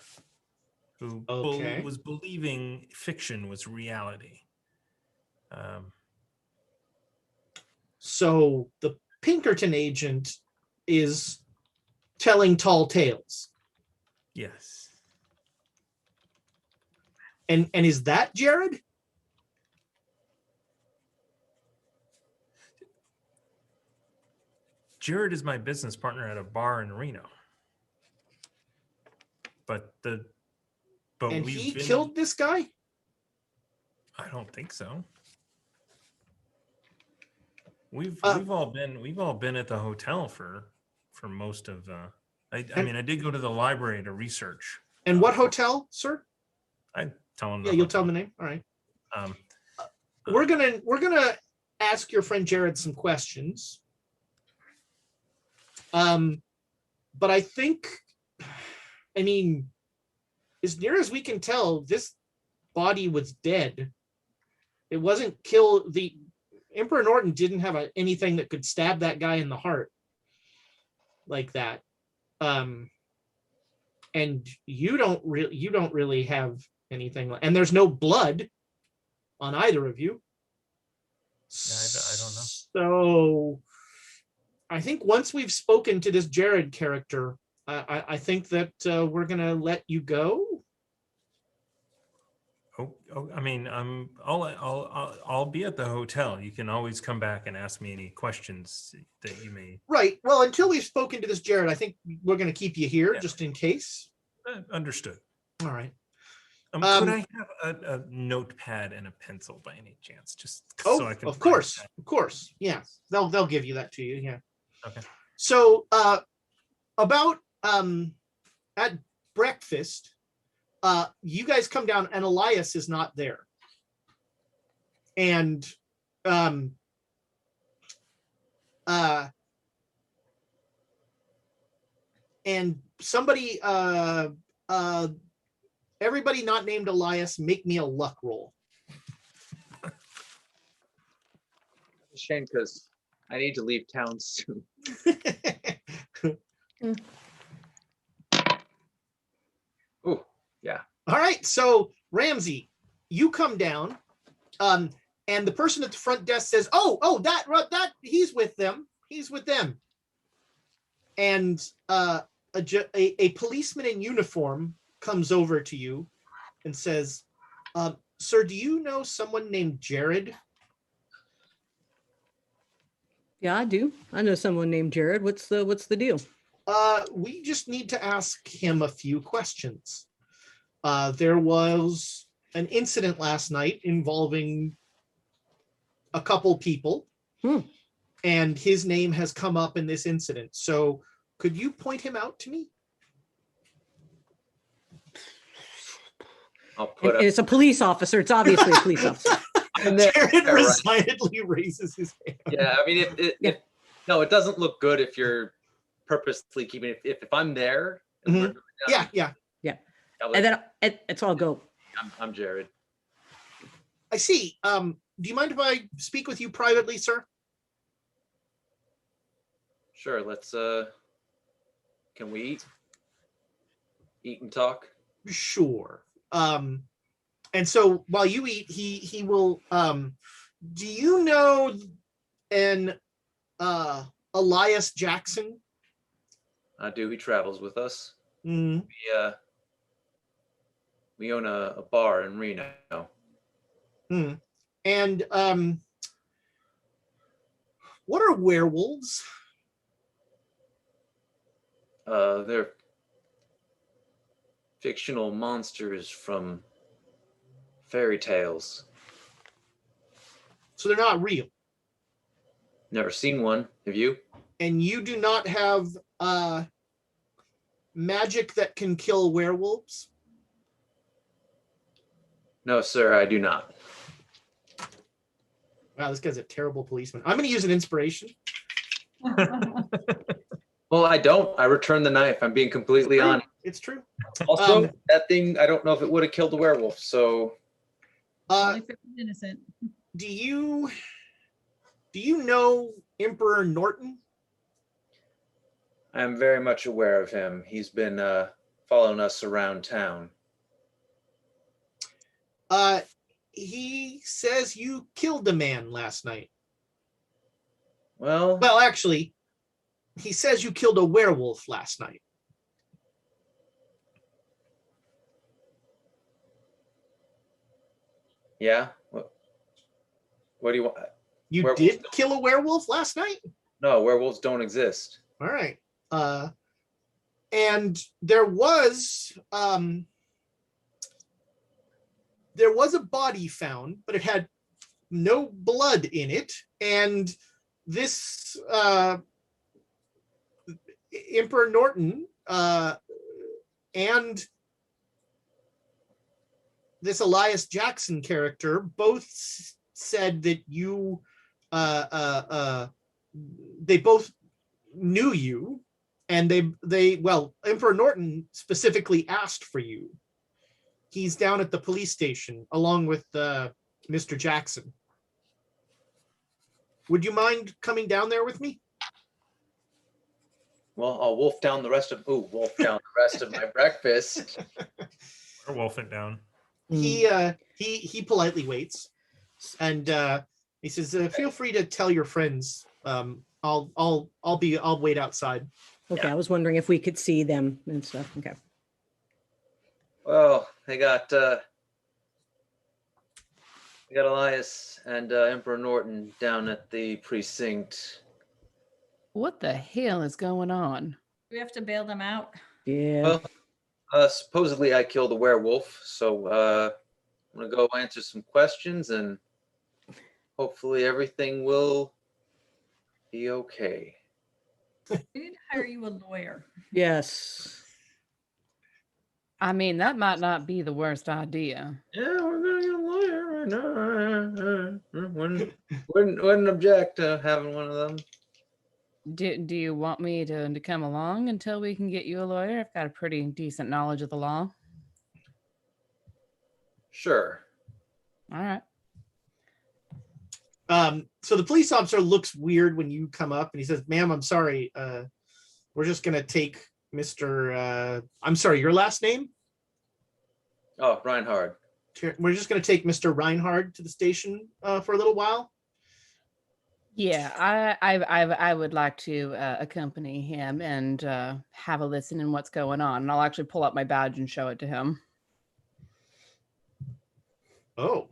Who Okay. was believing fiction was reality. So the Pinkerton agent is telling tall tales. Yes. And is that Jared? Jared is my business partner at a bar in Reno. But And we've he been, killed this guy? I don't think so. We've all been at the hotel for most of I mean I did go to the library to research. And what hotel, sir? I tell him. Yeah, you'll tell him the name. All right. We're gonna ask your friend Jared some questions. But I think, I mean, as near as we can tell, this body was dead. It wasn't killed. The Emperor Norton didn't have anything that could stab that guy in the heart like that. And you don't really have anything, and there's no blood on either of you. Yeah, I don't know. So I think once we've spoken to this Jared character, I think that we're gonna let you go. Oh, I mean, I'll be at the hotel. You can always come back and ask me any questions that you may. Right. Well, until we've spoken to this Jared, I think we're gonna keep you here just in case. Understood. All right. Could I have a notepad and a pencil by any chance, just so I can? Of course. Yeah, they'll give you that to you. Yeah. Okay. So about at breakfast, you guys come down and Elias is not there. And somebody everybody not named Elias, make me a luck roll. Shame, because I need to leave town soon. Oh, yeah. All right, so Ramsey, you come down, and the person at the front desk says, "Oh, that he's with them. He's with them." And a policeman in uniform comes over to you and says, "Sir, do you know someone named Jared?" Yeah, I do. I know someone named Jared. What's the deal? We just need to ask him a few questions. There was an incident last night involving a couple people, and his name has come up in this incident. So could you point him out to me? I'll put And it's a police officer. It's obviously a police officer. Jared resignedly raises his hand. Yeah, I mean, no, it doesn't look good if you're purposely keeping it. If I'm there, and Yeah. And then it's all go. I'm Jared. I see. Do you mind if I speak with you privately, sir? Sure. Let's. Can we eat and talk? Sure. And so while you eat, he will. Do you know an Elias Jackson? I do. He travels with us. Mm. We own a bar in Reno. Mm. And what are werewolves? They're fictional monsters from fairy tales. So they're not real. Never seen one. Have you? And you do not have magic that can kill werewolves? No, sir, I do not. Wow, this guy's a terrible policeman. I'm going to use an inspiration. Well, I don't. I returned the knife. I'm being completely honest. It's true. Also, that thing, I don't know if it would have killed the werewolf, so. Only if it was innocent. Do you know Emperor Norton? I'm very much aware of him. He's been following us around town. he says you killed a man last night. Well, Well, actually, he says you killed a werewolf last night. yeah. What do you want? You Werewolves did don't- kill a werewolf last night? No, werewolves don't exist. All right. And there was a body found, but it had no blood in it. And this Emperor Norton and this Elias Jackson character both said that you they both knew you, and they Emperor Norton specifically asked for you. He's down at the police station along with Mr. Jackson. Would you mind coming down there with me? Well, I'll wolf down the rest of my breakfast. Werewolf it down. He politely waits, and he says, "Feel free to tell your friends. I'll wait outside." Okay, I was wondering if we could see them and stuff. Okay. Well, they got Elias and Emperor Norton down at the precinct. What the hell is going on? We have to bail them out. Yeah. Well, supposedly I killed a werewolf, so I'm gonna go answer some questions, and hopefully everything will be okay. We need to hire you a lawyer. Yes. I mean, that might not be the worst idea. Yeah, we're gonna get a lawyer. No, wouldn't object to having one of them. Do you want me to come along until we can get you a lawyer? I've got a pretty decent knowledge of the law. Sure. All right. So the police officer looks weird when you come up, and he says, "Ma'am, I'm sorry. We're just gonna take Mr. I'm sorry, your last name? Oh, Reinhard. We're just gonna take Mr. Reinhard to the station for a little while." Yeah, I would like to accompany him and have a listen in what's going on. And I'll actually pull up my badge and show it to him. Oh.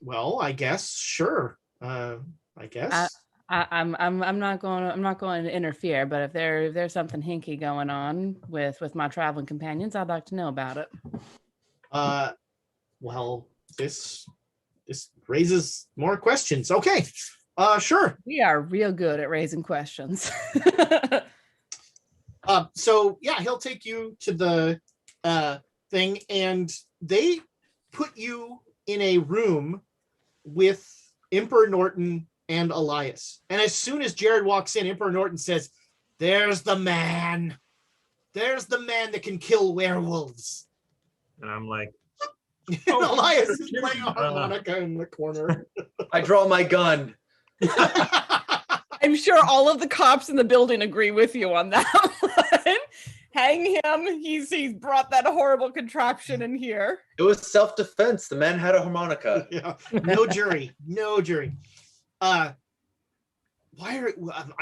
Well, I guess sure. I guess. I'm not going to interfere, but if there's something hinky going on with my traveling companions, I'd like to know about it. Well, this raises more questions. Okay. Sure. We are real good at raising questions. So yeah, he'll take you to the thing, and they put you in a room with Emperor Norton and Elias. And as soon as Jared walks in, Emperor Norton says, "There's the man. There's the man that can kill werewolves." And I'm like, And Elias is playing a harmonica in the corner. I draw my gun. I'm sure all of the cops in the building agree with you on that one. Hang him. He's brought that horrible contraption in here. It was self-defense. The man had a harmonica. Yeah. No jury. No jury. I'm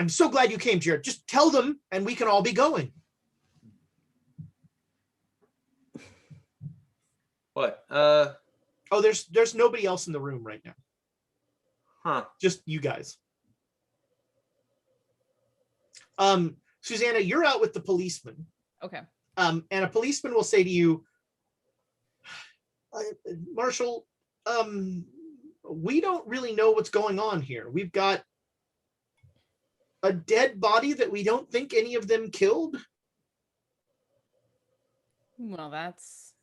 so glad you came, Jared. Just tell them and we can all be going. What? Oh, there's nobody else in the room right now. Huh. Just you guys. Susanna, you're out with the policeman. Okay. And a policeman will say to you, Marshall, we don't really know what's going on here. We've got a dead body that we don't think any of them killed. Well, that's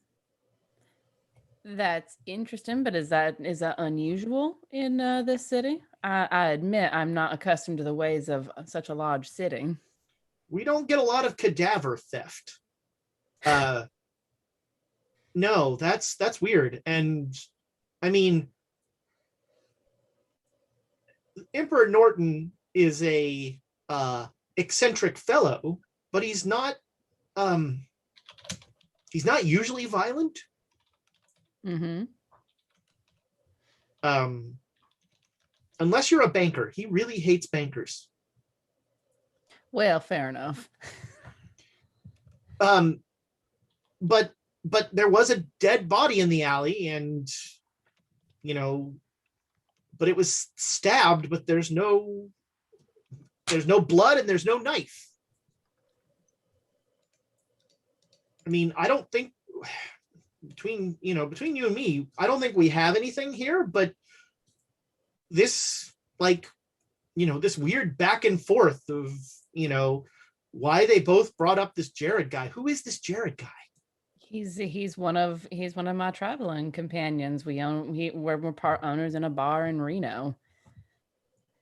interesting, but is that unusual in this city? I admit I'm not accustomed to the ways of such a large city. We don't get a lot of cadaver theft. No, that's weird. And I mean, Emperor Norton is a eccentric fellow, but he's not usually violent. Mm-hmm. Unless you're a banker. He really hates bankers. Well, fair enough. But there was a dead body in the alley, and but it was stabbed, but there's no blood and there's no knife. I mean, I don't think between you and me, I don't think we have anything here, but this this weird back and forth of why they both brought up this Jared guy. Who is this Jared guy? He's one of my traveling companions. We're part owners in a bar in Reno.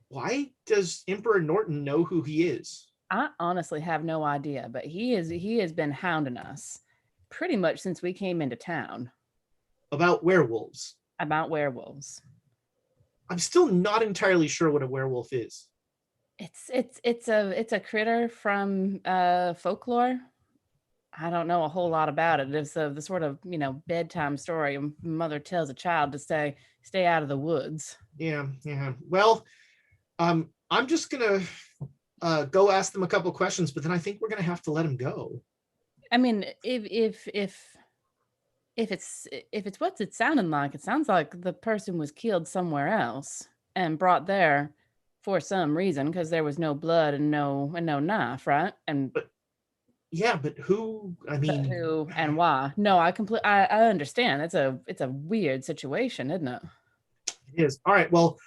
Why does Emperor Norton know who he is? I honestly have no idea, but he has been hounding us pretty much since we came into town. About werewolves. About werewolves. I'm still not entirely sure what a werewolf is. It's a critter from folklore. I don't know a whole lot about it. It's the sort of bedtime story a mother tells a child to stay out of the woods. Yeah. Well, I'm just gonna go ask them a couple questions, but then I think we're gonna have to let him go. I mean, if it's what it's sounding like, it sounds like the person was killed somewhere else and brought there for some reason, because there was no blood and no knife, right? But who? I mean, who and why? No, I understand. It's a weird situation, isn't it? It is. All right. Well,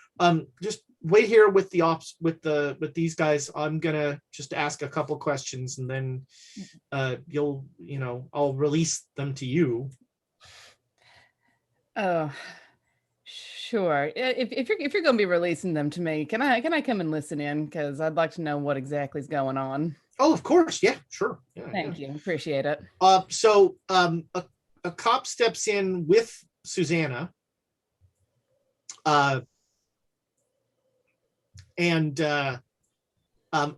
just wait here with with these guys. I'm gonna just ask a couple questions, and then I'll release them to you. Oh, sure. If you're going to be releasing them to me, can I come and listen in? Because I'd like to know what exactly is going on. Oh, of course. Yeah, sure. Yeah, Thank you. Appreciate it. So a cop steps in with Susanna. And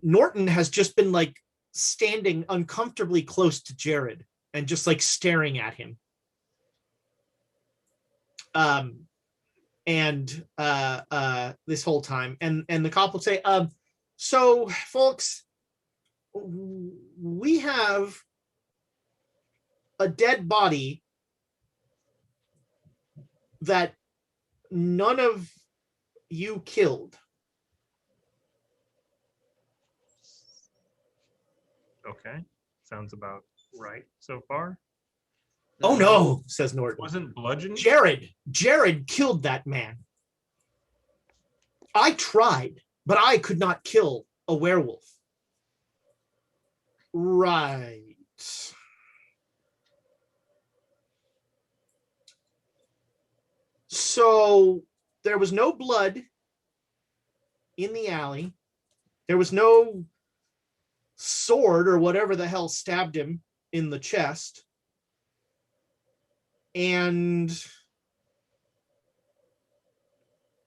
Norton has just been standing uncomfortably close to Jared and just staring at him. This whole time, and the cop will say, so folks, we have a dead body that none of you killed. Okay, sounds about right so far. Oh no, says Norton. Wasn't bludgeoned? Jared killed that man. I tried, but I could not kill a werewolf. Right. So there was no blood in the alley. There was no sword or whatever the hell stabbed him in the chest. And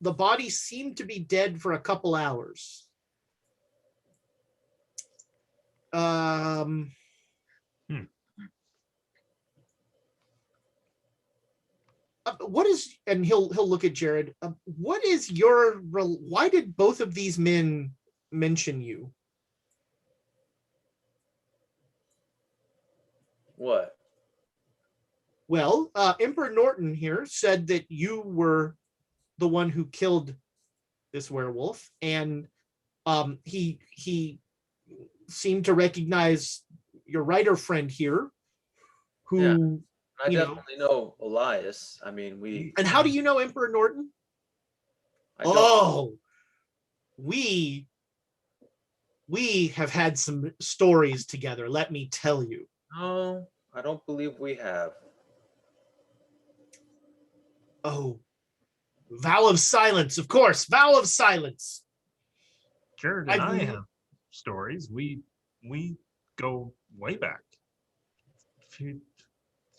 the body seemed to be dead for a couple hours. What is, and he'll look at Jared. What is why did both of these men mention you? What? Well, Emperor Norton here said that you were the one who killed this werewolf, and he seemed to recognize your writer friend here, who Yeah. I definitely know Elias. I mean, we. And how do you know Emperor Norton? We have had some stories together. Let me tell you. No, I don't believe we have. Oh, vow of silence, of course. Vow of silence. Jared and I have stories. We go way back.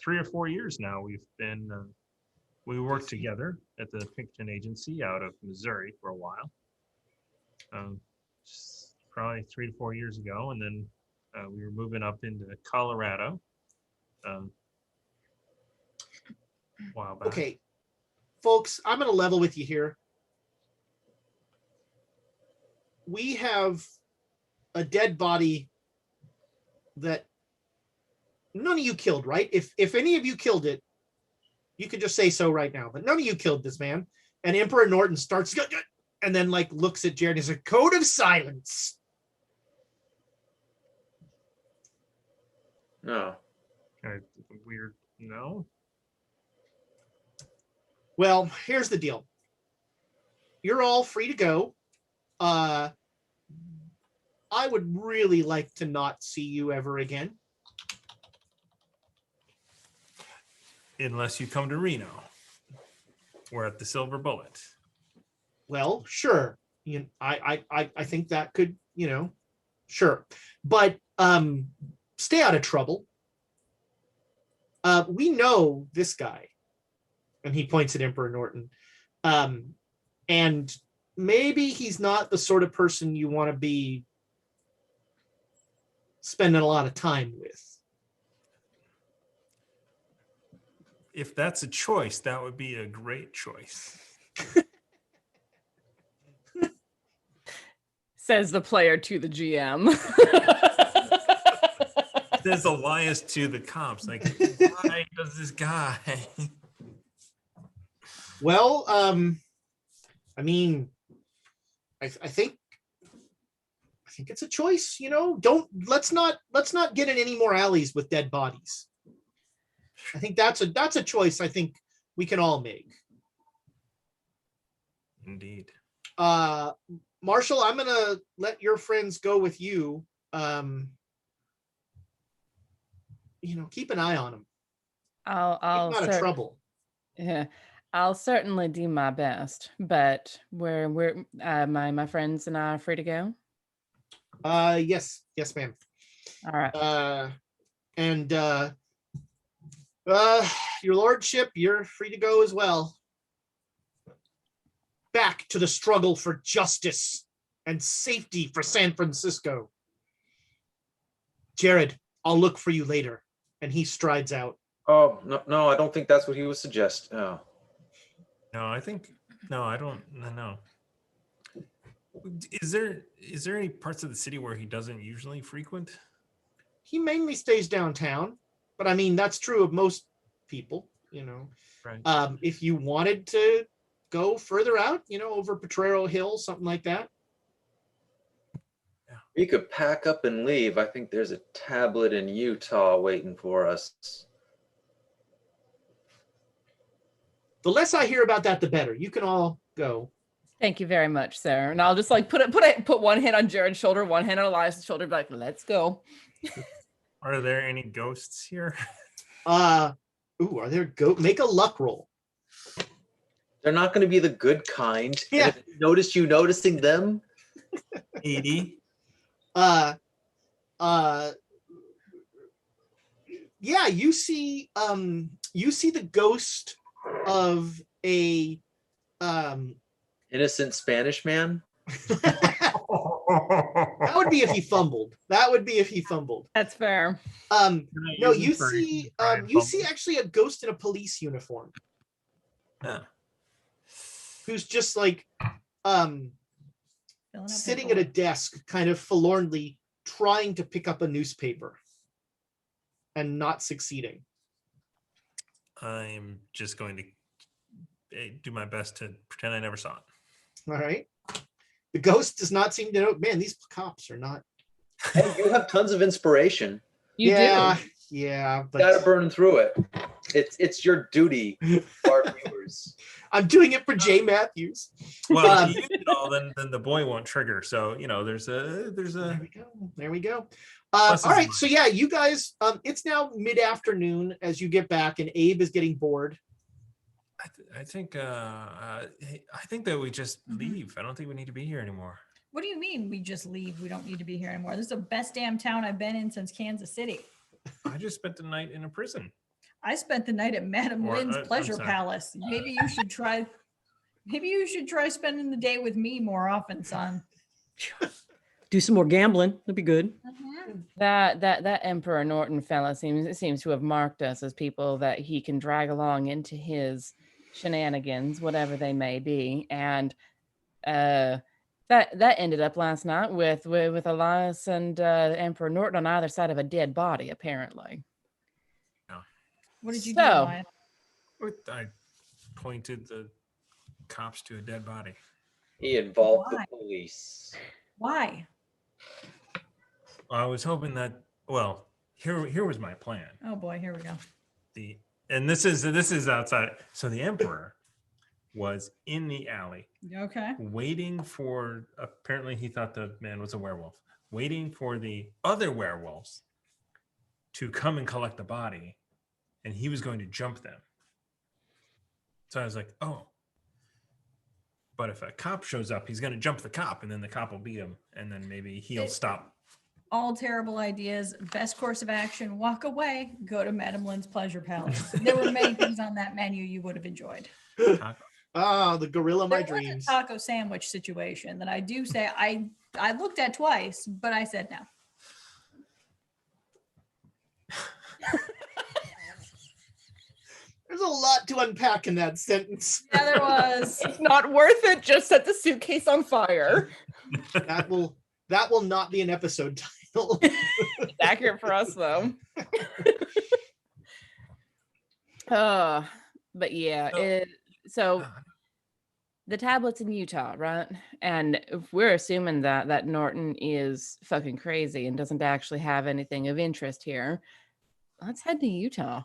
3 or 4 years now. We've been we worked together at the Pinkerton Agency out of Missouri for a while. Probably 3 to 4 years ago, and then we were moving up into Colorado. a while back. Okay, folks, I'm going to level with you here. We have a dead body that none of you killed, right? If any of you killed it, you could just say so right now. But none of you killed this man. And Emperor Norton starts and then like looks at Jared. He's a code of silence. No. Weird. No. Well, here's the deal. You're all free to go. I would really like to not see you ever again. Unless you come to Reno. We're at the Silver Bullet. Well, sure. I think that could, sure. But stay out of trouble. We know this guy. And he points at Emperor Norton. And maybe he's not the sort of person you want to be spending a lot of time with. If that's a choice, that would be a great choice. Says the player to the GM. Says Elias to the cops. Like, why does this guy? Well, I mean, I think it's a choice, let's not get in any more alleys with dead bodies. I think that's a choice I think we can all make. Indeed. Marshall, I'm gonna let your friends go with you. Keep an eye on them. I'll Keep out of trouble. Yeah, I'll certainly do my best. But we're my friends and I are free to go. Yes, ma'am. All right. And your lordship, you're free to go as well. Back to the struggle for justice and safety for San Francisco. Jared, I'll look for you later. And he strides out. Oh, no, I don't think that's what he would suggest. Oh. No, I don't know. Is there any parts of the city where he doesn't usually frequent? He mainly stays downtown, but I mean, that's true of most people, Right. If you wanted to go further out, over Potrero Hill, something like that. We could pack up and leave. I think there's a tablet in Utah waiting for us. The less I hear about that, the better. You can all go. Thank you very much, Sarah. And I'll just like put one hand on Jared's shoulder, one hand on Elias' shoulder, be like, let's go. Are there any ghosts here? Are there make a luck roll. They're not going to be the good kind. Yeah. And if you notice you noticing them. 80. Yeah, you see the ghost of a Innocent Spanish man. That would be if he fumbled. That's fair. No, you see actually a ghost in a police uniform. Who's just like sitting at a desk, kind of forlornly trying to pick up a newspaper and not succeeding. I'm just going to do my best to pretend I never saw it. All right. The ghost does not seem to know. Man, these cops are not. Hey, you have tons of inspiration. You do. Yeah, but You gotta burn through it. It's your duty for our viewers. I'm doing it for Jay Matthews. Well, if you use it all, then the boy won't trigger. So there's a. There we go. All right, so yeah, you guys. It's now mid-afternoon as you get back, and Abe is getting bored. I think that we just leave. I don't think we need to be here anymore. What do you mean we just leave? We don't need to be here anymore. This is the best damn town I've been in since Kansas City. I just spent the night in a prison. I spent the night at Madame Lynn's Pleasure Palace. Maybe you should try spending the day with me more often, son. Do some more gambling. That'd be good. That Emperor Norton fella seems to have marked us as people that he can drag along into his shenanigans, whatever they may be. And that ended up last night with Elias and Emperor Norton on either side of a dead body, apparently. What did you do, So- Elias? I pointed the cops to a dead body. He involved Why? the police. Why? I was hoping that. Well, here was my plan. Oh boy, here we go. And this is outside. So the Emperor was in the alley Okay. waiting for. Apparently, he thought the man was a werewolf. Waiting for the other werewolves to come and collect the body, and he was going to jump them. So I was like, oh. But if a cop shows up, he's going to jump the cop, and then the cop will beat him, and then maybe he'll stop. All terrible ideas. Best course of action, walk away, go to Madame Lynn's Pleasure Palace. There were many things on that menu you would have enjoyed. Ah, the gorilla of my There was dreams. a taco sandwich situation that I do say I looked at twice, but I said no. There's a lot to unpack in that sentence. Yeah, there was. It's not worth it. Just set the suitcase on fire. That will not be an episode title. It's accurate for us, though. But yeah, so the tablet's in Utah, right? And if we're assuming that Norton is fucking crazy and doesn't actually have anything of interest here, let's head to Utah.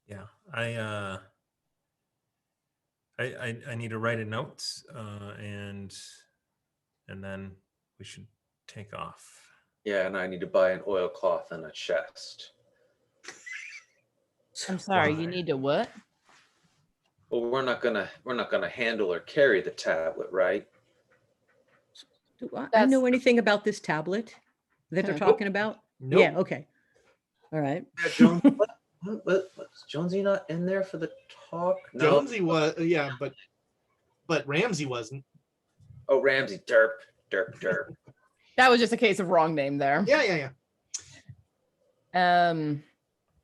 Yeah, I need to write a note, and then we should take off. Yeah, and I need to buy an oilcloth and a chest. I'm sorry, you Why? need to what? Well, we're not gonna handle or carry the tablet, right? Do I That's- know anything about this tablet that they're Nope. talking about? Nope. Yeah, okay. All right. Yeah, Jones, what's Jonesy not in there for the talk? No. Jonesy was, yeah, but Ramsey wasn't. Oh, Ramsey, derp. That was just a case of wrong name there. Yeah.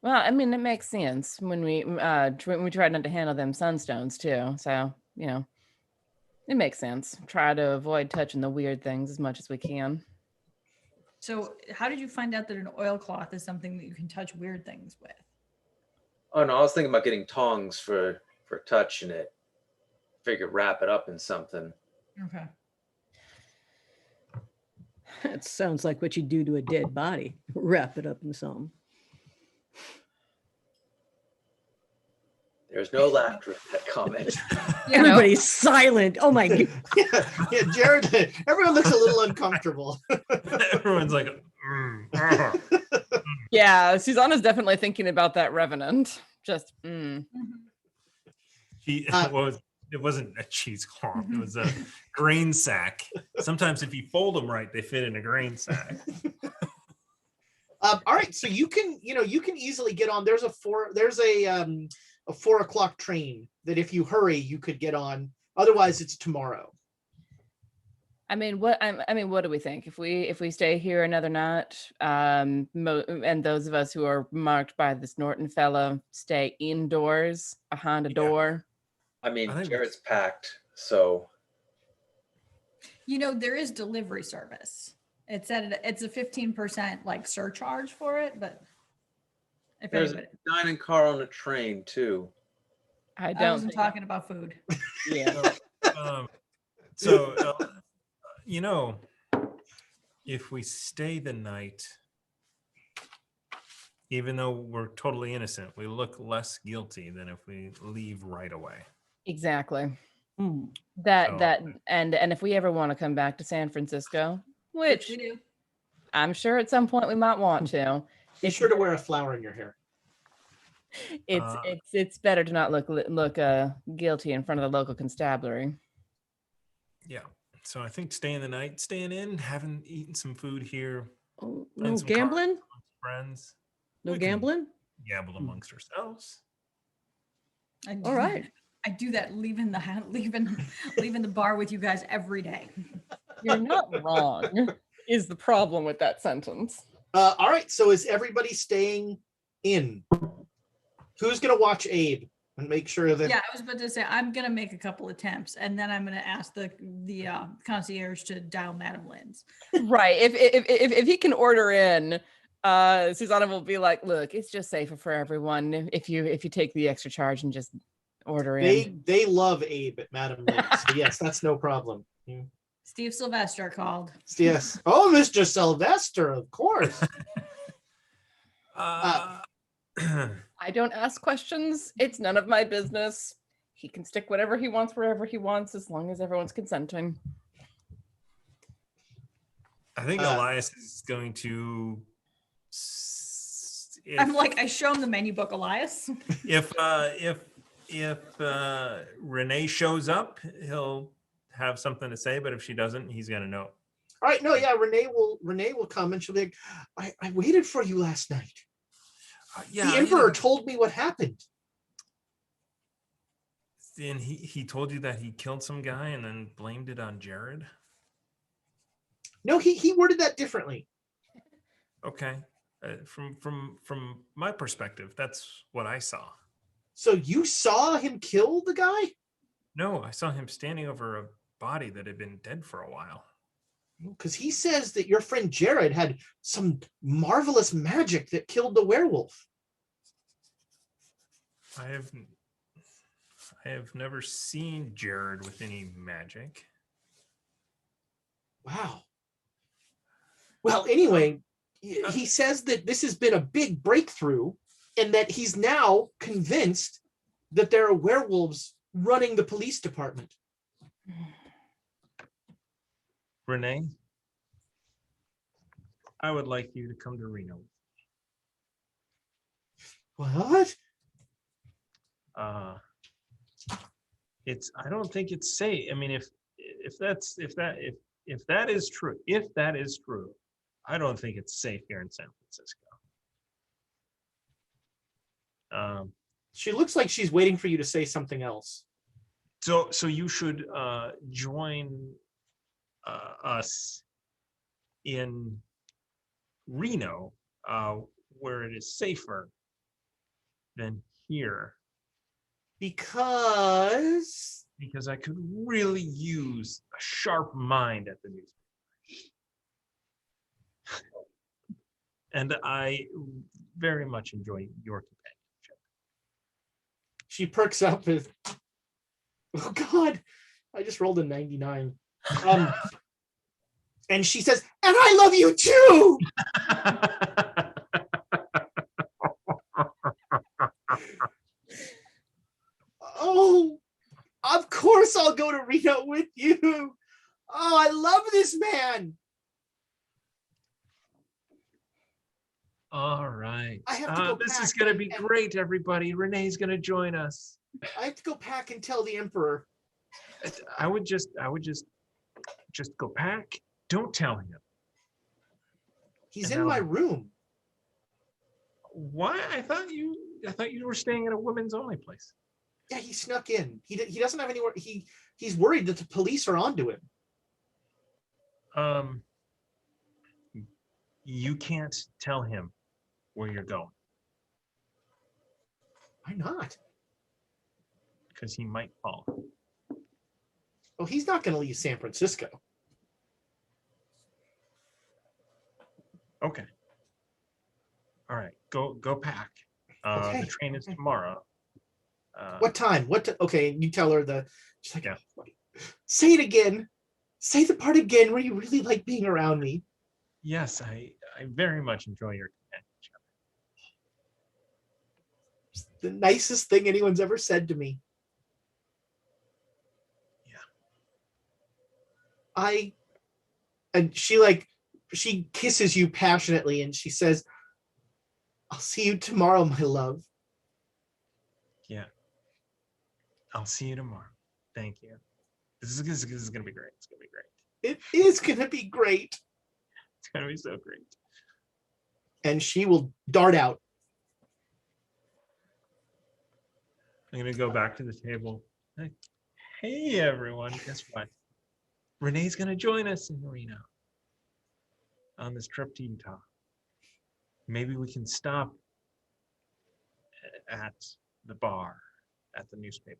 Well, I mean, it makes sense when we try not to handle them sunstones too. So, you know, it makes sense. Try to avoid touching the weird things as much as we can. So how did you find out that an oilcloth is something that you can touch weird things with? Oh no, I was thinking about getting tongs for touching it. Figure wrap it up in something. Okay. That sounds like what you do to a dead body. Wrap it up in something. There's no laughter at that comment. You know? Everybody's silent. Oh my God. Yeah, Jared, everyone looks a little uncomfortable. Everyone's like, Yeah, Susanna's definitely thinking about that revenant. Just, it wasn't a cheesecloth. It was a grain sack. Sometimes if you fold them right, they fit in a grain sack. All right, so you can easily get on. There's a 4 o'clock train that if you hurry, you could get on. Otherwise, it's tomorrow. I mean, what do we think? If we stay here another night, and those of us who are marked by this Norton fellow stay indoors behind a Yeah. door. I mean, I think Jared's packed, so You know, there is delivery service. It's a 15% like surcharge for it, but if there's a anybody, dining car on the train too. I I don't wasn't think talking about food. yeah. So, if we stay the night, even though we're totally innocent, we look less guilty than if we leave right away. Exactly. Hmm. And if we ever want to come back to San Francisco, which We do. I'm sure at some point we might want to, Be sure to wear a flower in your hair. it's better to not look guilty in front of the local constabulary. Yeah. So I think staying the night, staying in, having eaten some food here, Oh, playing no some cards gambling? amongst friends. No We can gambling? Gamble amongst ourselves. All right. I do that leaving the bar with you guys every day. You're not wrong. is the problem with that sentence. All right, so is everybody staying in? Who's gonna watch Abe and make sure that? Yeah, I was about to say I'm gonna make a couple attempts, and then I'm gonna ask the concierge to dial Madame Lynn's. Right. If he can order in, Susanna will be like, "Look, it's just safer for everyone if you take the extra charge and just order in." They love Abe at Madame Lynn's, so yes, that's no problem. Steve Sylvester called. Yes. Oh, Mr. Sylvester, of course. I don't ask questions. It's none of my business. He can stick whatever he wants wherever he wants, as long as everyone's consenting. I think Elias is going to. I'm like, I show him the menu book, Elias. If Renee shows up, he'll have something to say. But if she doesn't, he's gonna know. All right, no, yeah, Renee will come and she'll be like, I waited for you last night. Yeah, the Emperor told me what happened. And he told you that he killed some guy and then blamed it on Jared? No, he worded that differently. Okay. From my perspective, that's what I saw. So you saw him kill the guy? No, I saw him standing over a body that had been dead for a while. Because he says that your friend Jared had some marvelous magic that killed the werewolf. I have never seen Jared with any magic. Wow. Well, anyway, he says that this has been a big breakthrough and that he's now convinced that there are werewolves running the police department. Renee, I would like you to come to Reno. What? I don't think it's safe. I mean, if that is true, I don't think it's safe here in San Francisco. She looks like she's waiting for you to say something else. So you should join us in Reno, where it is safer than here. Because I could really use a sharp mind at the newspaper. And I very much enjoy your companionship. She perks up with, oh God, I just rolled a 99. And she says, and I love you too. Oh, of course I'll go to Reno with you. Oh, I love this man. All right. I have to go this back is going to be and- great, everybody. Renee's going to join us. I have to go pack and tell the Emperor. I would just go pack. Don't tell him. He's And in my I'll- room. Why? I thought you were staying at a women's only place. Yeah, he snuck in. He doesn't have anywhere. He's worried that the police are onto him. You can't tell him where you're going Why not? because he might call. Oh, he's not going to leave San Francisco. Okay. All right. Go pack. Okay, The train is okay. tomorrow. What time? Okay, you tell her she's like, Yeah. Say it again. Say the part again where you really like being around me. Yes, I very much enjoy your companionship. It's the nicest thing anyone's ever said to me. Yeah. And she kisses you passionately and she says, I'll see you tomorrow, my love. Yeah. I'll see you tomorrow. Thank you. This is gonna be great. It's gonna be great. It is going to be great. It's gonna be so great. And she will dart out. I'm gonna go back to the table. Like, hey everyone, guess what? Renee's gonna join us in Reno. on this trip to Utah. Maybe we can stop at the bar, at the newspaper.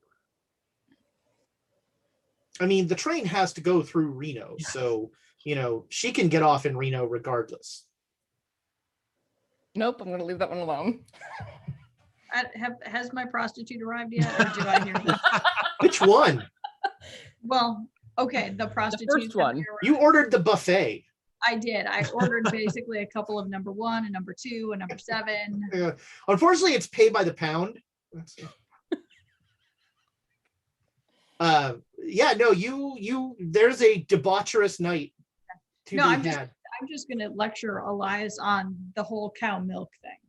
I mean, the train has to go through Reno, so, she can get off in Reno regardless. Nope, I'm going to leave that one alone. Has my prostitute arrived yet, or do I hear that? Which one? Well, okay, the prostitute. The first one. You ordered the buffet. I did. I ordered basically a couple of number 1 and number 2 and number 7. Unfortunately, it's pay by the pound. There's a debaucherous night to be had. I'm just going to lecture Elias on the whole cow milk thing.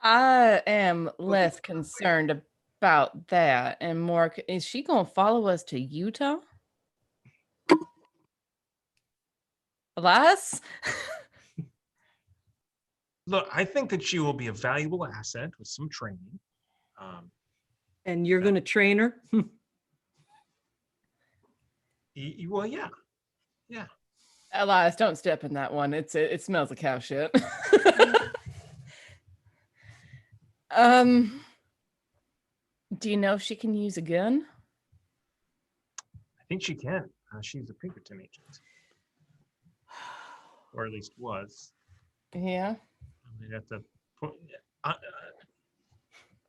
I am less concerned about that and more. Is she going to follow us to Utah? Elias? Look, I think that she will be a valuable asset with some training. And you're going to train her? Well, yeah. Yeah. Elias, don't step in that one. It smells of cow shit. Do you know if she can use a gun? I think she can. She's a Pinkerton agent. Or at least was. Yeah. I mean,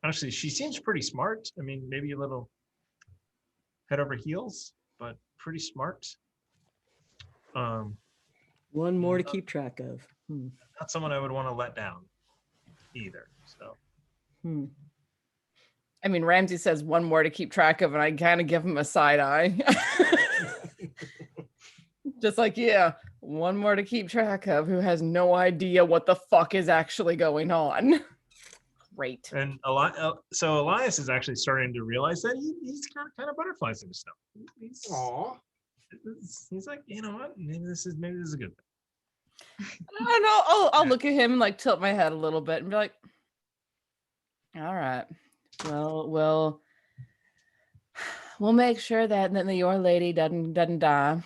honestly, she seems pretty smart. I mean, maybe a little head over heels, but pretty smart. One more to keep track of. Not someone I would want to let down either. So. I mean, Ramsey says one more to keep track of, and I kind of give him a side eye. Just like, yeah, one more to keep track of who has no idea what the fuck is actually going on. Great. And so Elias is actually starting to realize that he's kind of butterflies into stuff. He's like, you know what? Maybe this is a good thing. I don't know. I'll look at him and like tilt my head a little bit and be like, all right. Well, we'll make sure that your lady doesn't die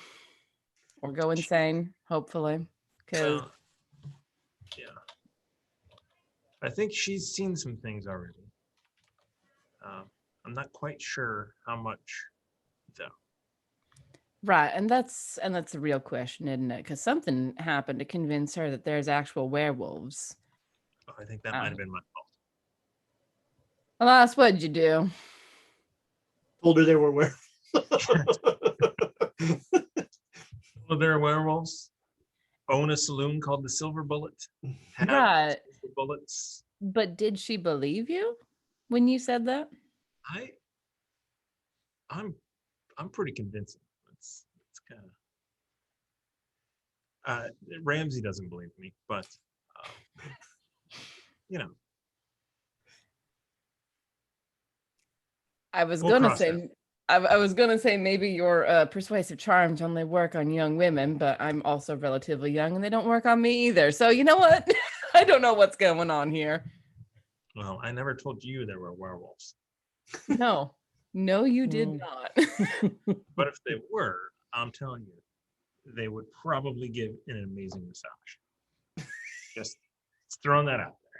or go insane, hopefully. Because yeah, I think she's seen some things already. I'm not quite sure how much, though. Right, and that's a real question, isn't it? Because something happened to convince her that there's actual werewolves. Oh, I think that might have been my fault. Elias, what'd you do? Told her there were werewolves. Well, there are werewolves. Own a saloon called the Silver Bullet. Right. Silver bullets. But did she believe you when you said that? I'm pretty convincing. It's kind of. Ramsey doesn't believe me, but you know. I was gonna say maybe your persuasive charms only work on young women, but I'm also relatively young and they don't work on me either. So you know what? I don't know what's going on here. Well, I never told you there were werewolves. No, you did not. But if they were, I'm telling you, they would probably give an amazing massage. Just throwing that out there.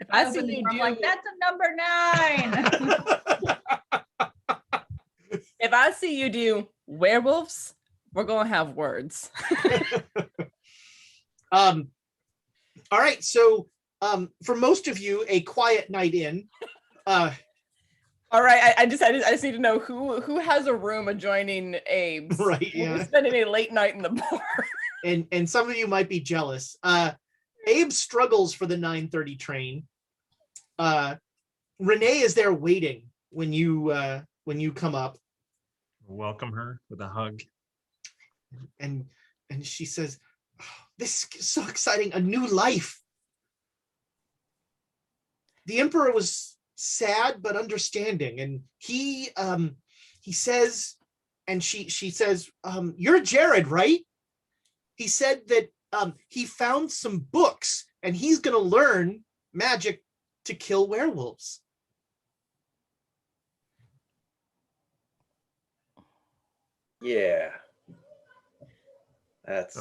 If I see you do, like, that's a number 9. If I see you do werewolves, we're gonna have words. All right, so for most of you, a quiet night in. All right, I just need to know who has a room adjoining Abe's. Right, yeah. We're spending a late night in the bar. And some of you might be jealous. Abe struggles for the 9:30 train. Renee is there waiting when you come up. Welcome her with a hug. And she says, oh, this is so exciting, a new life. The Emperor was sad but understanding, and he says, and she says, you're Jared, right? He said that he found some books and he's gonna learn magic to kill werewolves. Yeah. That's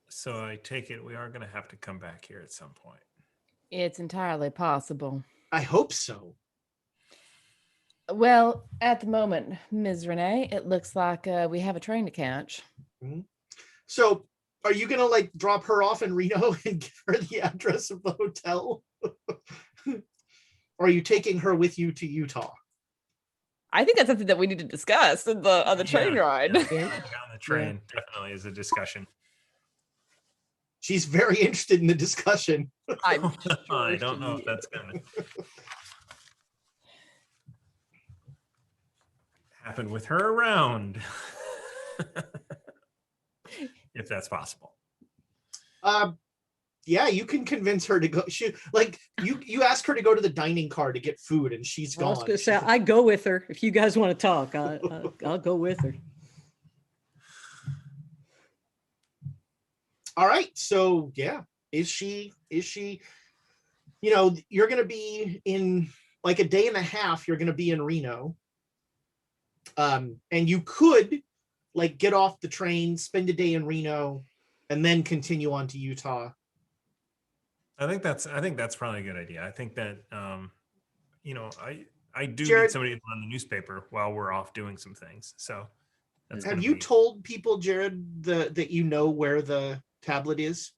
So I take it we are going to have to come back here at some point. It's entirely possible. I hope so. Well, at the moment, Ms. Renee, it looks like we have a train to catch. So are you gonna like drop her off in Reno and give her the address of the hotel? Or are you taking her with you to Utah? I think that's something that we need to discuss on the train ride. Yeah, on the train definitely is a discussion. She's very interested in the discussion. I'm I don't know if that's gonna happen with her around. If that's possible. Yeah, you can convince her to go. She like you ask her to go to the dining car to get food, and she's I was gone. gonna say I go with her. If you guys want to talk, I'll go with her. All right, so yeah, is she? You know, you're gonna be in like a day and a half. You're gonna be in Reno, and you could like get off the train, spend a day in Reno, and then continue on to Utah. I think that's probably a good idea. I think that you know, I do Jared, need somebody to run the newspaper while we're off doing some things. So that's have you told people, Jared, that you know where the tablet is?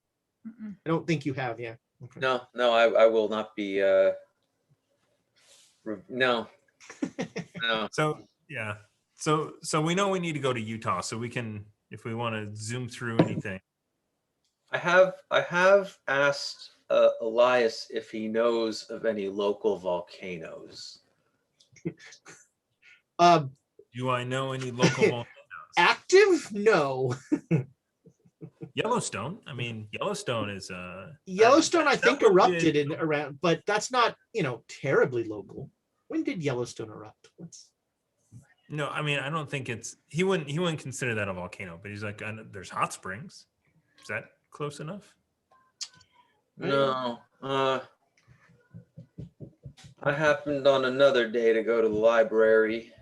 Mm-mm. I don't think you have. Yeah. Okay. no, I will not be. No. So yeah. So we know we need to go to Utah, so we can, if we want to zoom through anything. I have asked Elias if he knows of any local volcanoes. Do I know any local volcanoes? Active? No. Yellowstone. I mean, Yellowstone is Yellowstone, I think, that would be erupted in around, but that's not, you know, terribly local. When did Yellowstone erupt? No, I mean, I don't think it's he wouldn't consider that a volcano, but he's like, there's hot springs. Is that close enough? No. I happened on another day to go to the library,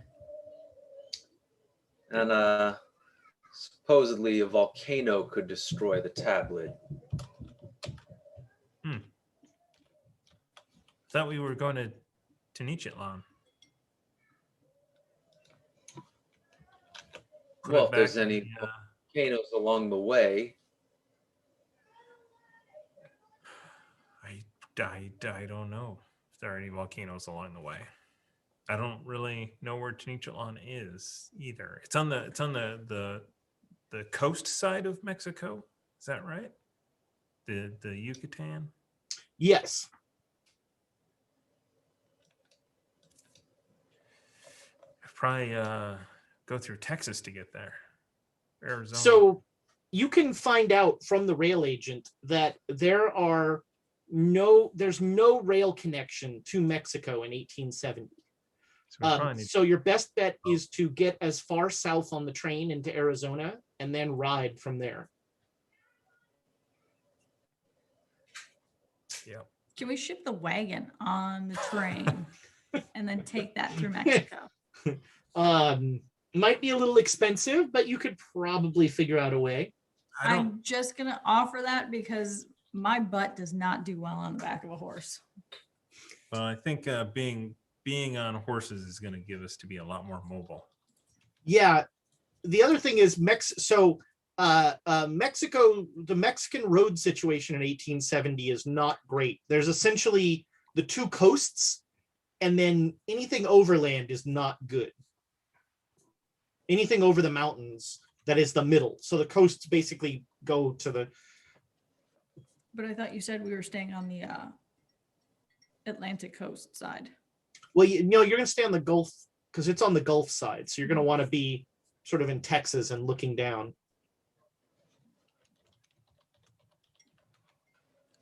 and supposedly a volcano could destroy the tablet. Thought we were going to Tenochtitlan. Well, if there's any volcanoes along the way. I don't know if there are any volcanoes along the way. I don't really know where Tenochtitlan is either. It's on the coast side of Mexico. Is that right? The Yucatan? Yes. I'd probably go through Texas to get there. Arizona. So you can find out from the rail agent that there's no rail connection to Mexico in 1870. So your best bet is to get as far south on the train into Arizona and then ride from there. Yeah. Can we ship the wagon on the train and then take that through Mexico? Might be a little expensive, but you could probably figure out a way. I'm just gonna offer that because my butt does not do well on the back of a horse. Well, I think being on horses is going to give us to be a lot more mobile. Yeah. The other thing is Mexico, the Mexican road situation in 1870 is not great. There's essentially the two coasts, and then anything overland is not good. Anything over the mountains, that is the middle. So the coasts basically go to the... But I thought you said we were staying on the Atlantic coast side. Well, you're going to stay on the Gulf because it's on the Gulf side. So you're going to want to be sort of in Texas and looking down.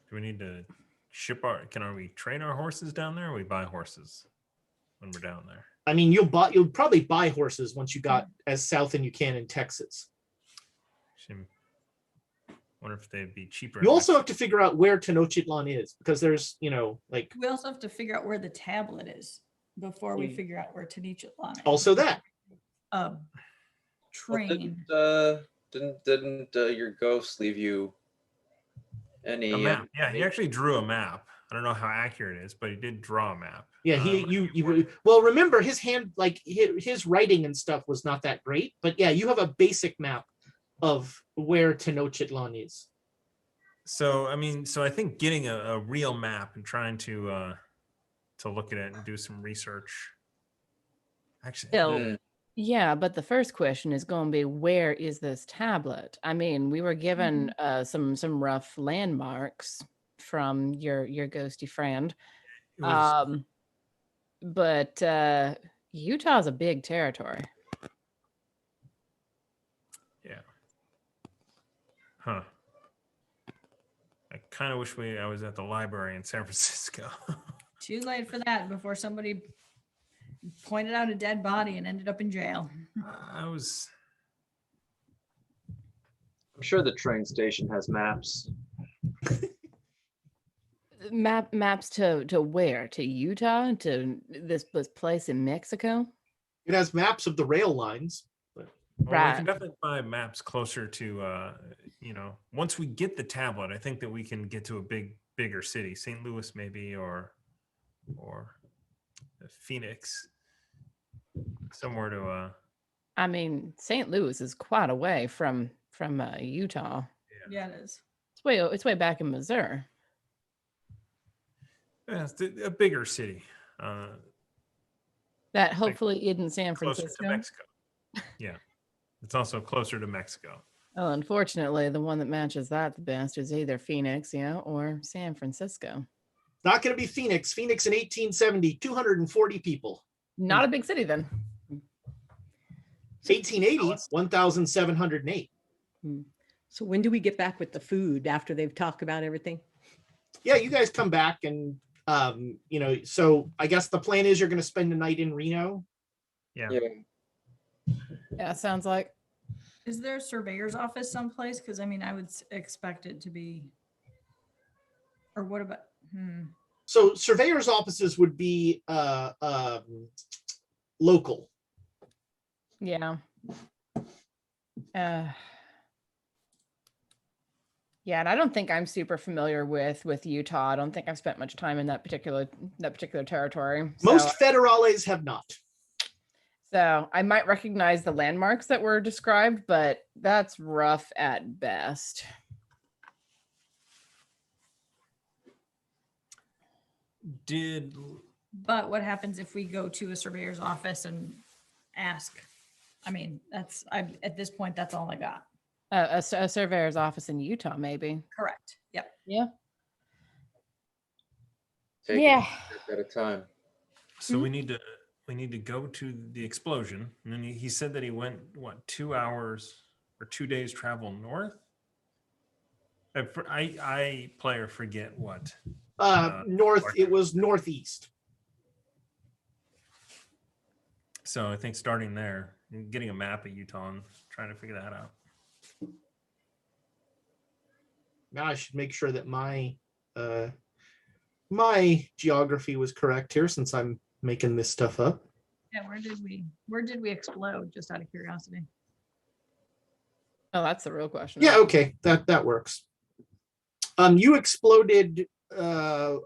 Do we need to can we train our horses down there, or we buy horses when we're down there? I mean, you'll probably buy horses once you got as south as you can in Texas. Wonder if they'd be cheaper. You also have to figure out where Tenochtitlan is, because there's, like... We also have to figure out where the tablet is before we figure out where Tenochtitlan is. Also that. Train. Well, Didn't your ghost leave you any A map. Yeah, he actually drew a map. I don't know how accurate it is, but he did draw a map. Yeah, well, remember his hand, like his writing and stuff was not that great, but yeah, you have a basic map of where Tenochtitlan is. So I think getting a real map and trying to look at it and do some research. Actually, Still, yeah, but the first question is going to be, where is this tablet? I mean, we were given some rough landmarks from your ghosty friend. it was, But Utah's a big territory. yeah. Huh. I kind of wish I was at the library in San Francisco. Too late for that before somebody pointed out a dead body and ended up in jail. I was. I'm sure the train station has maps. Maps to where? To Utah? To this place in Mexico? It has maps of the rail lines. Well, Right. we can definitely find maps closer to, once we get the tablet, I think that we can get to a bigger city, St. Louis maybe, or Phoenix, somewhere to. I mean, St. Louis is quite a way from Utah. Yeah, it is. It's way back in Missouri. Yeah, it's a bigger city. That hopefully isn't San Closer Francisco. to Mexico. Yeah, it's also closer to Mexico. Oh, unfortunately, the one that matches that the best is either Phoenix, or San Francisco. Not going to be Phoenix. Phoenix in 1870, 240 people. Not a big city then. 1880, 1,708. So when do we get back with the food after they've talked about everything? Yeah, you guys come back and, so I guess the plan is you're going to spend the night in Reno. Yeah. Yeah, sounds like. Is there a surveyor's office someplace? Because I would expect it to be. Or what about? So surveyor's offices would be local. Yeah. Yeah, and I don't think I'm super familiar with Utah. I don't think I've spent much time in that particular territory. Most federales have not. So I might recognize the landmarks that were described, but that's rough at best. But what happens if we go to a surveyor's office and ask? At this point, that's all I got. A surveyor's office in Utah, maybe. Correct. Yep. Yeah. Take Yeah. it at a time. So we need to go to the explosion, and then he said that he went 2 hours or 2 days travel north. I player forget what. North. It was northeast. So I think starting there and getting a map of Utah and trying to figure that out. Now I should make sure that my geography was correct here, since I'm making this stuff up. Yeah. Where did we explode? Just out of curiosity. Oh, that's the real question. Yeah. Okay. That works. You exploded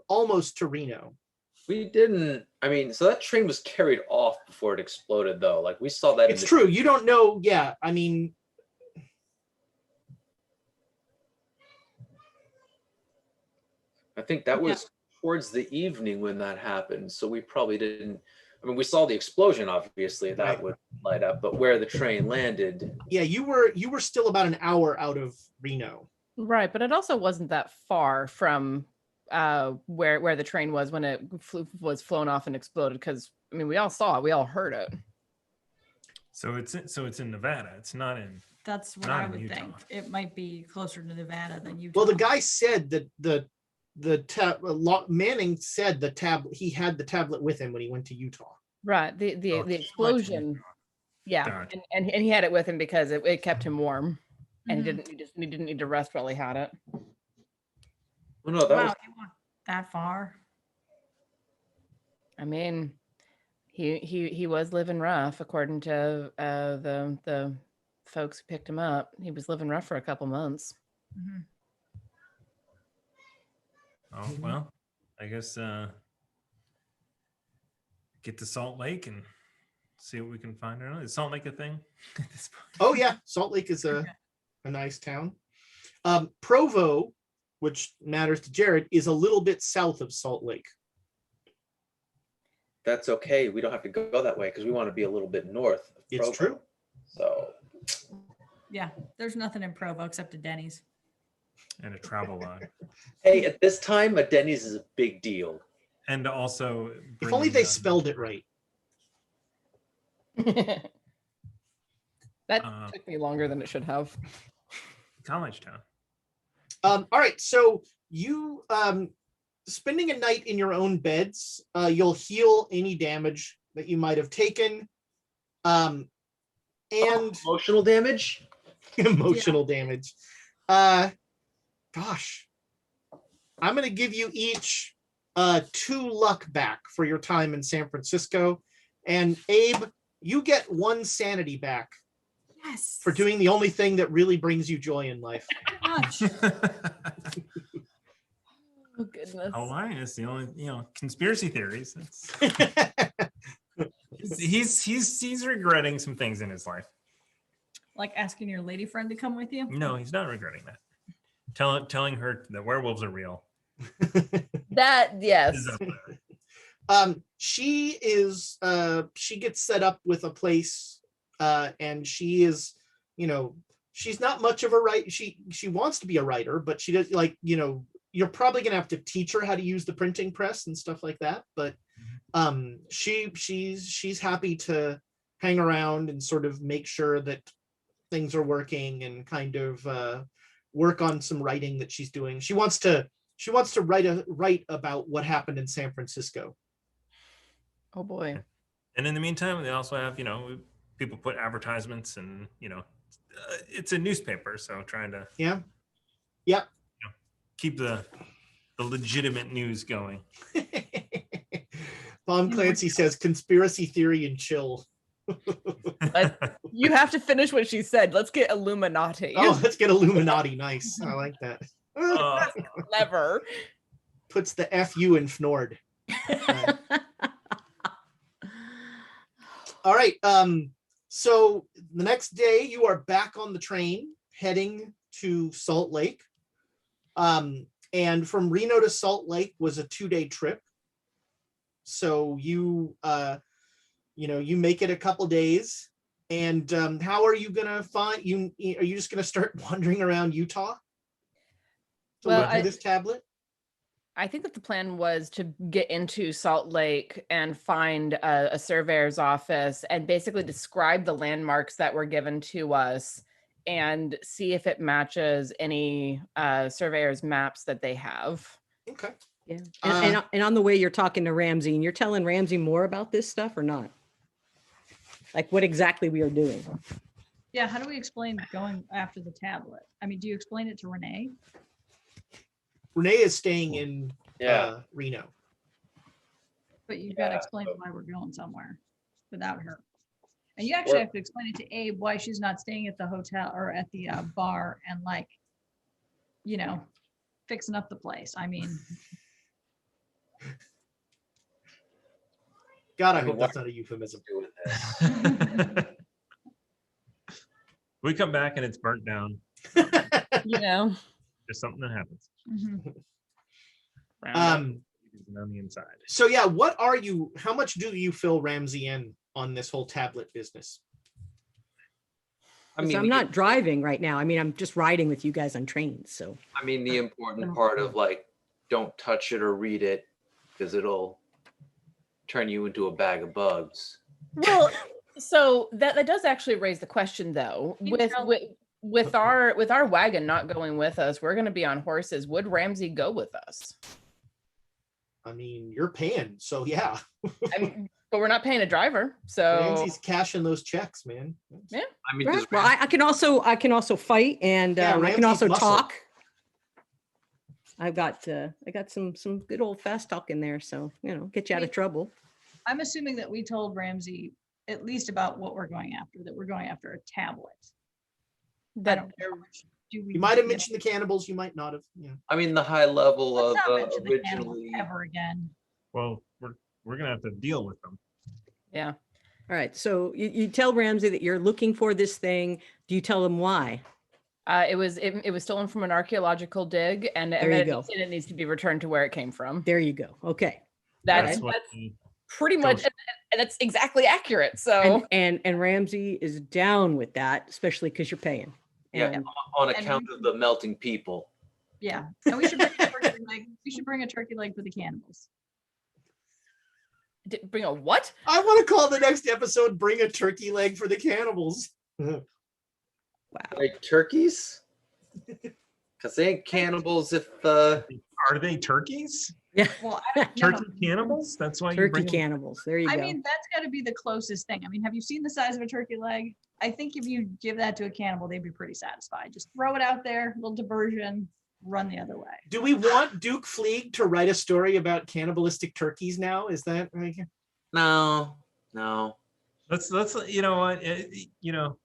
almost to Reno. We didn't. So that train was carried off before it exploded, though. Like we saw that. It's true. You don't know. Yeah. I think that was towards the evening when that happened. So we probably didn't. We saw the explosion, obviously, that Right. would light up, but where the train landed. Yeah. You were still about an hour out of Reno. Right, but it also wasn't that far from where the train was when it was flown off and exploded. Because we all saw it, we all heard it. So it's in Nevada. It's not in. That's what Not I in would Utah. think. It might be closer to Nevada than Utah. Well, the guy said that Manning said he had the tablet with him when he went to Utah. Right, the Oh, explosion. Yeah, Gotcha. and he had it with him because it kept him warm, and Mhm. he didn't need to rest while he had it. Well, no, that Wow, was. you went that far. He was living rough according to the folks who picked him up. He was living rough for a couple months. Mhm. Oh, well, I guess get to Salt Lake and see what we can find out. Is Salt Lake a thing at this point? Oh yeah, Salt Lake is a nice town. Provo, which matters to Jared, is a little bit south of Salt Lake. That's okay. We don't have to go that way because we want to be a little bit north of It's Provo. true. So Yeah, there's nothing in Provo except a Denny's. And a travel log. hey, at this time, a Denny's is a big deal. And also, If only they spelled it right. That took me longer than it should have. College Town. All right, so you spending a night in your own beds, you'll heal any damage that you might have taken, and Emotional damage. emotional damage. Gosh, I'm gonna give you each 2 luck back for your time in San Francisco, and Abe, you get 1 sanity back Yes. for doing the only thing that really brings you joy in life. Gosh. Oh goodness. Elias, the only conspiracy theories. That's, he's regretting some things in his life. Like asking your lady friend to come with you? No, he's not regretting that. Telling her that werewolves are real. That yes. Is up there. She gets set up with a place, and she is, she's not much of a writer. She wants to be a writer, but she does, like, you're probably gonna have to teach her how to use the printing press and stuff like that. But she's happy to hang around and sort of make sure that things are working and kind of work on some writing that she's doing. She wants to write about what happened in San Francisco. Oh boy. And in the meantime, they also have, people put advertisements and, it's a newspaper. So trying to keep the legitimate news going. Tom Clancy says conspiracy theory and chill. You have to finish what she said. Let's get Illuminati. Oh, let's get Illuminati. Nice. I like that. Clever. Puts the FU in Fnord. All right. So the next day you are back on the train heading to Salt Lake. And from Reno to Salt Lake was a 2-day trip. So you make it a couple days. And how are you gonna find you? Are you just gonna start wandering around Utah to look for this tablet? I think that the plan was to get into Salt Lake and find a surveyor's office and basically describe the landmarks that were given to us and see if it matches any surveyor's maps that they have. Okay. Yeah. And on the way, you're talking to Ramsey, and you're telling Ramsey more about this stuff or not? Like what exactly we are doing? Yeah, how do we explain going after the tablet? I mean, do you explain it to Renee? Renee is staying in Reno. But you've got to explain why we're going somewhere without her. And you actually have to explain it to Abe why she's not staying at the hotel or at the bar and fixing up the place. I mean, God, I hope that's not a euphemism. We come back and it's burnt down. Just something that happens. On the inside. So yeah, how much do you fill Ramsey in on this whole tablet business? I mean, I'm not driving right now. I mean, I'm just riding with you guys on trains. So I mean, the important part of don't touch it or read it because it'll turn you into a bag of bugs. Well, so that does actually raise the question though. With our wagon not going with us, we're going to be on horses. Would Ramsey go with us? I mean, you're paying, so yeah. But we're not paying a driver, so Ramsey's cashing those checks, man. Yeah. I mean, well, I can also fight, and I can also talk. I got some good old fast talk in there, so get you out of trouble. I'm assuming that we told Ramsey at least about what we're going after, that we're going after a tablet. I don't know how much do we You might have need. mentioned the cannibals. You might not have. Yeah. I mean, the high level Let's of not mention the cannibals originally. ever again. Well, we're gonna have to deal with them. Yeah. All right. So you tell Ramsey that you're looking for this thing. Do you tell him why? It was stolen from an archaeological dig, and There you it, go. it needs to be returned to where it came from. There you go. Okay. That's what that's the pretty much, ghost- and that's exactly accurate. So And Ramsey is down with that, especially because you're paying. Yeah, And on account of the melting people. Yeah, and we should bring a turkey leg. We should bring a turkey leg for the cannibals. bring a what? I want to call the next episode "Bring a Turkey Leg for the Cannibals." wow. Like turkeys? Because they ain't cannibals if Are they turkeys? Yeah. Well, I don't know. Turkey cannibals? That's why you Turkey bring them? cannibals. There you I go. mean, that's got to be the closest thing. I mean, have you seen the size of a turkey leg? I think if you give that to a cannibal, they'd be pretty satisfied. Just throw it out there, little diversion, run the other way. Do we want Duke Fleeg to write a story about cannibalistic turkeys now? Is that like? no. Let's you know what you know,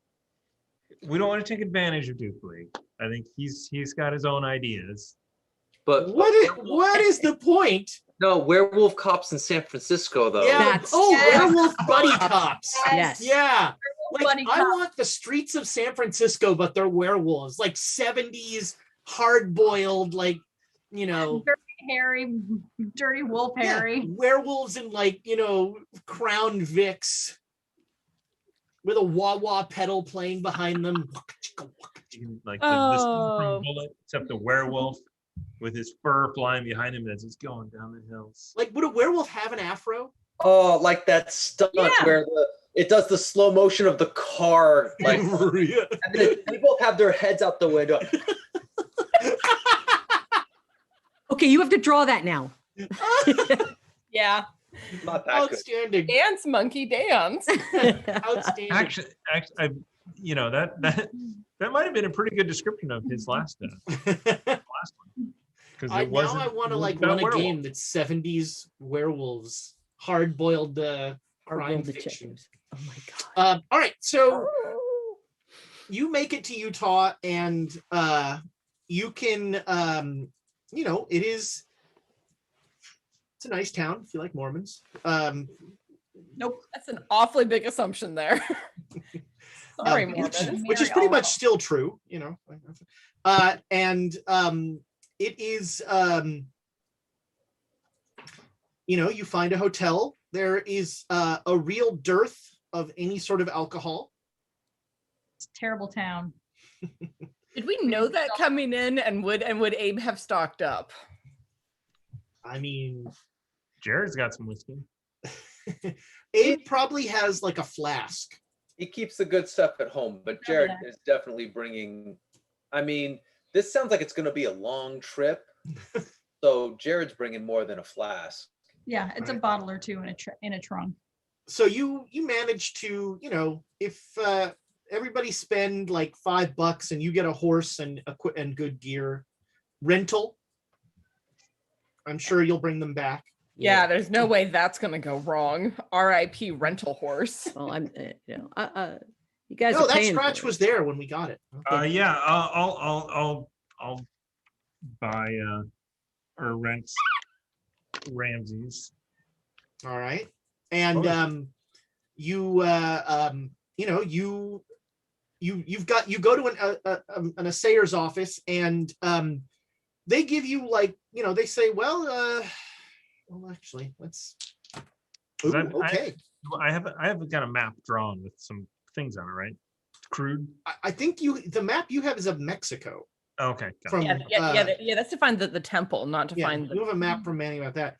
we don't want to take advantage of Duke League. I think he's got his own ideas. But What is the point? no, werewolf cops in San Francisco though. Yeah. That's- Werewolf buddy cops. Yes. Yeah. Like, Buddy I cop. want the streets of San Francisco, but they're werewolves, like 70s hard-boiled, like, Dirty Harry, dirty wolf Harry. werewolves in like, Crown Vics with a wah-wah pedal playing behind them. Like Oh. the bullet, except the werewolf with his fur flying behind him as he's going down the hills. Like, would a werewolf have an afro? Oh, like that stunt Yeah. where it does the slow motion of the car, like, Yeah. and then they both have their heads out the window. Okay, you have to draw that now. Yeah. Not that good. Outstanding. Dance, monkey, dance. Outstanding. Actually, you know that might have been a pretty good description of his last one. Because Now I want to like run a game that's 70s werewolves, hard-boiled crime Hard-boiled fiction. detectives. Oh my god. All right, so you make it to Utah, and you can, it's a nice town if you like Mormons. Nope. That's an awfully big assumption there. Sorry, which is pretty much still true, and it is, you find a hotel. There is a real dearth of any sort of alcohol. It's a terrible town. Did we know that coming in, and would Abe have stocked up? I mean, Jared's got some whiskey. Abe probably has like a flask. He keeps the good stuff at home, but Jared is definitely bringing. I mean, this sounds like it's going to be a long trip, so Jared's bringing more than a flask. Yeah, it's Right. a bottle or two in a trunk. So you manage to, if everybody spend like $5 and you get a horse and good gear rental, I'm sure you'll bring them back. Yeah, there's no way that's gonna go wrong. R.I.P. rental horse. Well, I'm, you guys No, are that paying scratch for was it. there when we got it. Yeah, I'll buy or rent Ramsey's. All right. And you go to an assayer's office, and they give you like, they say, well, actually, let's. Ooh, okay. I have got a map drawn with some things on it, right? Crude. I think the map you have is of Mexico. Okay. Got From it. Yeah, that's to find the temple, not to yeah, find you have a map from Manning about that.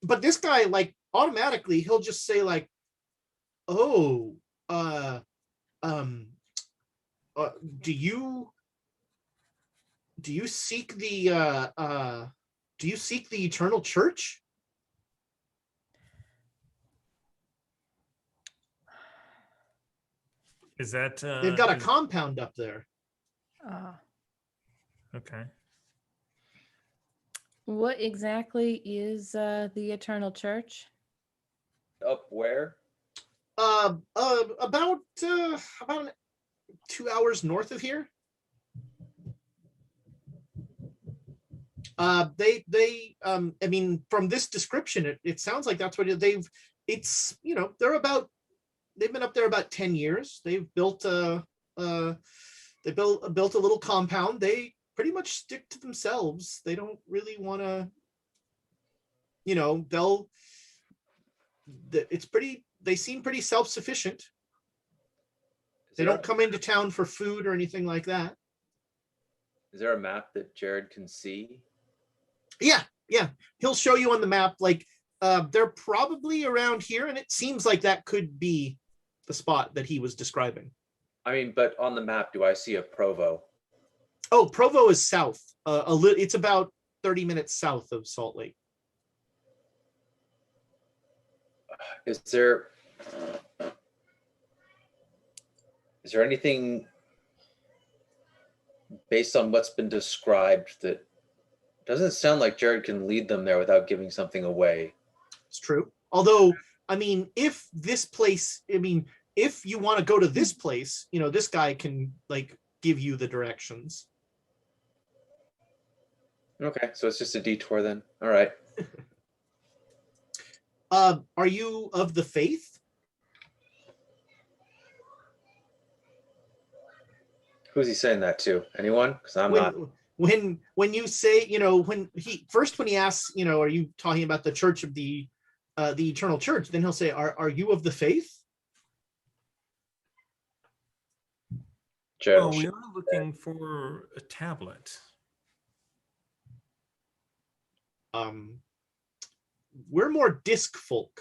But this guy, like, automatically he'll just say like, oh, do you seek the eternal church? Is that They've got a compound up there. okay? What exactly is the Eternal Church? Up where? About 2 hours north of here. I mean, from this description, it sounds like that's what it's, you know, they've been up there about 10 years. They've built a little compound. They pretty much stick to themselves. They don't really want to, you know, they seem pretty self-sufficient. They don't come into town for food or anything like that. Is there a map that Jared can see? Yeah. He'll show you on the map, like, they're probably around here, and it seems like that could be the spot that he was describing. I mean, but on the map, do I see a Provo? Oh, Provo is south. It's about 30 minutes south of Salt Lake. Is there anything based on what's been described that doesn't sound like Jared can lead them there without giving something away? It's true. Although, I mean, if you want to go to this place, you know, this guy can like give you the directions. Okay, so it's just a detour then. All right. Are you of the faith? Who's he saying that to? Anyone? Because I'm not. When you say, you know, when he asks, you know, are you talking about the Church of the Eternal Church? Then he'll say, are you of the faith? Oh, we are looking for a tablet. We're more disc folk.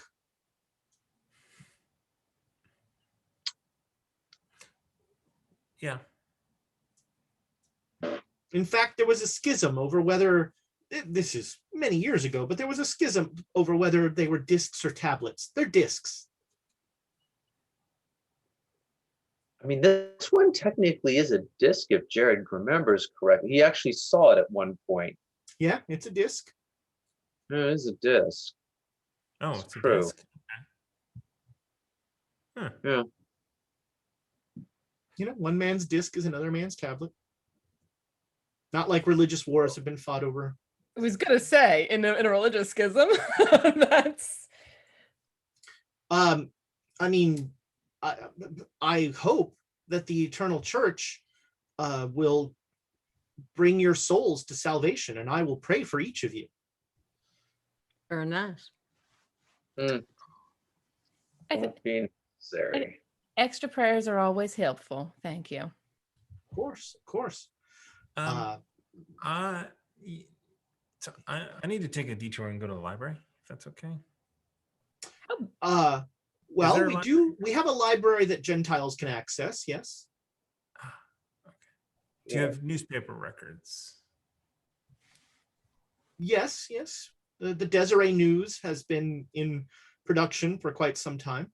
Yeah. In fact, there was a schism over whether, this is many years ago, but there was a schism over whether they were discs or tablets. They're discs. I mean, this one technically is a disc, if Jared remembers correctly. He actually saw it at one point. Yeah, it's a disc. No, it is a disc. Oh, it's true. a disc. Okay. Huh. Yeah. You know, one man's disc is another man's tablet. Not like religious wars have been fought over. I was gonna say in a religious schism. That's. I mean, I hope that the Eternal Church will bring your souls to salvation, and I will pray for each of you. Very nice. Won't be necessary. Extra prayers are always helpful. Thank you. Of course. I need to take a detour and go to the library, if that's okay. Well, we have a library that Gentiles can access, yes. Okay. Do you have newspaper records? Yes. The Desiree News has been in production for quite some time.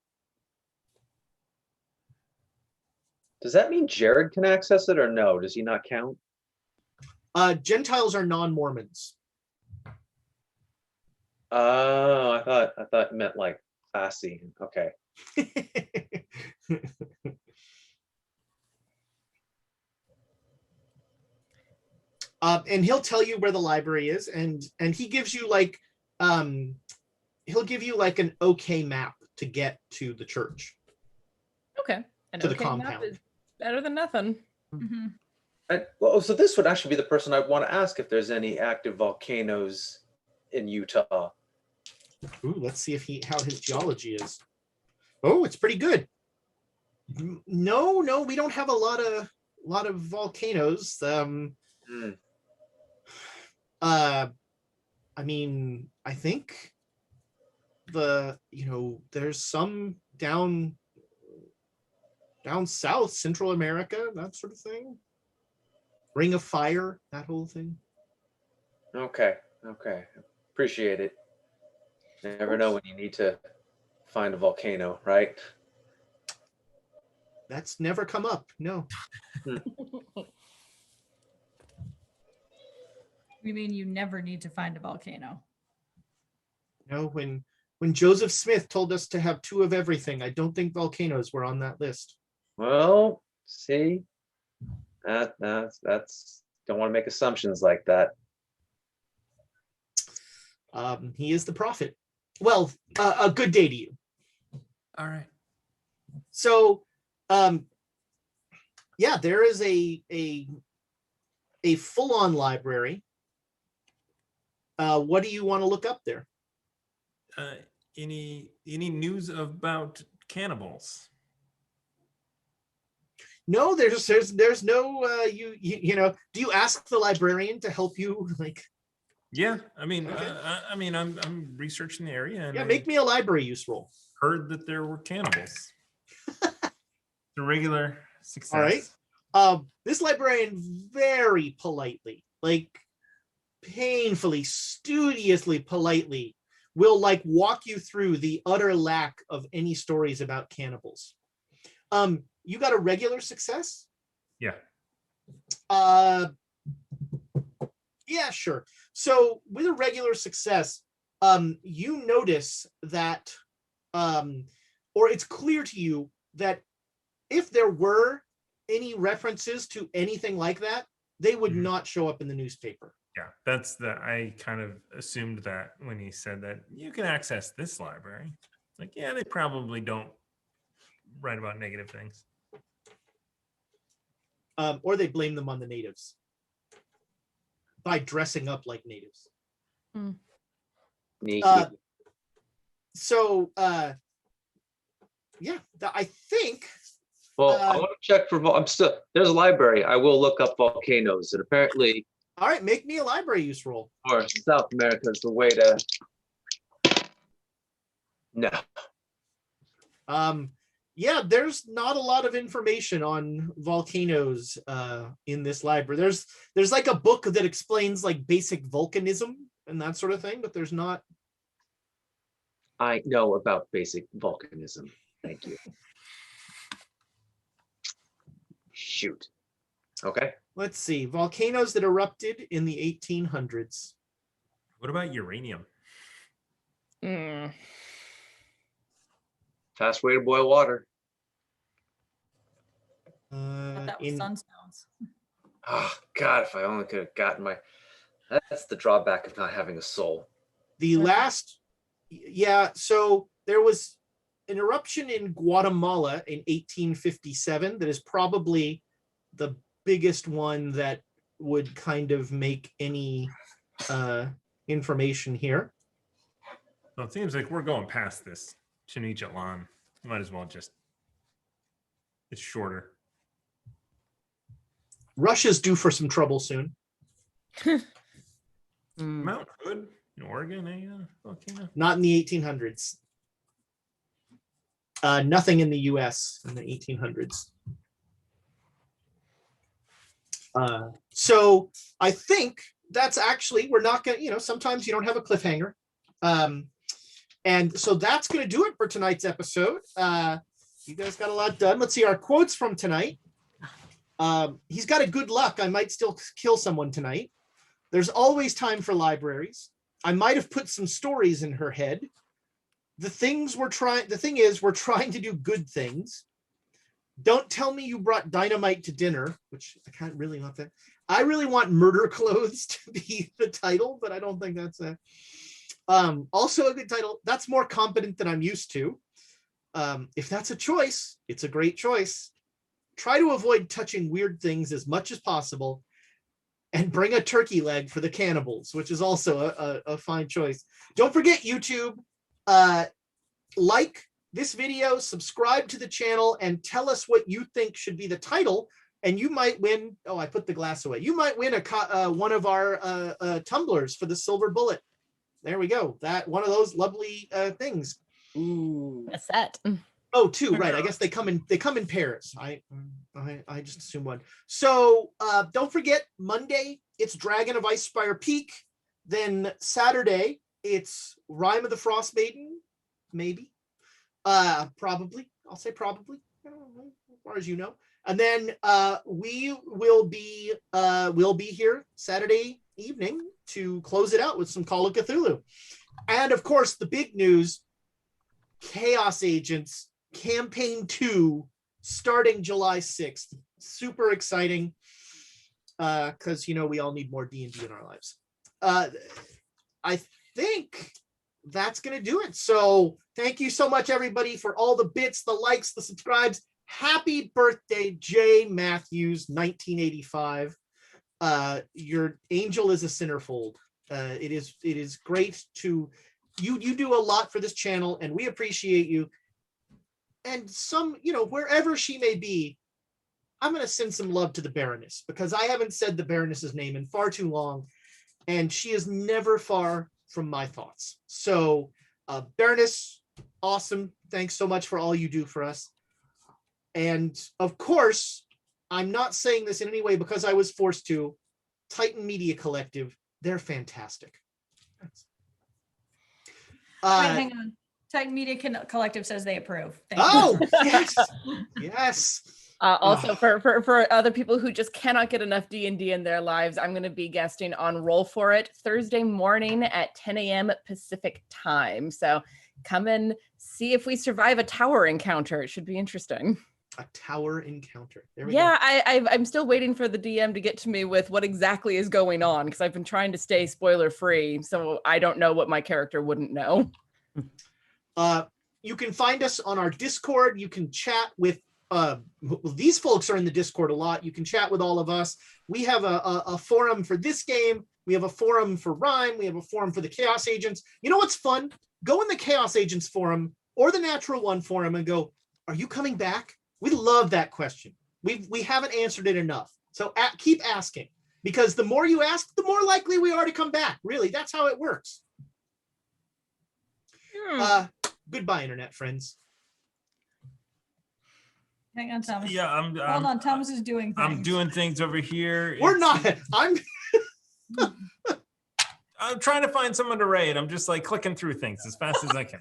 Does that mean Jared can access it or no? Does he not count? Gentiles are non-Mormons. Oh, I thought it meant like classy. Okay. And he'll tell you where the library is, and he gives you like he'll give you like an okay map to get to the church. Okay. To the compound. Map is better than nothing. Mm-hmm. Well, so this would actually be the person I'd want to ask if there's any active volcanoes in Utah. Ooh, let's see how his geology is. Oh, it's pretty good. No, we don't have a lot of volcanoes. I mean, I think there's some down south, Central America, that sort of thing. Ring of Fire, that whole thing. Okay. Appreciate it. You never know when you need to find a volcano, right? That's never come up, no. You mean you never need to find a volcano? No, when Joseph Smith told us to have 2 of everything, I don't think volcanoes were on that list. Well, See, that's don't want to make assumptions like that. He is the prophet. Well, a good day to you. All right. So, yeah, there is a full-on library. What do you want to look up there? Any news about cannibals? No, there's no you know. Do you ask the librarian to help you? Like, Yeah, I mean, Okay. I'm researching the area, and yeah, make me a library use roll. heard that there were cannibals. The regular success. All right. This librarian very politely, like painfully, studiously politely, will like walk you through the utter lack of any stories about cannibals. You got a regular success? Yeah. Yeah, sure. So with a regular success, you notice that, or it's clear to you that if there were any references to anything like that, they would not show up in the newspaper. Yeah, I kind of assumed that when he said that you can access this library. Like, yeah, they probably don't write about negative things. Or they blame them on the natives by dressing up like natives. Neat. So, yeah, I think. Well, I want to check for. There's a library. I will look up volcanoes, and apparently, All right, make me a library use roll. or South America is the way to. No. Yeah, there's not a lot of information on volcanoes in this library. There's like a book that explains like basic volcanism and that sort of thing, but there's not. I know about basic volcanism. Thank you. Shoot. Okay. Let's see, volcanoes that erupted in the 1800s. What about uranium? Fast way to boil water. That was sunstones. Oh God, if I only could have gotten my. That's the drawback of not having a soul. The last, yeah, so there was an eruption in Guatemala in 1857 that is probably the biggest one that would kind of make any information here. Well, it seems like we're going past this Chinichitlan. Might as well just. It's shorter. Russia's due for some trouble soon. Mount Hood in Oregon, volcano. Not in the 1800s. Nothing in the US in the 1800s. So I think that's actually, we're not going to, sometimes you don't have a cliffhanger. And so that's going to do it for tonight's episode. You guys got a lot done. Let's see our quotes from tonight. He's got a good luck. I might still kill someone tonight. There's always time for libraries. I might have put some stories in her head. The thing is, we're trying to do good things. Don't tell me you brought dynamite to dinner, which I can't really want that. I really want murder clothes to be the title, but I don't think that's a. Also a good title. That's more competent than I'm used to. If that's a choice, it's a great choice. Try to avoid touching weird things as much as possible, and bring a turkey leg for the cannibals, which is also a fine choice. Don't forget YouTube. Like this video, subscribe to the channel, and tell us what you think should be the title, and you might win. Oh, I put the glass away. You might win one of our tumblers for the silver bullet. There we go. That one of those lovely things. Ooh, a set. Oh, two, right. I guess they come in pairs. I just assume one. So don't forget, Monday it's Dragon of Icespire Peak. Then Saturday it's Rime of the Frost Maiden, maybe. Probably. I'll say probably. I don't know, as far as you know. And then we'll be here Saturday evening to close it out with some Call of Cthulhu. And of course, the big news, Chaos Agents Campaign 2 starting July 6th. Super exciting, because we all need more D&D in our lives. I think that's going to do it. So thank you so much, everybody, for all the bits, the likes, the subscribes. Happy birthday, J. Matthews, 1985. Your angel is a centerfold. It is great to you do a lot for this channel, and we appreciate you. And wherever she may be, I'm going to send some love to the Baroness, because I haven't said the Baroness's name in far too long, and she is never far from my thoughts. So, Baroness, awesome. Thanks so much for all you do for us. And of course, I'm not saying this in any way because I was forced to. Titan Media Collective, they're fantastic. Wait, hang on. Titan Media Collective says they approve. Thank you. Yes, yes. Also, for other people who just cannot get enough D&D in their lives, I'm going to be guesting on Roll For It Thursday morning at 10 a.m. Pacific time. So come and see if we survive a tower encounter. It should be interesting. A tower encounter. There we go. I'm still waiting for the DM to get to me with what exactly is going on, because I've been trying to stay spoiler free, so I don't know what my character wouldn't know. You can find us on our Discord. You can chat with these folks are in the Discord a lot. You can chat with all of us. We have a forum for this game. We have a forum for Rhyme. We have a forum for the Chaos Agents. You know what's fun? Go in the Chaos Agents forum or the Natural One forum and go, are you coming back? We love that question. We haven't answered it enough. So keep asking, because the more you ask, the more likely we are to come back. Really, that's how it works. Goodbye, internet friends. Hang on, Thomas. Yeah, hold on. Thomas is doing things. I'm doing things over here. We're not. I'm trying to find someone to raid. I'm just like clicking through things as fast as I can.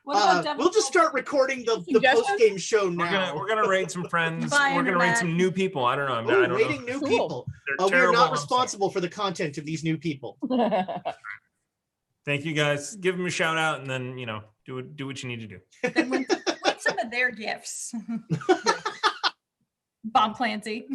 We'll just start recording the post-game show now. We're gonna raid some friends. Bye, we're gonna raid some new people. I don't know. I don't raiding know. New people. We're not responsible for the content of these new people. Thank you, guys. Give them a shout out, and then do what you need to do. Then win some of their gifts. Bob Clancy.